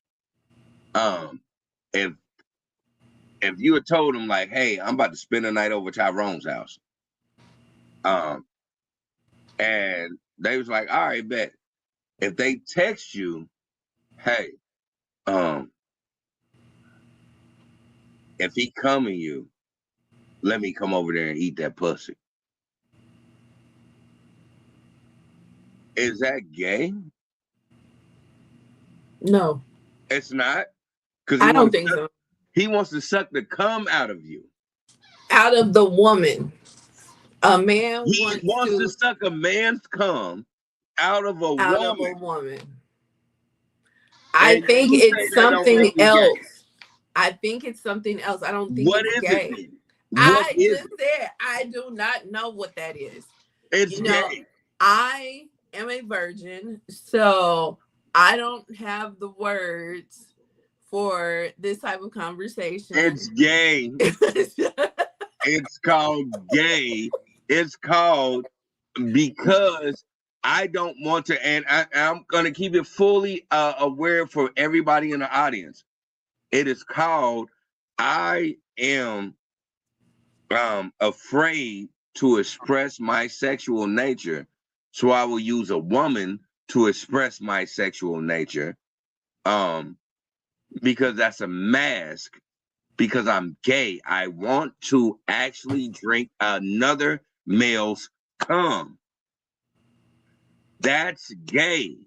If you had told them like, hey, I'm about to spend the night over Tyrone's house, and they was like, all right, bet. If they text you, hey, if he coming you, let me come over there and eat that pussy. Is that gay? No. It's not? Because I don't think so. He wants to suck the cum out of you. Out of the woman. A man wants to suck a man's cum out of a woman. I think it's something else. I think it's something else. I don't think it's gay. I just said I do not know what that is. It's gay. I am a virgin, so I don't have the words for this type of conversation. It's gay. It's called gay. It's called because I don't want to, and I'm going to keep it fully aware for everybody in the audience. It is called I am afraid to express my sexual nature, so I will use a woman to express my sexual nature, because that's a mask. Because I'm gay, I want to actually drink another male's cum. That's gay.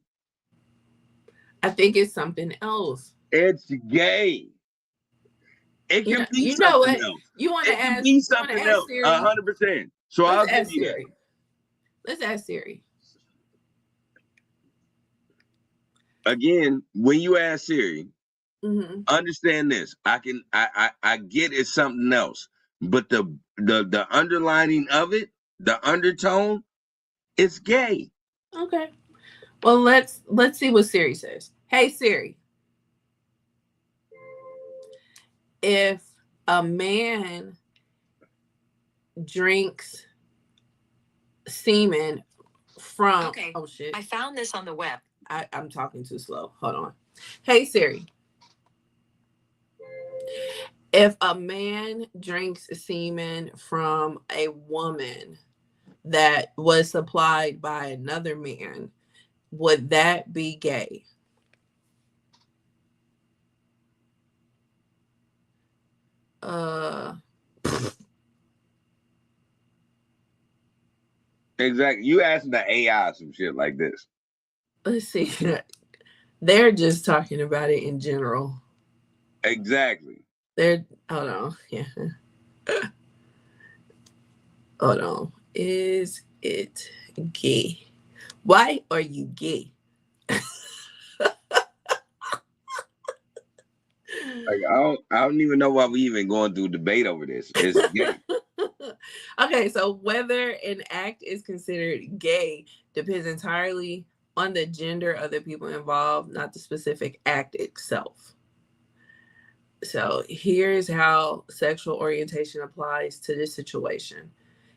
I think it's something else. It's gay. It can be you something know what? else. You want to ask? It can be something else. Siri? 100%. So I'll give you Siri. Let's ask Siri. Again, when you ask Siri, mm-hmm. Understand this. I get it's something else, but the underlining of it, the undertone, it's gay. Okay. Well, let's see what Siri says. Hey Siri, if a man drinks semen from... Okay. Oh shit. I found this on the web. I'm talking too slow. Hold on. Hey Siri. If a man drinks semen from a woman that was supplied by another man, would that be gay? Exactly. You asking the AI some shit like this. Let's see. They're just talking about it in general. Exactly. Hold on. Yeah. Hold on. Is it gay? Why are you gay? Like I don't even know why we even going through debate over this. It's gay. Okay, so whether an act is considered gay depends entirely on the gender of the people involved, not the specific act itself. So here's how sexual orientation applies to this situation.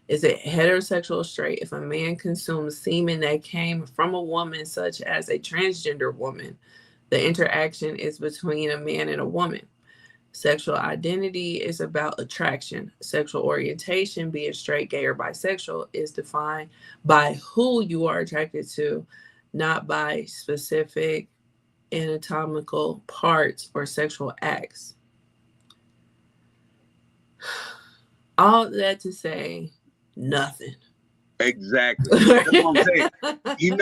Is it heterosexual or straight? If a man consumes semen that came from a woman, such as a transgender woman, the interaction is between a man and a woman. Sexual identity is about attraction. Sexual orientation, being straight, gay, or bisexual, is defined by who you are attracted to, not by specific anatomical parts or sexual acts. All that to say, nothing. Exactly. That's what I'm saying. You're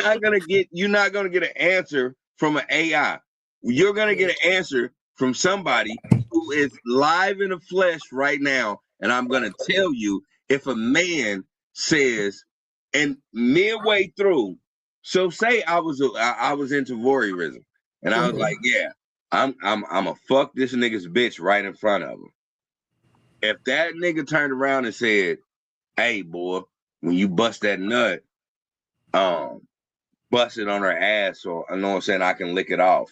not gonna get an answer from an AI. You're gonna get an answer from somebody who is live in the flesh right now. And I'm gonna tell you, if a man says, and midway through, so say I was into voyeurism, and I was like, yeah, I'm a fuck this nigga's bitch right in front of him. If that nigga turned around and said, hey boy, when you bust that nut, bust it on her ass, or I know what I'm saying, I can lick it off.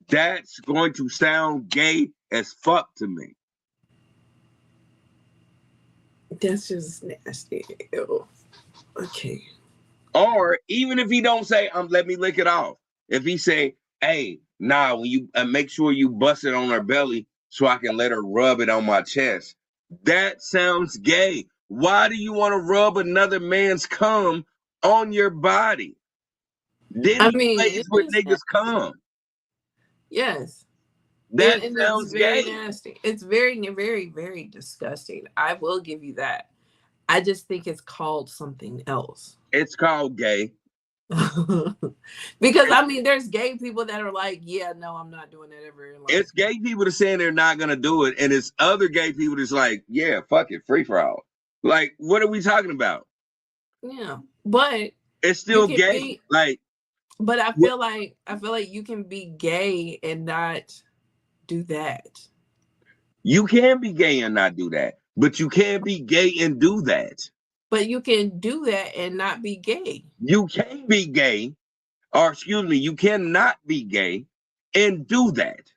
That's going to sound gay as fuck to me. That's just nasty. Ew. Okay. Or even if he don't say, let me lick it off. If he say, hey, nah, when you make sure you bust it on her belly so I can let her rub it on my chest. That sounds gay. Why do you want to rub another man's cum on your body? Diddy plays with niggas cum. Yes. That sounds it's very gay. nasty. It's very, very, very disgusting. I will give you that. I just think it's called something else. It's called gay. Because I mean, there's gay people that are like, yeah, no, I'm not doing that ever in life. It's gay people that saying they're not gonna do it, and it's other gay people that's like, yeah, fuck it, free for all. Like, what are we talking about? Yeah, but it's still gay. But I feel like you can be gay and not do that. You can be gay and not do that, but you can't be gay and do that. But you can do that and not be gay. You can be gay, or excuse me, you cannot be gay and do that.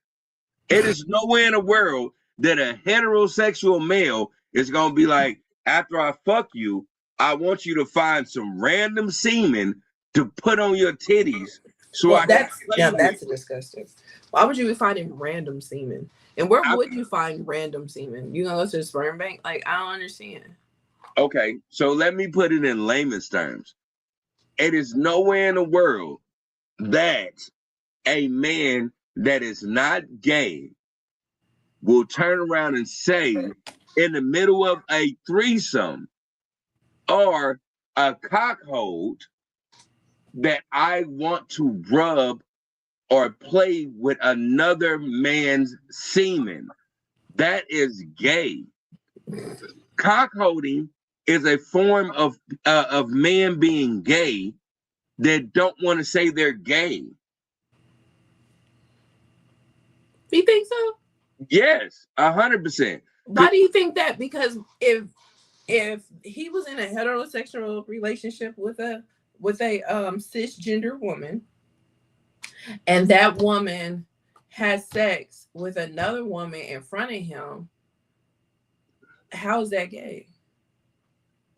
It is nowhere in the world that a heterosexual male is gonna be like, after I fuck you, I want you to find some random semen to put on your titties so I can play with that's it. disgusting. Why would you be finding random semen? And where I, would you find random semen? You gonna go to the sperm bank? Like, I don't understand. okay, so let me put it in layman's terms. It is nowhere in the world that a man that is not gay will turn around and say in the middle of a threesome or a cockhold that I want to rub or play with another man's semen. That is gay. Cockholding is a form of men being gay that don't want to say they're gay. You think so? Yes, 100%. Why do you think that? Because if he was in a heterosexual relationship with a cisgender woman, and that woman has sex with another woman in front of him, how is that gay?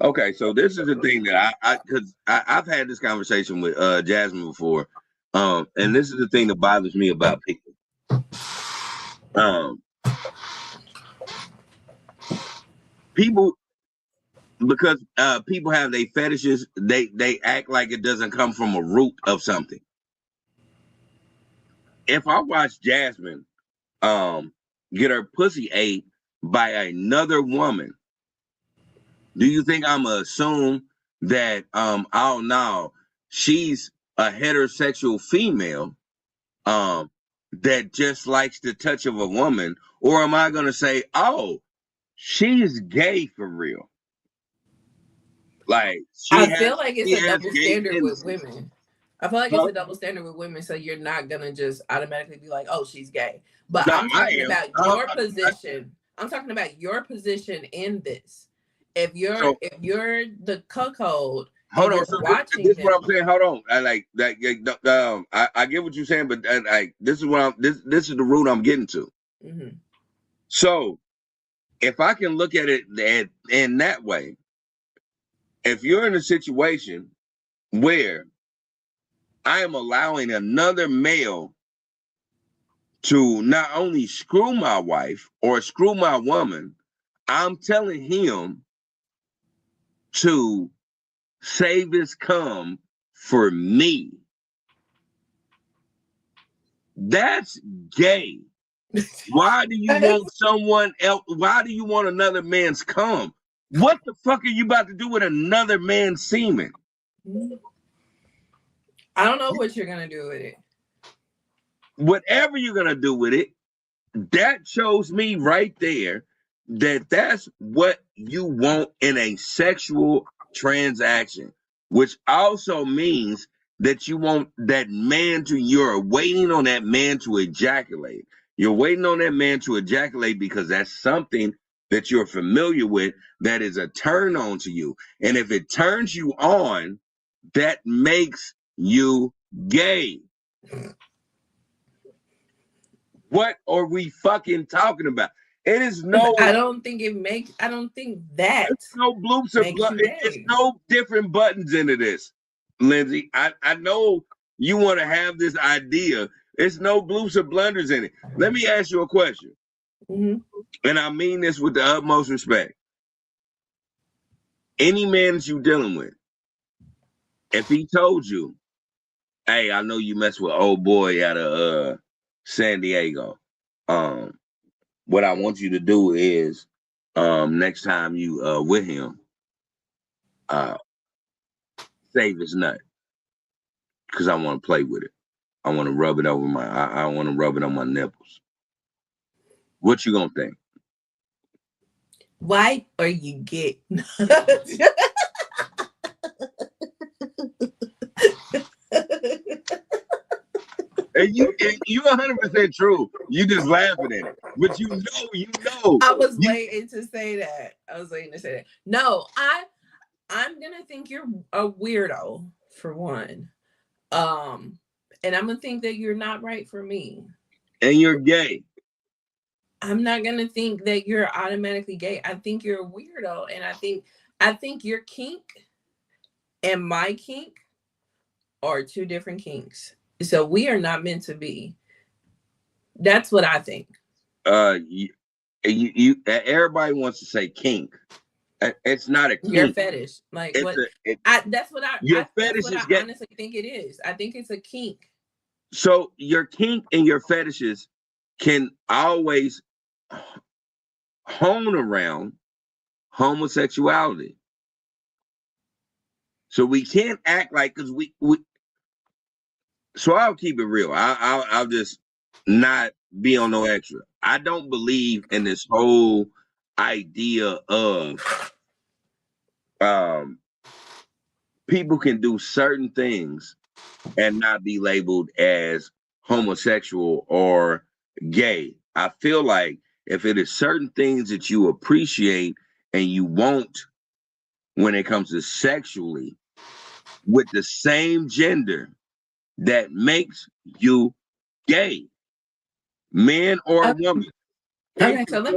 Okay, so this is the thing that I've had this conversation with Jasmine before, and this is the thing that bothers me about people. People, because people have their fetishes, they act like it doesn't come from a root of something. If I watch Jasmine get her pussy ate by another woman, do you think I'm gonna assume that oh no, she's a heterosexual female that just likes the touch of a woman, or am I gonna say, oh, she's gay for real? Like I feel like it's she a has double gay standard with tendencies. women. I feel like it's Huh? a double standard with women, so you're not gonna just automatically be like, "Oh, she's gay." But No, I'm I talking am. about your position. I'm talking about your position in this. So If you're the cuckold and hold on. you're So watching this is what I'm him, saying. Hold on. I like that. I get what you're saying, but like this is what I'm. This is the route I'm getting to. mm-hmm. So if I can look at it in that way, if you're in a situation where I am allowing another male to not only screw my wife or screw my woman, I'm telling him to save his cum for me. That's gay. Why do you want someone else? Why do you want another man's cum? What the fuck are you about to do with another man's semen? I don't know what you're gonna do with it. Whatever you're gonna do with it, that shows me right there that that's what you want in a sexual transaction, which also means that you want that man to, you're waiting on that man to ejaculate. You're waiting on that man to ejaculate because that's something that you're familiar with that is a turn on to you. And if it turns you on, that makes you gay. What are we fucking talking about? It is I no, don't think it makes. I don't think that it's no bloops or makes you it's gay. no different buttons into this, Lindsay. I know you want to have this idea. It's no bloops or blunders in it. Let me ask you a question, Mm-hmm. and I mean this with the utmost respect. Any man that you dealing with, if he told you, "Hey, I know you mess with old boy out of San Diego," um, what I want you to do is next time you with him, uh save his nut because I want to play with it. I want to rub it over I want to rub it on my nipples. What you gonna think? White or you get. And you 100% true. You just laughing at it, but you know I was you. waiting to say that. I was waiting to say that. No, I'm gonna think you're a weirdo for one. And I'm gonna think that you're not right for me. And you're gay. I'm not gonna think that you're automatically gay. I think you're a weirdo, and I think your kink and my kink are two different kinks. So we are not meant to be. That's what I think. Everybody wants to say kink. It's not a Your kink. fetish, like It's what? That's what your that's fetish what is I get. honestly think it is. I think it's a kink. So your kink and your fetishes can always hone around homosexuality. So we can't act like because we. So I'll keep it real. I'll just not be on no extra. I don't believe in this whole idea of people can do certain things and not be labeled as homosexual or gay. I feel like if it is certain things that you appreciate and you want when it comes to sexually with the same gender, that makes you gay, man or woman. Okay, so let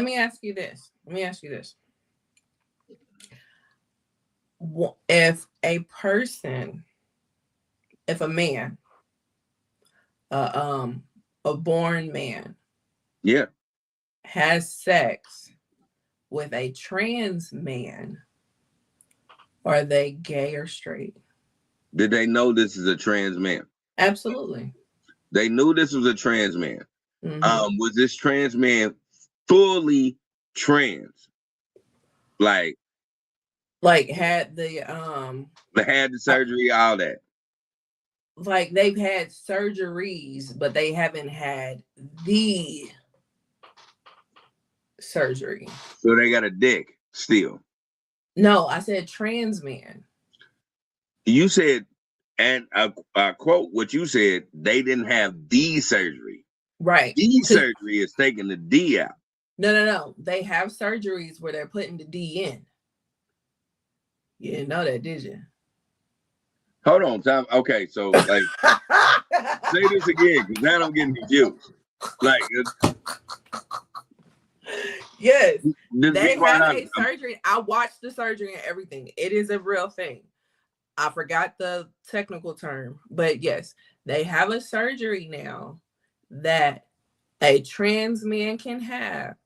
me ask you this. Let me ask you this. If a person, if a man, uh, a born man, Yeah. has sex with a trans man, are they gay or straight? Did they know this is a trans man? Absolutely. They knew this was a trans man. Mm-hmm. Was this trans man fully trans? Like Had the they had the surgery, all that. like they've had surgeries, but they haven't had the surgery. So they got a dick still. No, I said trans man. You said, and I quote what you said, they didn't have the surgery. Right. The surgery is taking the D out. No. They have surgeries where they're putting the D in. You didn't know that, did you? Hold on, time. Okay, so like, say this again because now I'm getting confused. Like, yes, they have a surgery. I watched the surgery and everything. It is a real thing. I forgot the technical term, but yes, they have a surgery now that a trans man can have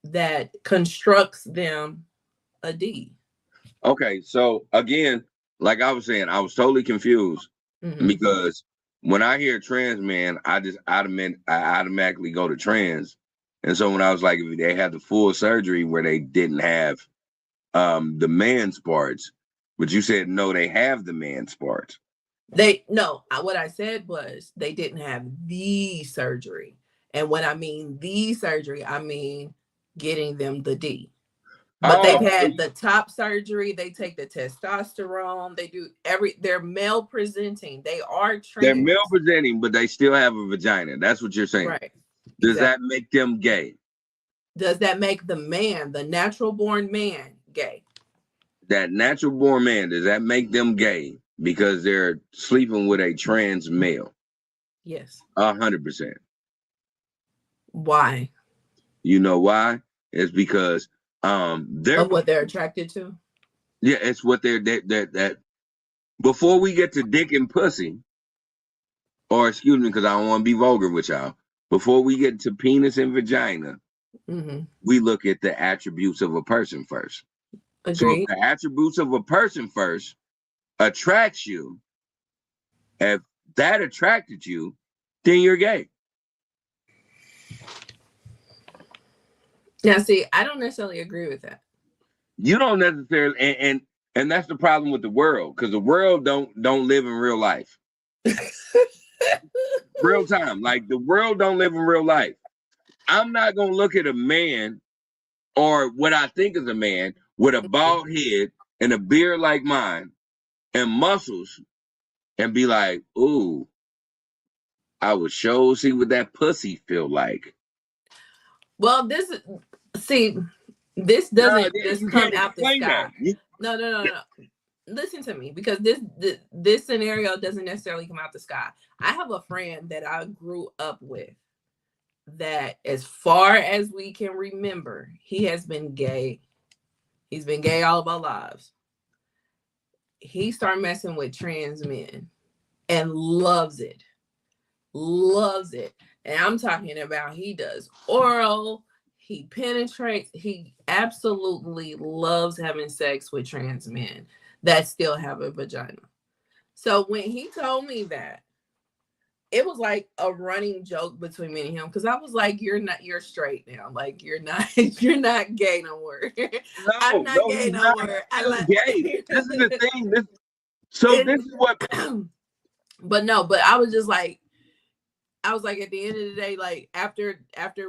that constructs them a D. Okay, so again, like I was saying, I was totally confused because when I hear trans man, I automatically go to trans. And so when I was like, if they had the full surgery where they didn't have the man's parts, but you said no, they have the man's parts. What I said was they didn't have the surgery. And when I mean the surgery, I mean getting them the D. But they've had the top surgery. They take the testosterone. They do they're male presenting. They are trans. They're male presenting, but they still have a vagina. That's what you're saying. Right. Does that make them gay? Does that make the man, the natural born man, gay? That natural born man, does that make them gay because they're sleeping with a trans male? Yes. 100%. Why? You know why? It's because they're of what they're attracted to. Yeah, it's what they're that before we get to dick and pussy, or excuse me, because I don't want to be vulgar with y'all. Before we get to penis and vagina, we look at the attributes of a person first. Agreed. So if the attributes of a person first attracts you, if that attracted you, then you're gay. Now, see, I don't necessarily agree with that. You don't necessarily, and that's the problem with the world, because the world don't live in real life. Real time. Like the world don't live in real life. I'm not gonna look at a man or what I think is a man with a bald head and a beard like mine and muscles and be like, ooh, I would sure see what that pussy feel like. Well, this doesn't just come out the sky. No. Listen to me, because this scenario doesn't necessarily come out the sky. I have a friend that I grew up with that as far as we can remember, he has been gay. He's been gay all of our lives. He started messing with trans men and loves it. Loves it. And I'm talking about he does oral, he penetrates, he absolutely loves having sex with trans men that still have a vagina. So when he told me that, it was like a running joke between me and him because I was like, you're straight now. Like you're not you're not gay no more. I'm not No, gay he's no not. more. He's still gay. This is the thing. This is what. But no, but I was just like, I was like, at the end of the day, like after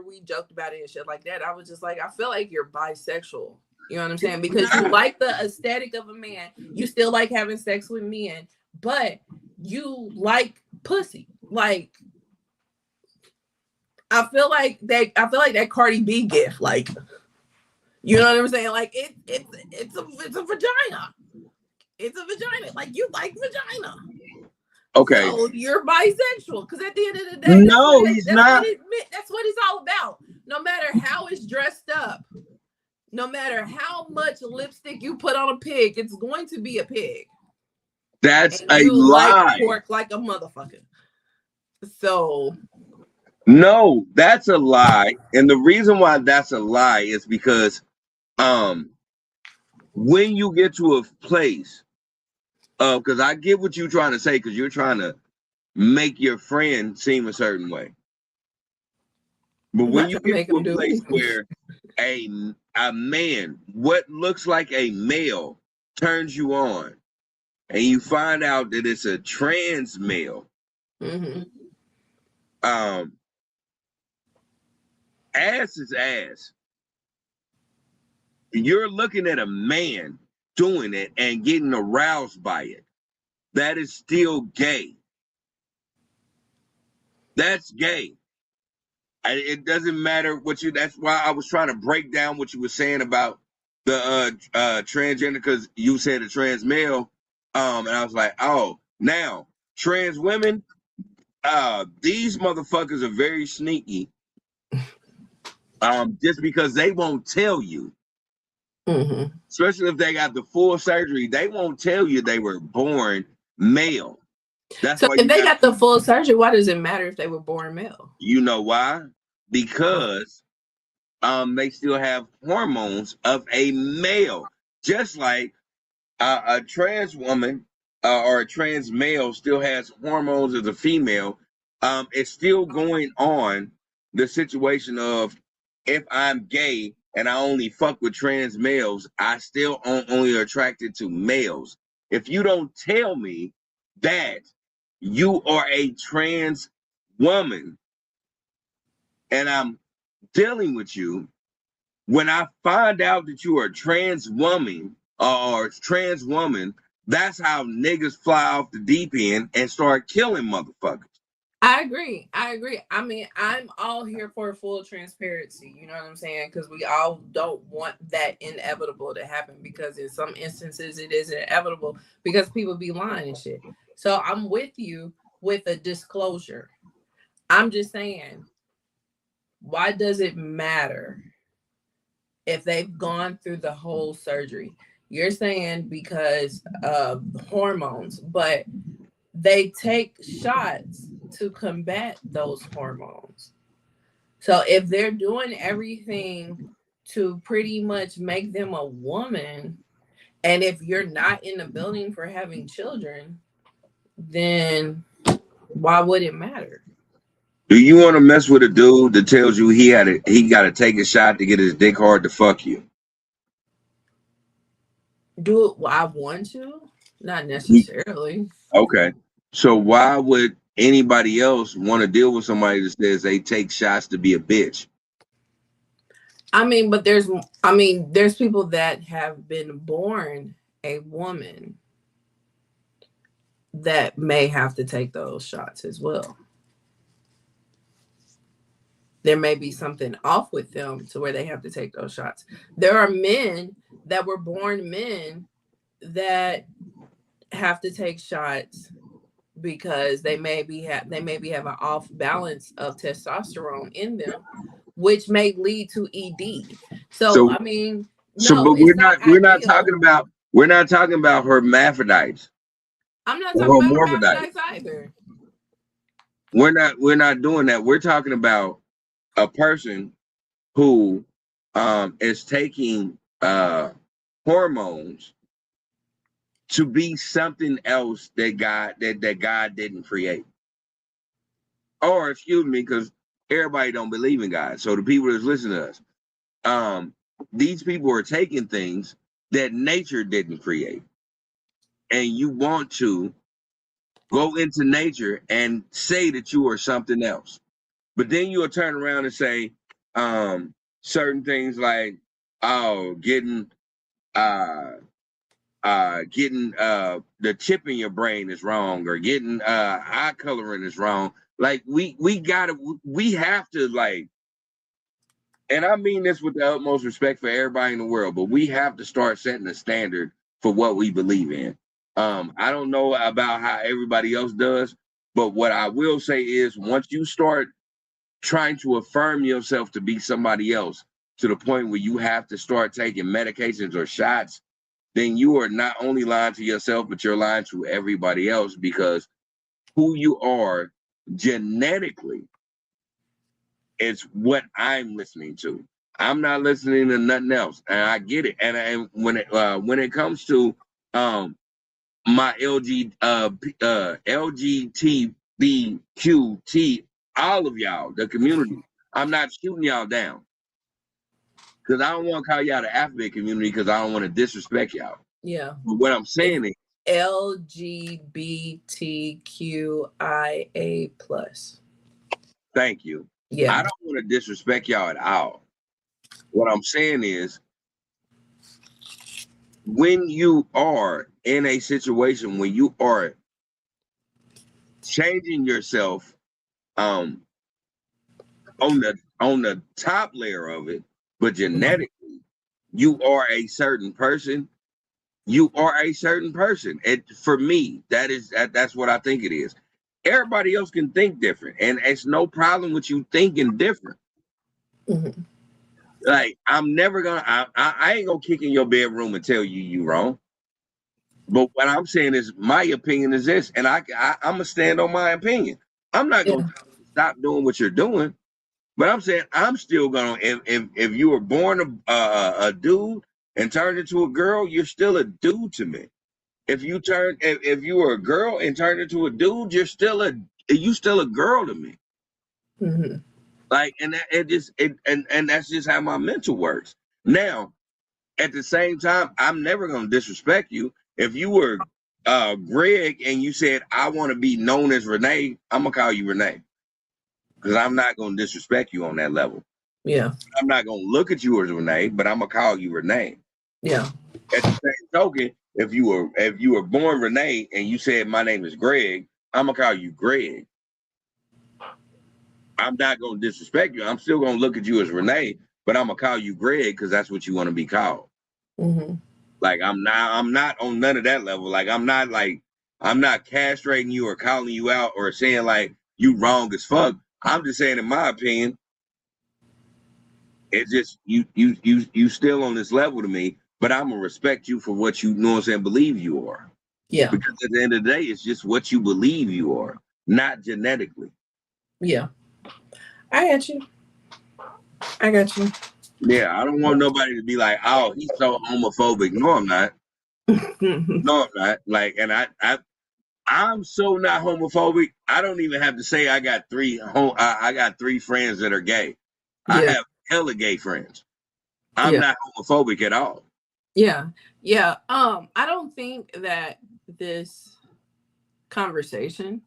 we joked about it and shit like that, I was just like, I feel like you're bisexual. You know what I'm saying? Because you like the aesthetic of a man, you still like having sex with men, but you like pussy. Like I feel like that Cardi B gift, like, you know what I'm saying? Like it's a vagina. It's a vagina. Like you like vagina. Okay. So you're bisexual because at the end of the day, No, he's not. That's what it's all about. No matter how it's dressed up, no matter how much lipstick you put on a pig, it's going to be a pig. That's and a you lie. like pork like a motherfucker. So No, that's a lie. And the reason why that's a lie is because when you get to a place because I get what you're trying to say, because you're trying to make your friend seem a certain way. But when you get to a place where a man, what looks like a male, turns you on, and you find out that it's a trans male, ass is ass. You're looking at a man doing it and getting aroused by it. That is still gay. That's gay. It doesn't matter what you. That's why I was trying to break down what you were saying about the transgender, because you said a trans male, and I was like, oh, now trans women, these motherfuckers are very sneaky, just because they won't tell you, especially if they got the full surgery, they won't tell you they were born male. That's so why if they got the full surgery, why does it matter if they were born male? You know why? Because they still have hormones of a male, just like a trans woman or a trans male still has hormones as a female. It's still going on the situation of, if I'm gay and I only fuck with trans males, I still only attracted to males. If you don't tell me that you are a trans woman and I'm dealing with you, when I find out that you are a trans woman or trans woman, that's how niggas fly off the deep end and start killing motherfuckers. I agree. I mean, I'm all here for full transparency. You know what I'm saying? Because we all don't want that inevitable to happen, because in some instances it is inevitable because people be lying and shit. So I'm with you with a disclosure. I'm just saying, why does it matter if they've gone through the whole surgery? You're saying because of hormones, but they take shots to combat those hormones. So if they're doing everything to pretty much make them a woman, and if you're not in the building for having children, then why would it matter? Do you want to mess with a dude that tells you he got to take a shot to get his dick hard to fuck you? Do it? Well, I want to, not necessarily. Okay, so why would anybody else want to deal with somebody that says they take shots to be a bitch? I mean, but there's people that have been born a woman that may have to take those shots as well. There may be something off with them to where they have to take those shots. There are men that were born men that have to take shots because they maybe have an off balance of testosterone in them, which may lead to ED. So So I mean, so no, but it's not ideal. we're not talking about hermaphrodites I'm not or talking about hermaphrodites. hermaphrodites either. We're not doing that. We're talking about a person who is taking hormones to be something else that God didn't create. Or excuse me, because everybody don't believe in God. So the people that's listening to us, these people are taking things that nature didn't create. And you want to go into nature and say that you are something else. But then you'll turn around and say certain things like, oh, getting the chip in your brain is wrong, or getting eye coloring is wrong. Like we have to, like, and I mean this with the utmost respect for everybody in the world, but we have to start setting a standard for what we believe in. I don't know about how everybody else does, but what I will say is once you start trying to affirm yourself to be somebody else to the point where you have to start taking medications or shots, then you are not only lying to yourself, but you're lying to everybody else, because who you are genetically is what I'm listening to. I'm not listening to nothing else, and I get it. And when it comes to my LGBTQT, all of y'all, the community, I'm not shooting y'all down because I don't want to call y'all the alphabet community because I don't want to disrespect y'all. Yeah. But what I'm saying is LGBTQIA plus. thank you. Yeah. I don't want to disrespect y'all at all. What I'm saying is when you are in a situation when you are changing yourself on the top layer of it, but genetically you are a certain person. You are a certain person. And for me, that's what I think it is. Everybody else can think different, and it's no problem with you thinking different. Mm-hmm. Like I'm never gonna, I ain't gonna kick in your bedroom and tell you wrong. But what I'm saying is, my opinion is this, and I'm gonna stand on my opinion. I'm not gonna Yeah. stop doing what you're doing, but I'm saying I'm still gonna. If you were born a dude and turned into a girl, you're still a dude to me. If you were a girl and turned into a dude, you still a girl to me. Mm-hmm. Like, and that, it just it and that's just how my mental works. Now, at the same time, I'm never gonna disrespect you. If you were Greg and you said I want to be known as Renee, I'm gonna call you Renee because I'm not gonna disrespect you on that level. Yeah. I'm not gonna look at you as Renee, but I'm gonna call you Renee. Yeah. At the same token, if you were born Renee and you said my name is Greg, I'm gonna call you Greg. I'm not gonna disrespect you. I'm still gonna look at you as Renee, but I'm gonna call you Greg because that's what you want to be called. Mm-hmm. Like I'm not on none of that level. Like I'm not castrating you or calling you out or saying like you wrong as fuck. I'm just saying in my opinion, it's just you still on this level to me, but I'm gonna respect you for what you know what I'm saying, believe you are. Yeah. Because at the end of the day, it's just what you believe you are, not genetically. Yeah. I got you. I got you. Yeah, I don't want nobody to be like, oh, he's so homophobic. No, I'm not. No, I'm not. Like, and I'm so not homophobic. I don't even have to say I got I got three friends that are gay. I Yeah. have hella gay friends. I'm Yeah. not homophobic at all. Yeah. Yeah. I don't think that this conversation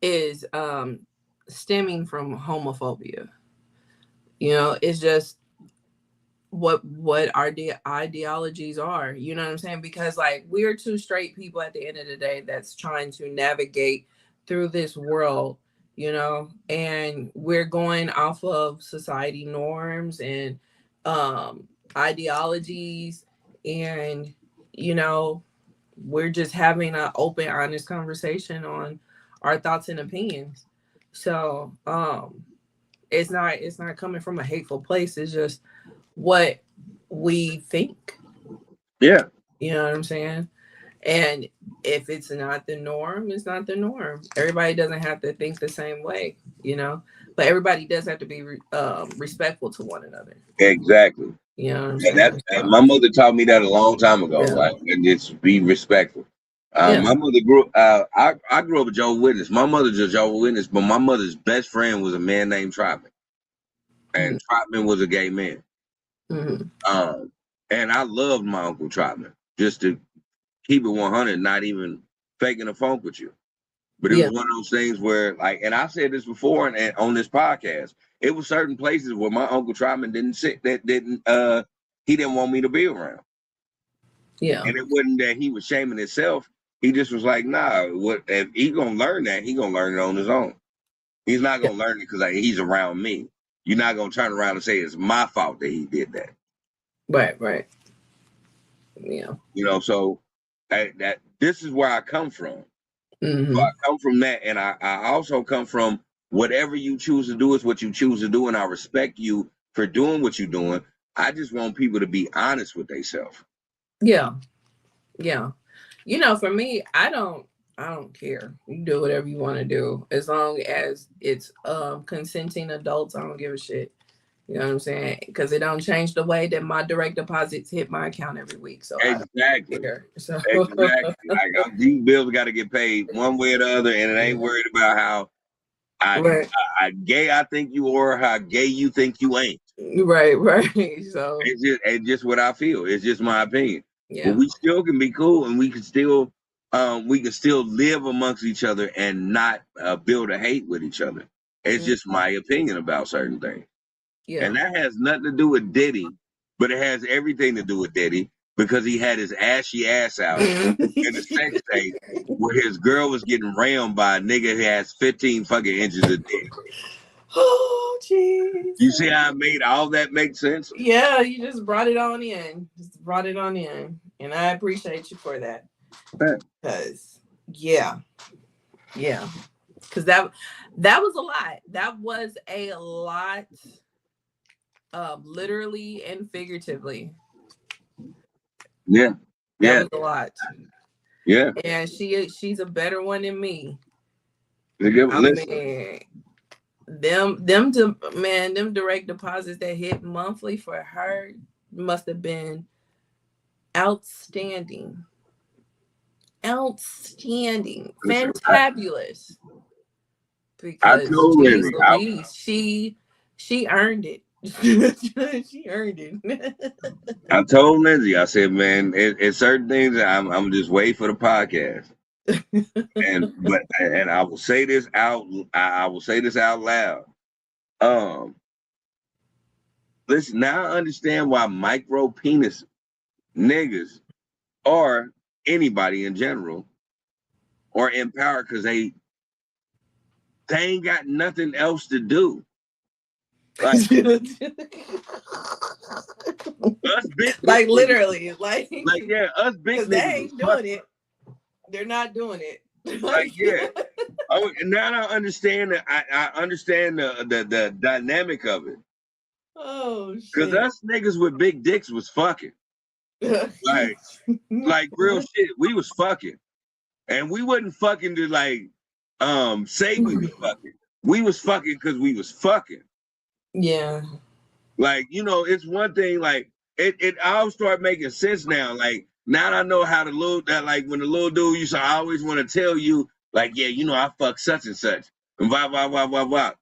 is stemming from homophobia. It's just what our ideologies are. You know what I'm saying? Because like we're two straight people at the end of the day that's trying to navigate through this world, and we're going off of society norms and ideologies, and you know we're just having an open, honest conversation on our thoughts and opinions. So it's not coming from a hateful place. It's just what we think. Yeah. You know what I'm saying? And if it's not the norm, it's not the norm. Everybody doesn't have to think the same way, you know. But everybody does have to be respectful to one another. Exactly. You know what I'm And that saying? and So, my mother taught me that a long time ago. yeah, Like, and it's be respectful. yeah, My mother grew. I grew up a Jehovah's Witness. My mother's a Jehovah's Witness, but my mother's best friend was a man named Trotman, mm-hmm. and Trotman was a gay man. Mm-hmm. And I loved my uncle Trotman. Just to keep it 100, not even faking a funk with you. But it was Yeah, one of those things where, like, and I've said this before and on this podcast, it was certain places where my uncle Trotman didn't sit, that didn't, he didn't want me to be around. yeah, And it wasn't that he was shaming himself. He just was like, nah, what if he gonna learn that, he gonna learn it on his own. He's not yeah. gonna learn it because like, he's around me. You're not gonna turn around and say it's my fault that he did that. Right, right. Yeah. You know, so that this is where I come from. So Mm-hmm. I come from that, and I also come from whatever you choose to do is what you choose to do, and I respect you for doing what you're doing. I just want people to be honest with themselves. Yeah, yeah. You know, for me, I don't care. You do whatever you want to do as long as it's consenting adults. I don't give a shit. You know what I'm saying? Because it don't change the way that my direct deposits hit my account every week. So I don't Exactly. care. So Exactly. Like these bills got to get paid one way or the other, and it ain't worried about how I, right, I gay I think you are, how gay you think you ain't. right, right. So It's just what I feel. It's just my opinion. But yeah, we still can be cool, and we can still live amongst each other and not build a hate with each other. It's mm, just my opinion about certain things, yeah. and that has nothing to do with Diddy, but it has everything to do with Diddy because he had his ashy ass out in a sex tape where his girl was getting rammed by a nigga who has 15 fucking inches of dick. Oh, jeez. You see how I made all that make sense? Yeah, you just brought it on in. Just brought it on in, and I appreciate you for that. Yeah. Cause yeah, yeah. Cause that was a lot. That was a lot, literally and figuratively. Yeah. That Yeah. was a lot. Yeah. And she's a better one than me. I Listen, mean, them direct deposits that hit monthly for her must have been outstanding. Outstanding. listen. Fantabulous. I Because told geez Lindsay, Louise, she earned it. She earned it. I told Lindsay, I said, man, it's certain things that I'm just waiting for the podcast. And I will say this out, I will say this out loud. Um, Listen, now I understand why micro penis niggas or anybody in general are in power because they ain't got nothing else to do. Like us big Like niggas, literally, like like yeah, us big because they niggas is ain't fuck. doing it. They're not doing it. Like Like, yeah, and now I understand that I understand the dynamic of it. oh Cause shit. us niggas with big dicks was fucking. Like like real shit. We was fucking. And we wasn't fucking to like say we was fucking. We was fucking because we was fucking. Yeah. Like, it's one thing like it all start making sense now. Like now that I know how the little that like when the little dude used to always want to tell you, like, yeah, I fuck such and such. And blah blah blah blah blah.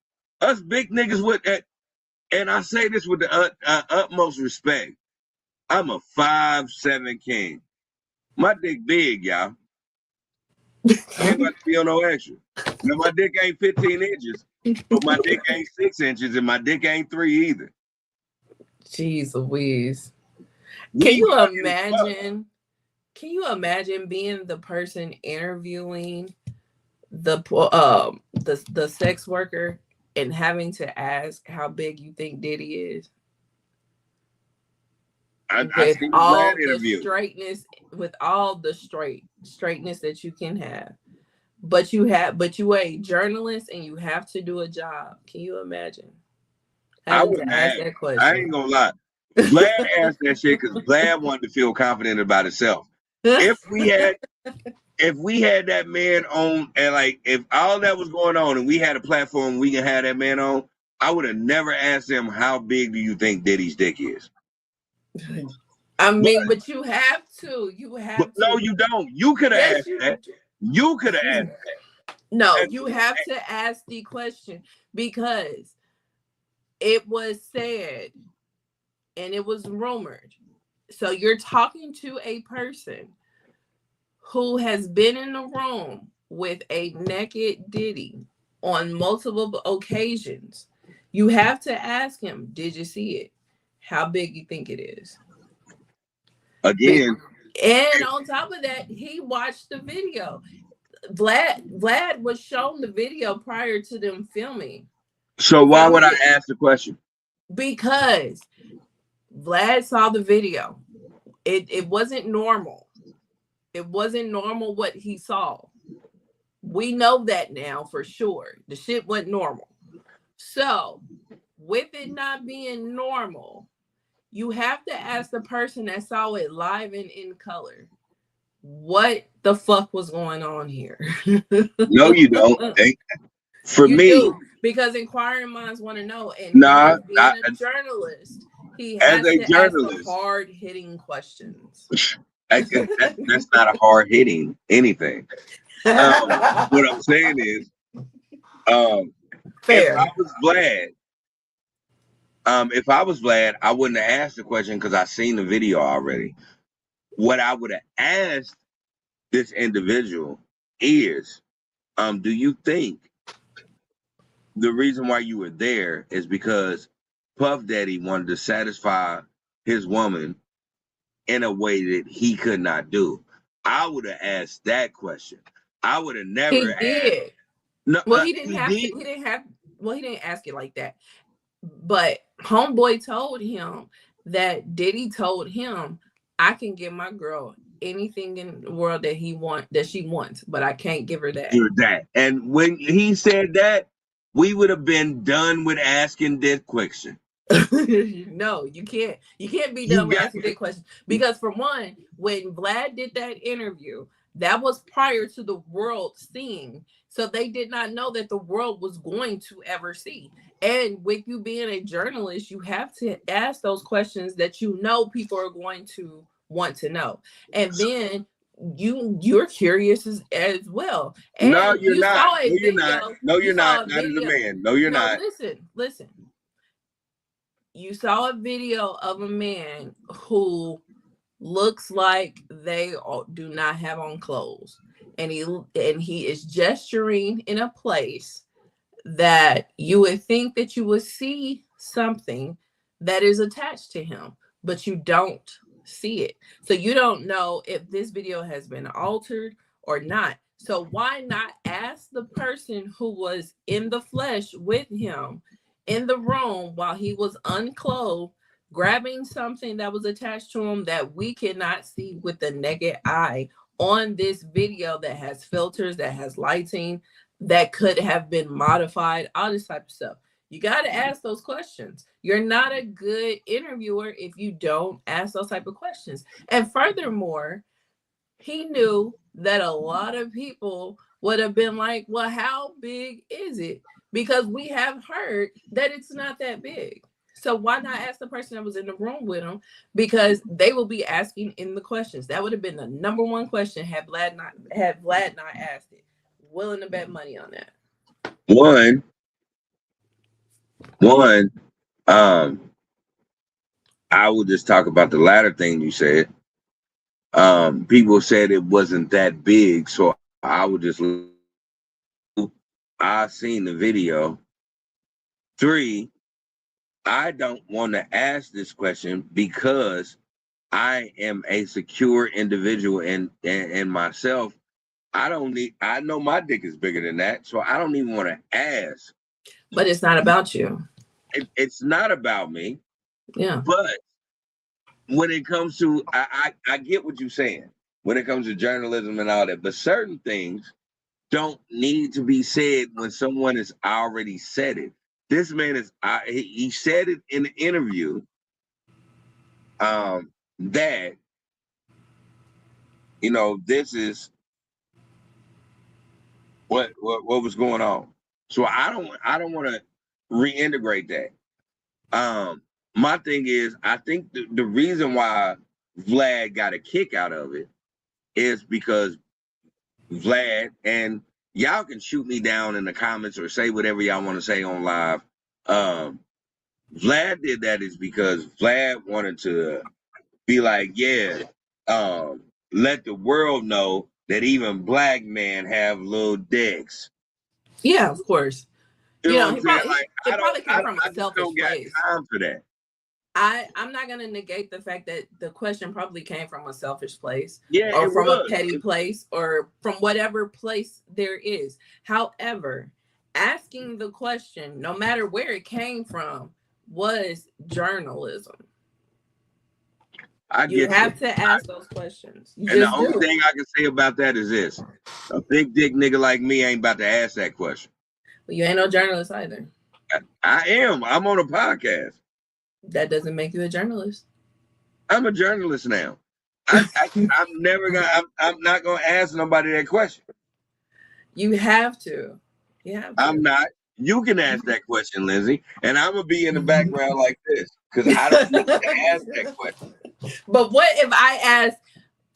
Us big niggas with that, and I say this with the utmost respect. I'm a 5'7" king. My dick big, y'all. I ain't about to be on no extra. Now my dick ain't 15 inches, but my dick ain't 6 inches, and my dick ain't 3 either. Jeez Louise. Can We you fucking as fuck. imagine? Can you imagine being the person interviewing the sex worker and having to ask how big you think Diddy is? I with seen the Vlad all the interview. straightness, with all the straightness that you can have. But you are a journalist and you have to do a job. Can you imagine I having wouldn't to ask have. that I question? ain't gonna lie. Vlad asked that shit because Vlad wanted to feel confident about himself. If we had that man on, and like if all that was going on and we had a platform we can have that man on, I would have never asked him how big do you think Diddy's dick is. I mean, but you have to. You But have no, to. you don't. You could have Yes, asked that. You could have asked that. No, And, you have to ask the question because it was said and it was rumored. So you're talking to a person who has been in the room with a naked Diddy on multiple occasions. You have to ask him, did you see it? How big you think it is? again, And on top of that, he watched the video. Vlad was shown the video prior to them filming. so why would I ask the question? Because Vlad saw the video. It wasn't normal. It wasn't normal what he saw. We know that now for sure. The shit wasn't normal. So, with it not being normal, you have to ask the person that saw it live and in color, what the fuck was going on here? No, you don't. For you me, do, because inquiring minds want to know. And nah, him being a journalist, he as has a to ask the journalist, hard-hitting questions. that's not a hard hitting anything. What I'm saying is, if Fair. I was Vlad, I wouldn't have asked the question because I seen the video already. What I would have asked this individual is, do you think the reason why you were there is because Puff Daddy wanted to satisfy his woman in a way that he could not do? I would have asked that question. I would have never He asked. did. No, Well, he didn't he have to. did. He didn't have. Well, he didn't ask it like that. But homeboy told him that Diddy told him, "I can give my girl anything in the world that she wants, but I can't give her that." Do that. And when he said that, we would have been done with asking this question. No, you can't. You can't be You done with got asking that question because, for one, when Vlad did that interview, that was prior to the world seeing, so they did not know that the world was going to ever see. And with you being a journalist, you have to ask those questions that you know people are going to want to know, and then you're curious as well. No, And you're you not. saw a No, you're not. video. No, You you're not. saw a Not as a video. man. No, you're No, not. listen. You saw a video of a man who looks like they do not have on clothes, and he is gesturing in a place that you would think that you would see something that is attached to him, but you don't see it. So you don't know if this video has been altered or not. So why not ask the person who was in the flesh with him in the room while he was unclothed, grabbing something that was attached to him that we cannot see with the naked eye on this video that has filters, that has lighting, that could have been modified, all this type of stuff. You got to ask those questions. You're not a good interviewer if you don't ask those type of questions. And furthermore, he knew that a lot of people would have been like, well, how big is it? Because we have heard that it's not that big. So why not ask the person that was in the room with him? Because they will be asking in the questions. That would have been the number one question had Vlad not asked it. Willing to bet money on that. One, I will just talk about the latter thing you said. People said it wasn't that big, so I would just. I seen the video. 3, I don't want to ask this question because I am a secure individual and myself. I know my dick is bigger than that, so I don't even want to ask. But it's not about you. It's not about me. Yeah. But when it comes to, I get what you're saying when it comes to journalism and all that, but certain things don't need to be said when someone has already said it. This man is, he said it in the interview, that, this is what was going on. So I don't want to reintegrate that. My thing is, I think the reason why Vlad got a kick out of it is because Vlad, and y'all can shoot me down in the comments or say whatever y'all want to say on live. Vlad did that is because Vlad wanted to be like, yeah, let the world know that even black men have little dicks. Yeah, of course. You know what I'm saying? It probably came from a selfish place. Time for that. I'm not going to negate the fact that the question probably came from a selfish place, yeah, or from a petty place, or from whatever place there is. However, asking the question, no matter where it came from, was journalism. You have to ask those questions. And the only thing I can say about that is this: a big dick nigga like me ain't about to ask that question. Well, you ain't no journalist either. I am. I'm on a podcast. That doesn't make you a journalist. I'm a journalist now. I'm not gonna ask nobody that question. You have to. Yeah. I'm not. You can ask that question, Lindsay, and I'm gonna be in the background like this because I don't need to ask that question. But what if I ask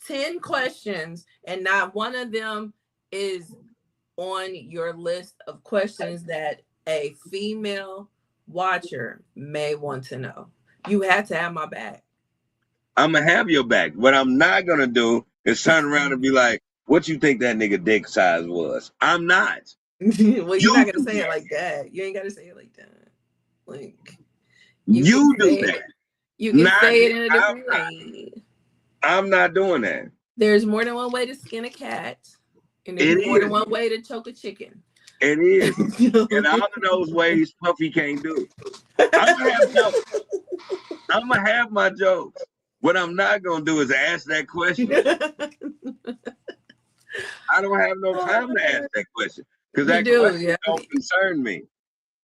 10 questions and not one of them is on your list of questions that a female watcher may want to know? You have to have my back. I'm gonna have your back. What I'm not gonna do is turn around and be like, "What you think that nigga dick size was?" I'm not. Well, you're not gonna say it like that. You ain't gotta say it like that. Like you do that. You can say it in a different way. I'm not doing that. There's more than one way to skin a cat, and there's more than one way to choke a chicken. It is. And all of those ways Puffy can't do. I'm gonna have jokes. I'm gonna have my jokes. What I'm not gonna do is ask that question. I don't have no time to ask that question because that question don't concern me.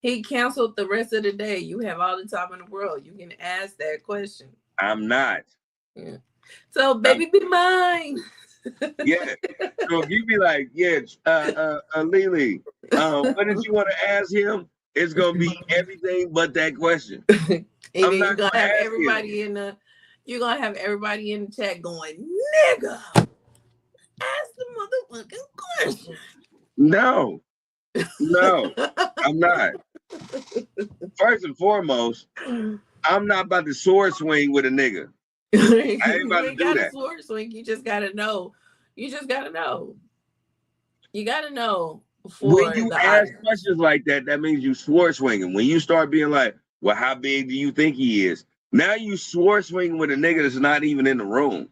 He canceled the rest of the day. You have all the time in the world. You can ask that question. I'm not. Yeah. So, baby, be mine. Yeah. So if you be like, yeah, Lily, what did you want to ask him? It's gonna be everything but that question. And then you're gonna have everybody in the chat going, nigga, ask the motherfucking question. No, I'm not. First and foremost, I'm not about to sword swing with a nigga. I ain't about to do that. Sword swing. You just gotta know. You gotta know. When you ask questions like that, that means you sword swinging. When you start being like, well, how big do you think he is? Now you sword swinging with a nigga that's not even in the room.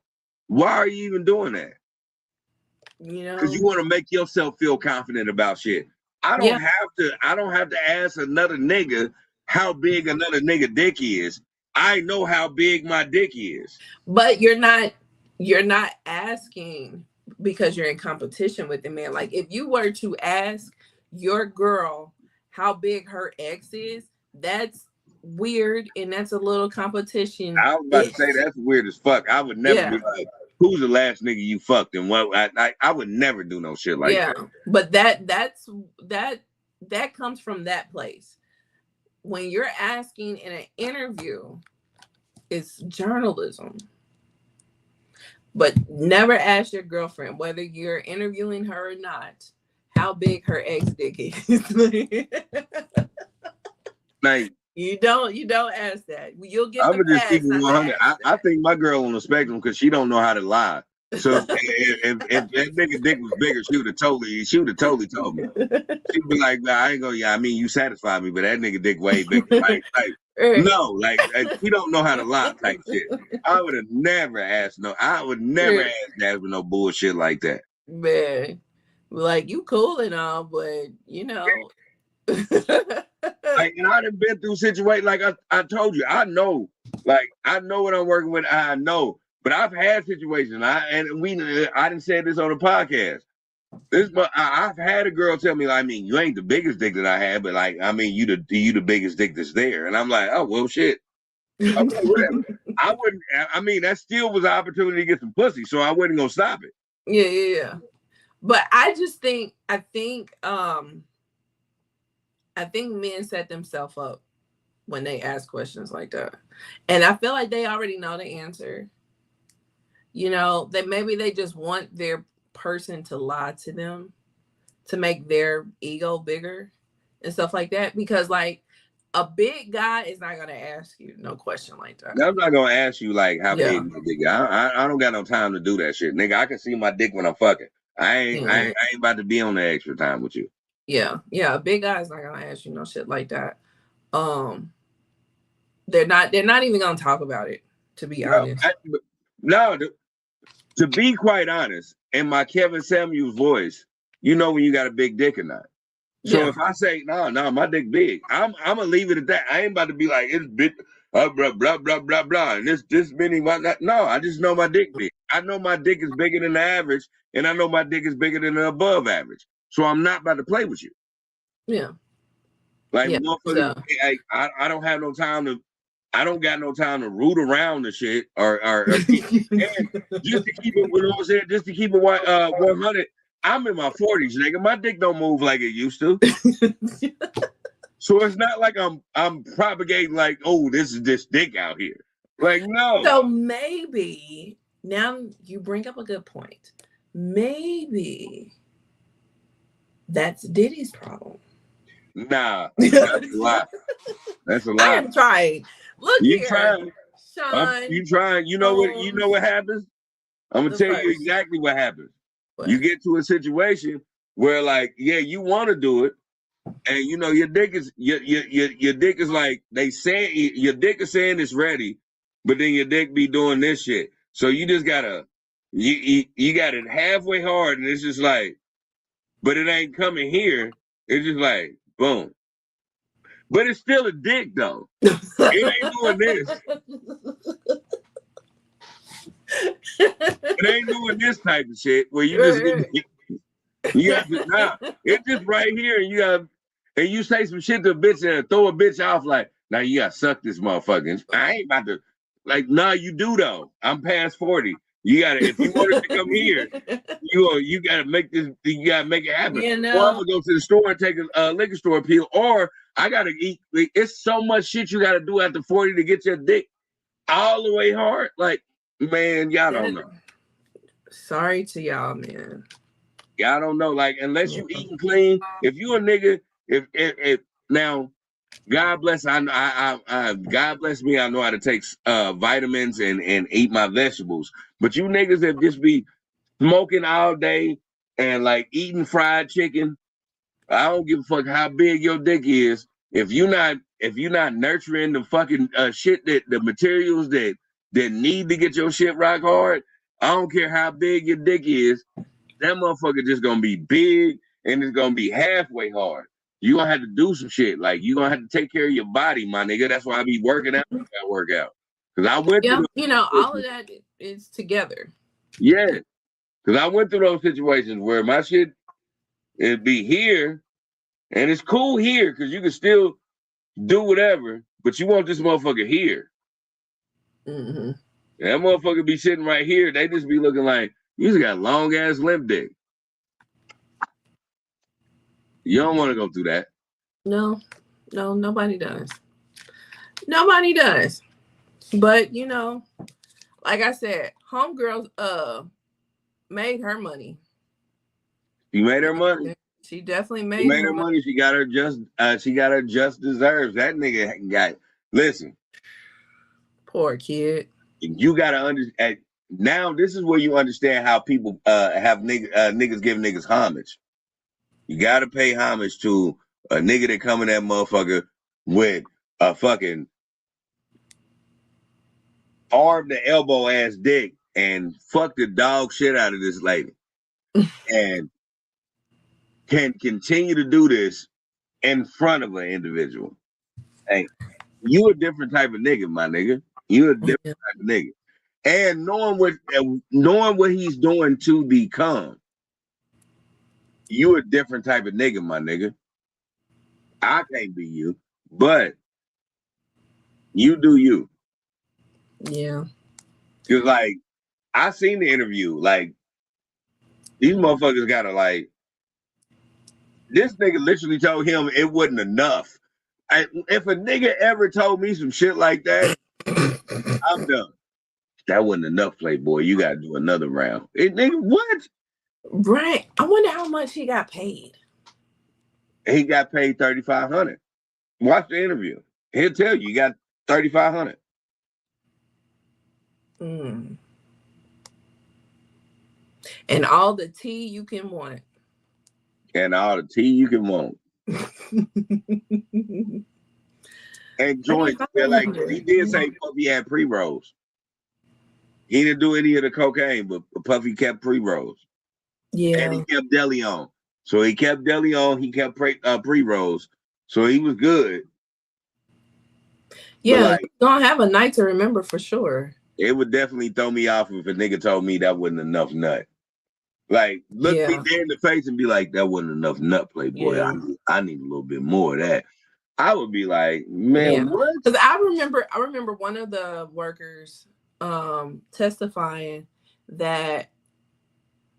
Why are you even doing that? Because you want to make yourself feel confident about shit. I don't have to ask another nigga how big another nigga dick is. I know how big my dick is. But you're not asking because you're in competition with the man. Like if you were to ask your girl how big her ex is, that's weird and that's a little competition. I was about to say that's weird as fuck. I would never be like, who's the last nigga you fucked? And what I would never do no shit like that. But that comes from that place. When you're asking in an interview, it's journalism. But never ask your girlfriend, whether you're interviewing her or not, how big her ex dick is. Like you don't ask that. You'll get. I'm gonna just keep it 100. I think my girl on the spectrum because she don't know how to lie. So if that nigga dick was bigger, she would have totally told me. She'd be like, nah, I ain't gonna. Yeah, I mean, you satisfy me, but that nigga dick way bigger. No, she don't know how to lie type shit. I would have never asked I would never ask that with no bullshit like that. Man, like you cool and all, but you know. Like, and I done been through situations like I told you. I know Like I know what I'm working with. I know, but I've had situations. I didn't say this on the podcast. I've had a girl tell me, like, I mean, you ain't the biggest dick that I had, but like, I mean, you the biggest dick that's there, and I'm like, oh well, shit. Okay, whatever. I wouldn't. I mean, that still was an opportunity to get some pussy, so I wasn't gonna stop it. Yeah. But I just think, I think men set themselves up when they ask questions like that, and I feel like they already know the answer. You know, that maybe they just want their person to lie to them to make their ego bigger and stuff like that. Because like a big guy is not gonna ask you no question like that. I'm not gonna ask you like how big my dick. I don't got no time to do that shit, nigga. I can see my dick when I'm fucking. I ain't about to be on the extra time with you. Yeah. A big guy is not gonna ask you no shit like that. They're not even gonna talk about it, to be honest. To be quite honest, in my Kevin Samuels voice, you know when you got a big dick or not. So if I say no, my dick big, I'm gonna leave it at that. I ain't about to be like it's big, blah blah blah blah blah, and this many whatnot. No, I just know my dick big. I know my dick is bigger than the average, and I know my dick is bigger than the above average. So I'm not about to play with you. Yeah. Like motherfuckers, I don't have no time to. I don't got no time to root around the shit or just to keep it. What I said, just to keep it 100. I'm in my 40s, nigga. My dick don't move like it used to. So it's not like I'm propagating like, oh, this is this dick out here. Like, no. So maybe now you bring up a good point. Maybe that's Diddy's problem. Nah, that's a lie. That's a lie. I am trying. Look you here, trying. Sean. You trying. You know what? You know what happens? I'm gonna tell you exactly what happens. What? You get to a situation where, like, yeah, you want to do it, and you know your dick is your dick is like they say your dick is saying it's ready, but then your dick be doing this shit. So you just gotta you got it halfway hard, and it's just like, but it ain't coming here. It's just like boom. But it's still a dick though. It ain't doing this. It ain't doing this type of shit where you just you have to it's just right here, and you got and you say some shit to a bitch and throw a bitch off like, now you gotta suck this motherfucker. I ain't about to like, nah, you do though. I'm past 40. You gotta if you want it to come here, you gotta make this, you gotta make it happen. You know? Or I'm gonna go to the store and take a liquor store appeal, or I gotta eat. It's so much shit you gotta do after 40 to get your dick all the way hard. Like, man, y'all don't know. Sorry to y'all, man. Y'all don't know. Like, unless you eating clean, if you a nigga, if now, God bless, God bless me, I know how to take vitamins and eat my vegetables. But you niggas that just be smoking all day and like eating fried chicken, I don't give a fuck how big your dick is. If you're not nurturing the fucking shit, that the materials that need to get your shit rock hard, I don't care how big your dick is, that motherfucker just gonna be big and it's gonna be halfway hard. You gonna have to do some shit. Like, you gonna have to take care of your body, my nigga. That's why I be working out. I work out. Cause I went through all of that is together. Yeah. Cause I went through those situations where my shit, it'd be here, and it's cool here because you can still do whatever, but you want this motherfucker here. Mm-hmm. That motherfucker be sitting right here. They just be looking like, you just got long ass limp dick. You don't want to go through that. No, nobody does. Nobody does. But you know, like I said, homegirls made her money. She made her money. She definitely made her money. She got her just deserves. That nigga got, listen. Poor kid. You gotta understand. Now this is where you understand how people have niggas give niggas homage. You gotta pay homage to a nigga that come in that motherfucker with a fucking arm to elbow ass dick and fuck the dog shit out of this lady. And can continue to do this in front of an individual. Hey, you a different type of nigga, my nigga. You're a different type of nigga. And knowing what he's doing to become, you a different type of nigga, my nigga. I can't be you, but you do you. Yeah. Cause like I seen the interview, like these motherfuckers gotta like this nigga literally told him it wasn't enough. If a nigga ever told me some shit like that, I'm done. That wasn't enough, Playboy. You gotta do another round. Nigga, what? Right. I wonder how much he got paid. He got paid $3,500. Watch the interview. He'll tell you got $3,500. And all the tea you can want. And all the tea you can want. And joints, like he did say Puffy had pre-rolls. He didn't do any of the cocaine, but Puffy kept pre-rolls. Yeah. And he kept deli on. So he kept deli on, he kept pre-rolls. So he was good. Yeah, like, you're gonna have a night to remember for sure. It would definitely throw me off if a nigga told me that wasn't enough nut. Like, look me dead in the face and be like, that wasn't enough nut, Playboy. Yeah. I need a little bit more of that. I would be like, man, what? Because I remember one of the workers testifying that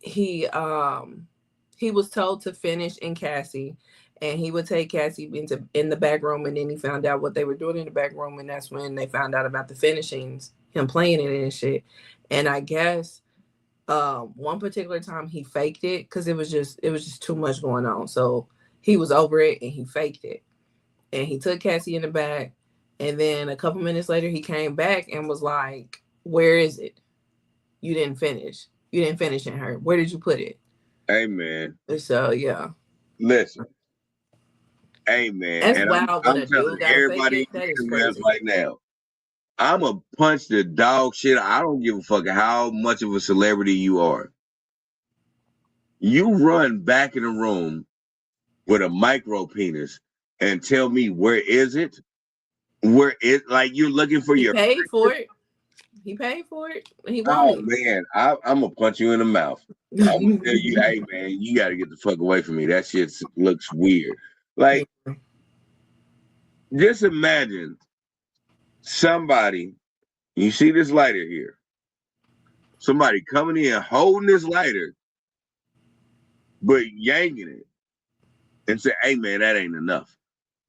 he was told to finish in Cassie, and he would take Cassie in the back room, and then he found out what they were doing in the back room, and that's when they found out about the finishings, him playing it and shit. And I guess one particular time he faked it because it was just too much going on. So he was over it and he faked it. And he took Cassie in the back, and then a couple minutes later he came back and was like, "Where is it? You didn't finish. You didn't finish in her. Where did you put it?" Hey man. So yeah. Listen. Hey man. That's and wild. I'm telling everybody right now. I'ma punch the dog shit. I don't give a fuck how much of a celebrity you are. You run back in the room with a micro penis and tell me where is it? Where it like you're looking for your paid for it. He paid for it. He wanted. Oh man, I'm gonna punch you in the mouth. I'm gonna tell you, hey man, you gotta get the fuck away from me. That shit looks weird. Like, just imagine somebody. You see this lighter here? Somebody coming in holding this lighter, but yanking it, and say, "Hey man, that ain't enough.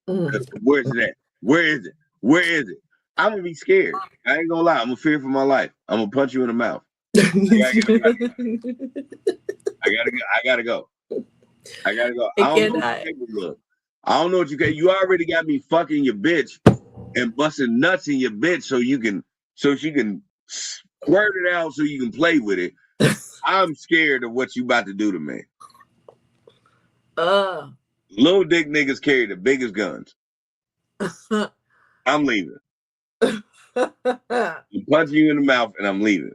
Where's it at? Where is it? Where is it?" I'm gonna be scared. I ain't gonna lie. I'm gonna fear for my life. I'm gonna punch you in the mouth. I gotta go. I don't know what you can. You already got me fucking your bitch and busting nuts in your bitch so she can squirt it out so you can play with it. I'm scared of what you about to do to me. Little dick niggas carry the biggest guns. I'm leaving. I'm punching you in the mouth and I'm leaving.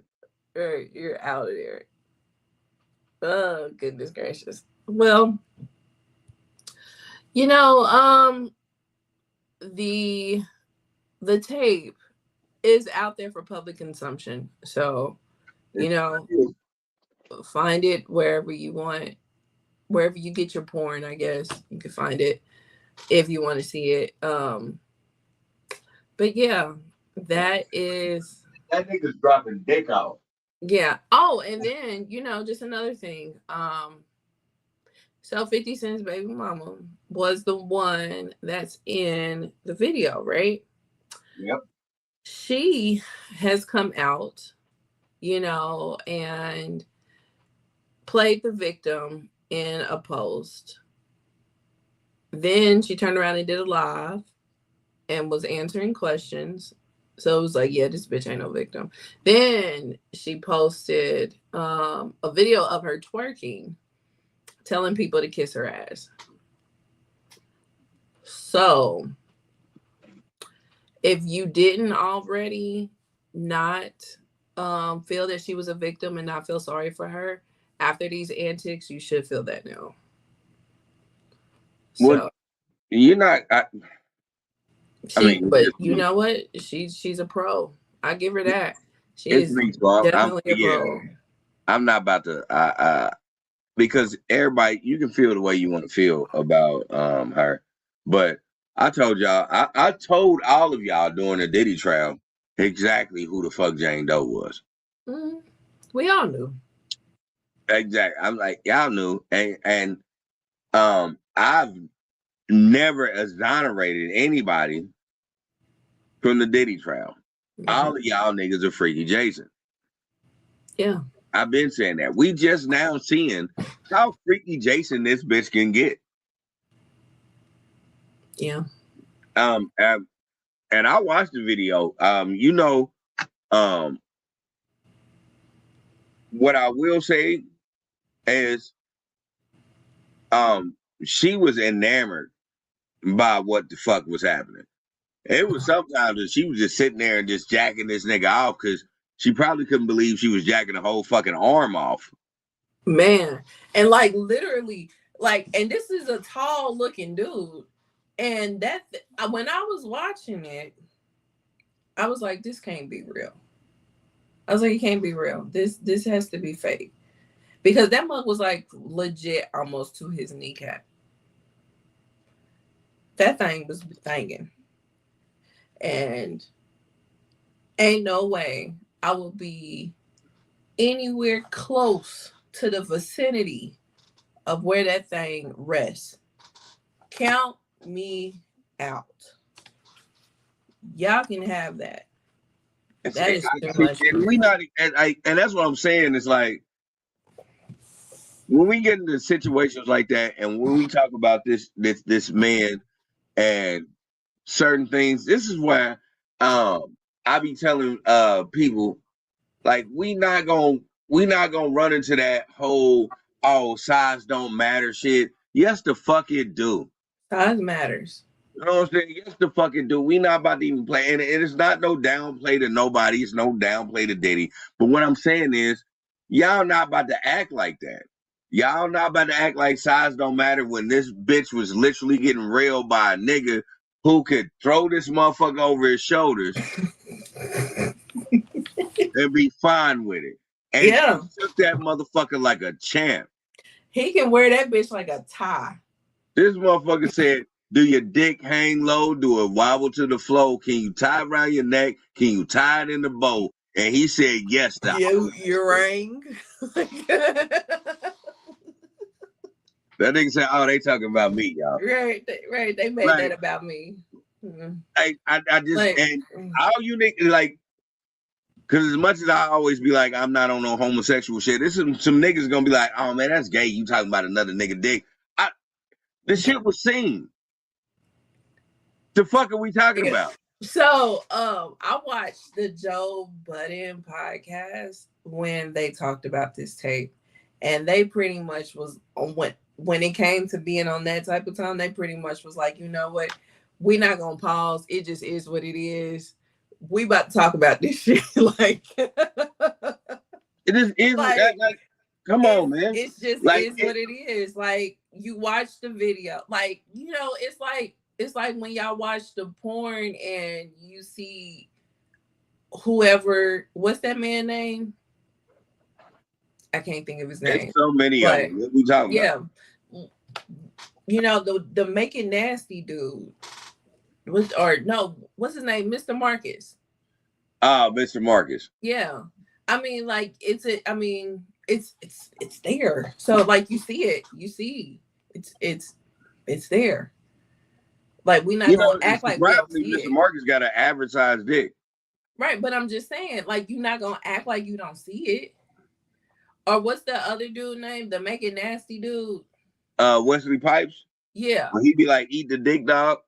You're out of there. Oh, goodness gracious. Well, the tape is out there for public consumption. So, find it wherever you want, wherever you get your porn, I guess. You can find it if you want to see it. But yeah, that nigga's dropping dick off. Yeah. Oh, and then, just another thing. So 50 Cent's baby mama was the one that's in the video, right? Yep. She has come out, and played the victim in a post. Then she turned around and did a live and was answering questions. So it was like, yeah, this bitch ain't no victim. Then she posted a video of her twerking, telling people to kiss her ass. So if you didn't already not feel that she was a victim and not feel sorry for her after these antics, you should feel that now. Well, you're not. But you know what? She's a pro. I give her that. She It's is me, so definitely a pro. I'm not about to because everybody, you can feel the way you want to feel about her, but I told y'all, I told all of y'all during the Diddy trial exactly who the fuck Jane Doe was. Mm, we all knew. Exactly. I'm like, y'all knew, and I've never exonerated anybody from the Diddy trial. All of y'all niggas are Freaky Jason. Yeah. I've been saying that. We just now seeing how Freaky Jason this bitch can get. Yeah. And I watched the video. What I will say is, she was enamored by what the fuck was happening. It was sometimes that she was just sitting there and just jacking this nigga off because she probably couldn't believe she was jacking the whole fucking arm off. Man. And like literally, like, and this is a tall looking dude. And that when I was watching it, I was like, this can't be real. I was like, it can't be real. This has to be fake. Because that mug was like legit almost to his kneecap. That thing was banging. And ain't no way I will be anywhere close to the vicinity of where that thing rests. Count me out. Y'all can have that. That is too much. And that's what I'm saying. It's like when we get into situations like that, and when we talk about this man and certain things, this is where I be telling people, like, we not gonna run into that whole size don't matter shit. Yes, the fuck it do. Size matters. You know what I'm saying? Yes, the fuck it do. We not about to even play, and it's not no downplay to nobody. It's no downplay to Diddy. But what I'm saying is, y'all not about to act like that. Y'all not about to act like size don't matter when this bitch was literally getting railed by a nigga who could throw this motherfucker over his shoulders and be fine with it. And yeah, she took that motherfucker like a champ. He can wear that bitch like a tie. This motherfucker said, do your dick hang low? Do it wobble to the floor? Can you tie it around your neck? Can you tie it in the bow? And he said, yes. You rang. That nigga said, oh, they talking about me, y'all. Right. They made that about me. I just, like, and all you niggas, like, because as much as I always be like, I'm not on no homosexual shit, there's some niggas gonna be like, oh, man, that's gay. You talking about another nigga dick. The shit was seen. The fuck are we talking about? So, I watched the Joe Budden podcast when they talked about this tape, and they pretty much was on when it came to being on that type of time, they pretty much was like, you know what, we're not gonna pause. It just is what it is. We about to talk about this shit. Like, it is like, come on, man. It's just like, is what it is. Like, you watch the video, like, you know, it's like when y'all watch the porn and you see whoever, what's that man's name? I can't think of his name. There's so many of them. What we talking about? You know, the Make It Nasty dude. What's his name? Mr. Marcus. Mr. Marcus. Yeah. I mean, like, it's there. So, like, you see it. You see it's there. Like, we not gonna act like we don't see Mr. Marcus got an average sized dick. Right, but I'm just saying, like, you're not gonna act like you don't see it. Or what's the other dude name? The Make It Nasty dude? Wesley Pipes? Yeah. He'd be like, eat the dick, dog.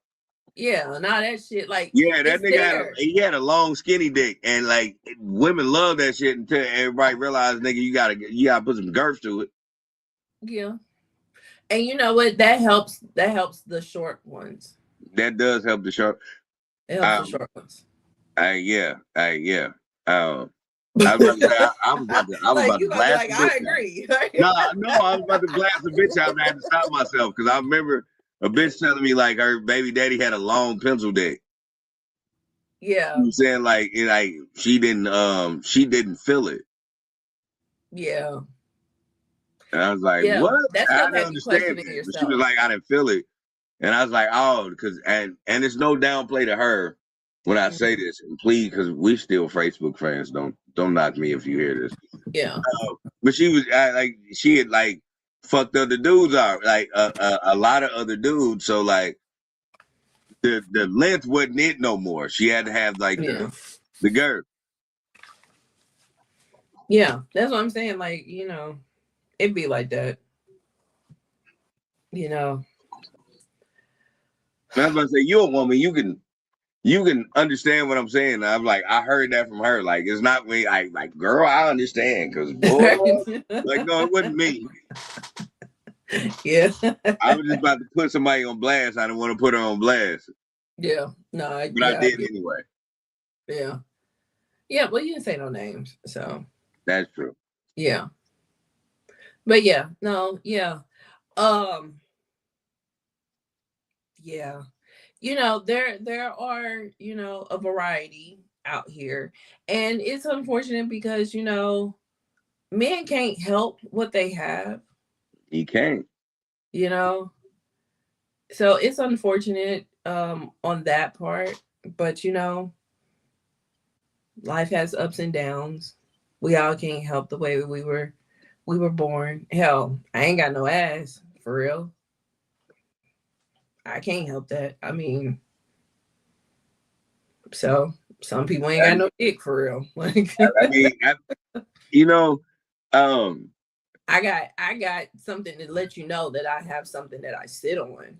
Yeah, and all that shit. Like, yeah, that nigga had a long, skinny dick, and like women love that shit until everybody realized, nigga, you gotta put some girth to it. Yeah, and you know what? That helps the short ones. That does help the short. It helps the short ones. Yeah. I was about to blast. I agree. No, I was about to blast a bitch out and I had to stop myself because I remember a bitch telling me like her baby daddy had a long pencil dick. Yeah. You know what I'm saying? Like she didn't feel it. Yeah. And I was like, Yeah. what? That I stuff didn't had you understand questioning that. But she was yourself. like, I didn't feel it. And I was like, oh, because and it's no downplay to her when I say this. And please, because we still Facebook fans. Don't knock me if you hear this. Yeah. But she was like, she had like fucked other dudes out, like a lot of other dudes. So like the length wasn't it no more. She had to have like the girth. Yeah. That's what I'm saying. Like, it'd be like that. And I was about to say, you're a woman. You can understand what I'm saying. I'm like, I heard that from her. Like, it's not me. Like, girl, I understand. Cause boy, like, no, it wasn't me. Yeah. I was just about to put somebody on blast. I didn't want to put her on blast. Yeah. No, But I did anyway. Yeah. Yeah, well, you didn't say no names, so. That's true. Yeah. But yeah, no, yeah. Yeah. There are, a variety out here. And it's unfortunate because, men can't help what they have. He can't. So it's unfortunate on that part, but life has ups and downs. We all can't help the way we were born. Hell, I ain't got no ass, for real. I can't help that. I mean, so some people ain't got no dick, for real. Like, I mean, I got something to let you know that I have something that I sit on,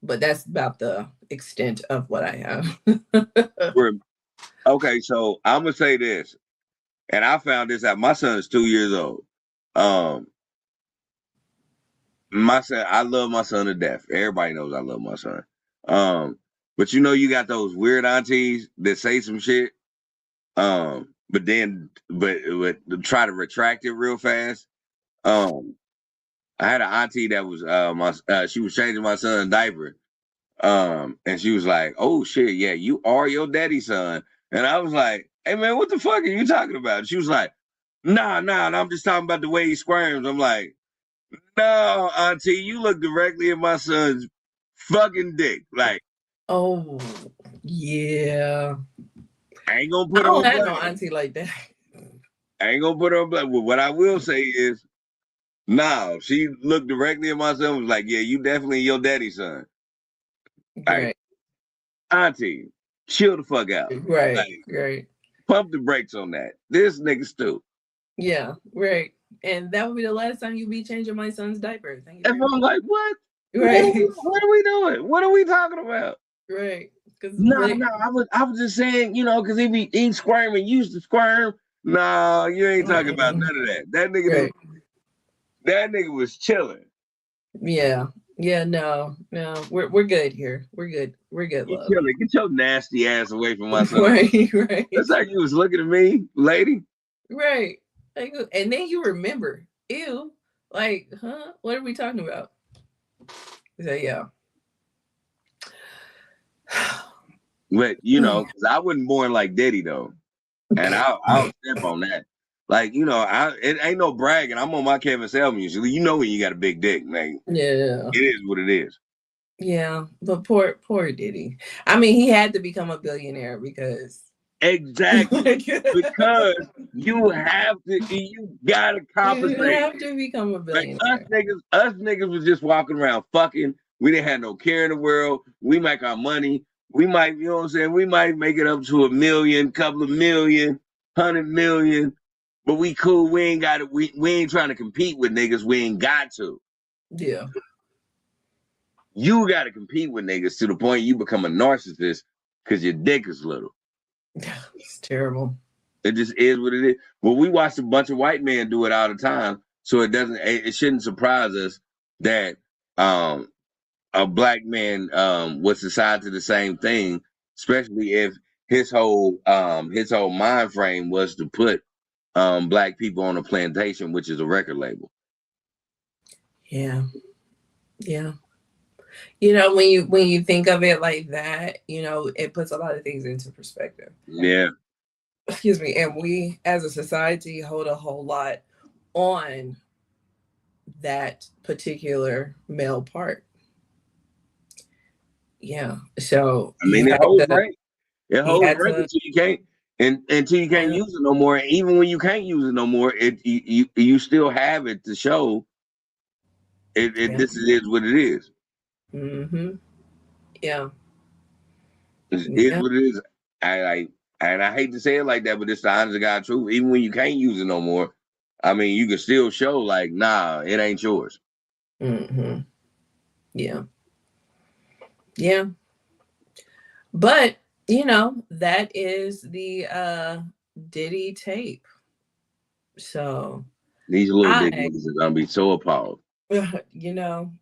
but that's about the extent of what I have. okay, so I'm gonna say this, and I found this out. My son is 2 years old. My son, I love my son to death. Everybody knows I love my son. But you got those weird aunties that say some shit, but then but try to retract it real fast. I had an auntie that was she was changing my son's diaper. And she was like, "Oh shit, yeah, you are your daddy's son." And I was like, "Hey man, what the fuck are you talking about?" She was like, Nah, I'm just talking about the way he squirms." I'm like, "No, auntie, you look directly at my son's fucking dick." Like, Oh, yeah. I ain't gonna I put her don't on have no blast. auntie like that. I ain't gonna put her on blast. Well, what I will say is, no, she looked directly at my son and was like, "Yeah, you definitely your daddy's son." Like, Right. auntie, chill the fuck out. Right. Like, Right. pump the brakes on that. This nigga stupid. Yeah. Right. And that would be the last time you'll be changing my son's diaper. Thank you And very much. I'm like, what? Right. What are we doing? What are we talking about? Right. Because No, I was just saying, because he squirming, used to squirm. No, you ain't talking about none of that. Right. That nigga was chilling. Yeah. Yeah. No. We're good here. We're good. We're good, You love. chilling. Get your nasty ass away from my son. Right. Right. That's like you was looking at me, lady. Right. Like, and then you remember. Ew. Like, huh? What are we talking about? So yeah. But because I wasn't born like Diddy though, and I'll step on that. Like it ain't no bragging. I'm on my Kevin Sale music. You know when you got a big dick, man. Yeah. It is what it is. Yeah, but poor Diddy. I mean, he had to become a billionaire because Exactly. Because you gotta compensate. You have to become a billionaire. Like us niggas was just walking around fucking. We didn't have no care in the world. We make our money. We might, you know what I'm saying? We might make it up to 1 million, couple of million, 100 million. But we cool. We ain't got it. We ain't trying to compete with niggas. We ain't got to. Yeah. You got to compete with niggas to the point you become a narcissist because your dick is little. It's terrible. It just is what it is. Well, we watch a bunch of white men do it all the time, so it shouldn't surprise us that a black man would decide to the same thing, especially if his whole mind frame was to put black people on a plantation, which is a record label. Yeah. Yeah. You know, when you think of it like that, you know, it puts a lot of things into perspective. Yeah. Excuse me. And we as a society hold a whole lot on that particular male part. Yeah. So I mean, it holds rank. It he holds had rank to until you can't, and until you can't use it no more. And even when you can't use it no more, you still have it to show it. yeah. This is what it is. Mm-hmm. Yeah. It is Yeah. what it is. And I hate to say it like that, but it's the honest to God truth. Even when you can't use it no more, I mean, you can still show like, nah, it ain't yours. Mm-hmm. Yeah. Yeah. But you know, that is the Diddy tape. So These little dick I niggas are gonna be so appalled. you know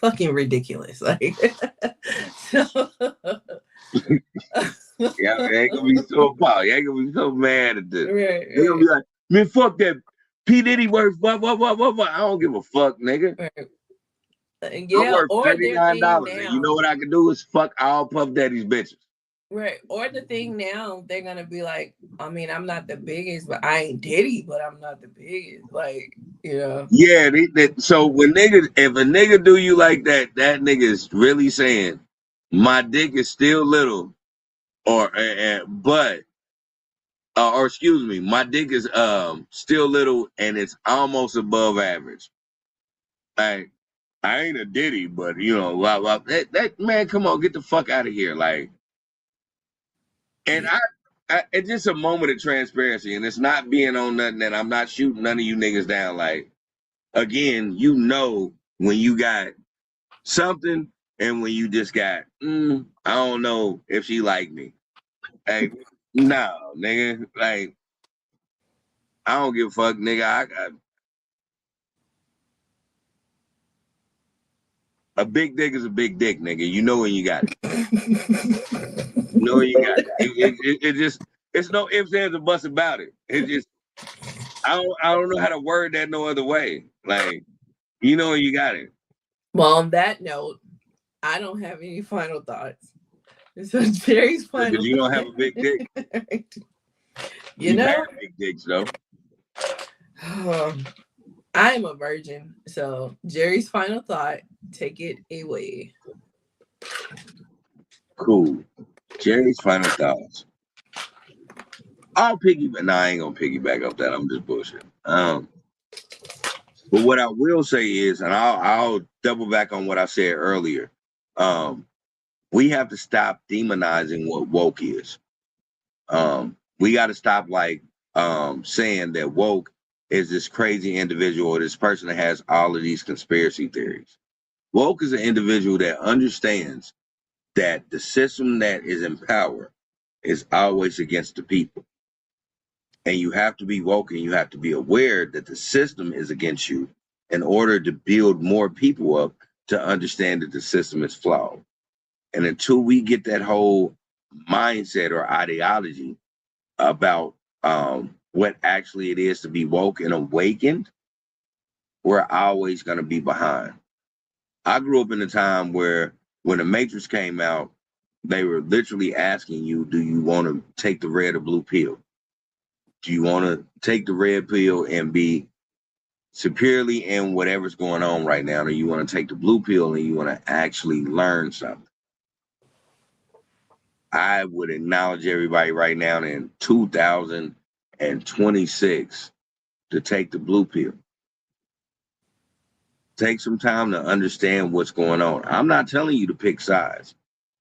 fucking ridiculous. Like so, Yeah, they ain't gonna be so appalled. They ain't gonna be so mad at this. right, They gonna be like, man, fuck that. P. Diddy worth what. I don't give a fuck, nigga. right. I'm Yeah, worth or their thing $39. And you know now. what I can do is fuck all Puff Daddy's bitches. Right. Or the thing now, they're gonna be like, I mean, I'm not the biggest, but I ain't Diddy, but I'm not the biggest. Like, you know. Yeah, so when niggas, if a nigga do you like that, that nigga is really saying, my dick is still little, or excuse me, my dick is still little and it's almost above average. Like, I ain't a Diddy, but you know, that man, come on, get the fuck out of here, like. And Yeah. it's just a moment of transparency, and it's not being on nothing. And I'm not shooting none of you niggas down. Like, again, you know when you got something, and when you just got, I don't know if she like me. Like, no, nigga. Like, I don't give a fuck, nigga. I got a big dick is a big dick, nigga. You know when you got it. You know when you got it. It just, it's no ifs, ands, or buts about it. It just, I don't know how to word that no other way. Like, you know you got it. Well, on that note, I don't have any final thoughts. So Jerry's Because final you don't have a big dick. you You've had know, big dicks, though. I am a virgin. So Jerry's final thought, take it away. Cool. Jerry's final thoughts. I'll piggyback. Nah, I ain't gonna piggyback off that. I'm just bullshit. But what I will say is, and I'll double back on what I said earlier. We have to stop demonizing what woke is. We got to stop saying that woke is this crazy individual or this person that has all of these conspiracy theories. Woke is an individual that understands that the system that is in power is always against the people. And you have to be woke and you have to be aware that the system is against you in order to build more people up to understand that the system is flawed. And until we get that whole mindset or ideology about what actually it is to be woke and awakened, we're always going to be behind. I grew up in a time where when the Matrix came out, they were literally asking you, do you want to take the red or blue pill? Do you want to take the red pill and be superiorly in whatever's going on right now? Or you want to take the blue pill and you want to actually learn something? I would acknowledge everybody right now in 2026 to take the blue pill. Take some time to understand what's going on. I'm not telling you to pick sides.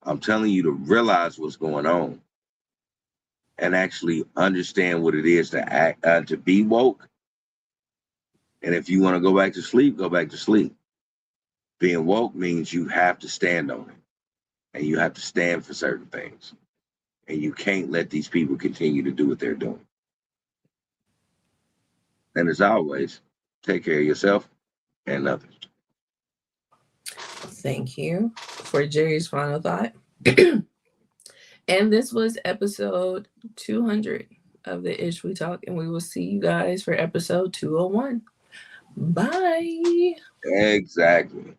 I'm telling you to realize what's going on and actually understand what it is to act to be woke. And if you want to go back to sleep, go back to sleep. Being woke means you have to stand on it and you have to stand for certain things. And you can't let these people continue to do what they're doing. And as always, take care of yourself and others. Thank you for Jerry's final thought. And this was episode 200 of the Ish We Talk, and we will see you guys for episode 201. Bye. Exactly.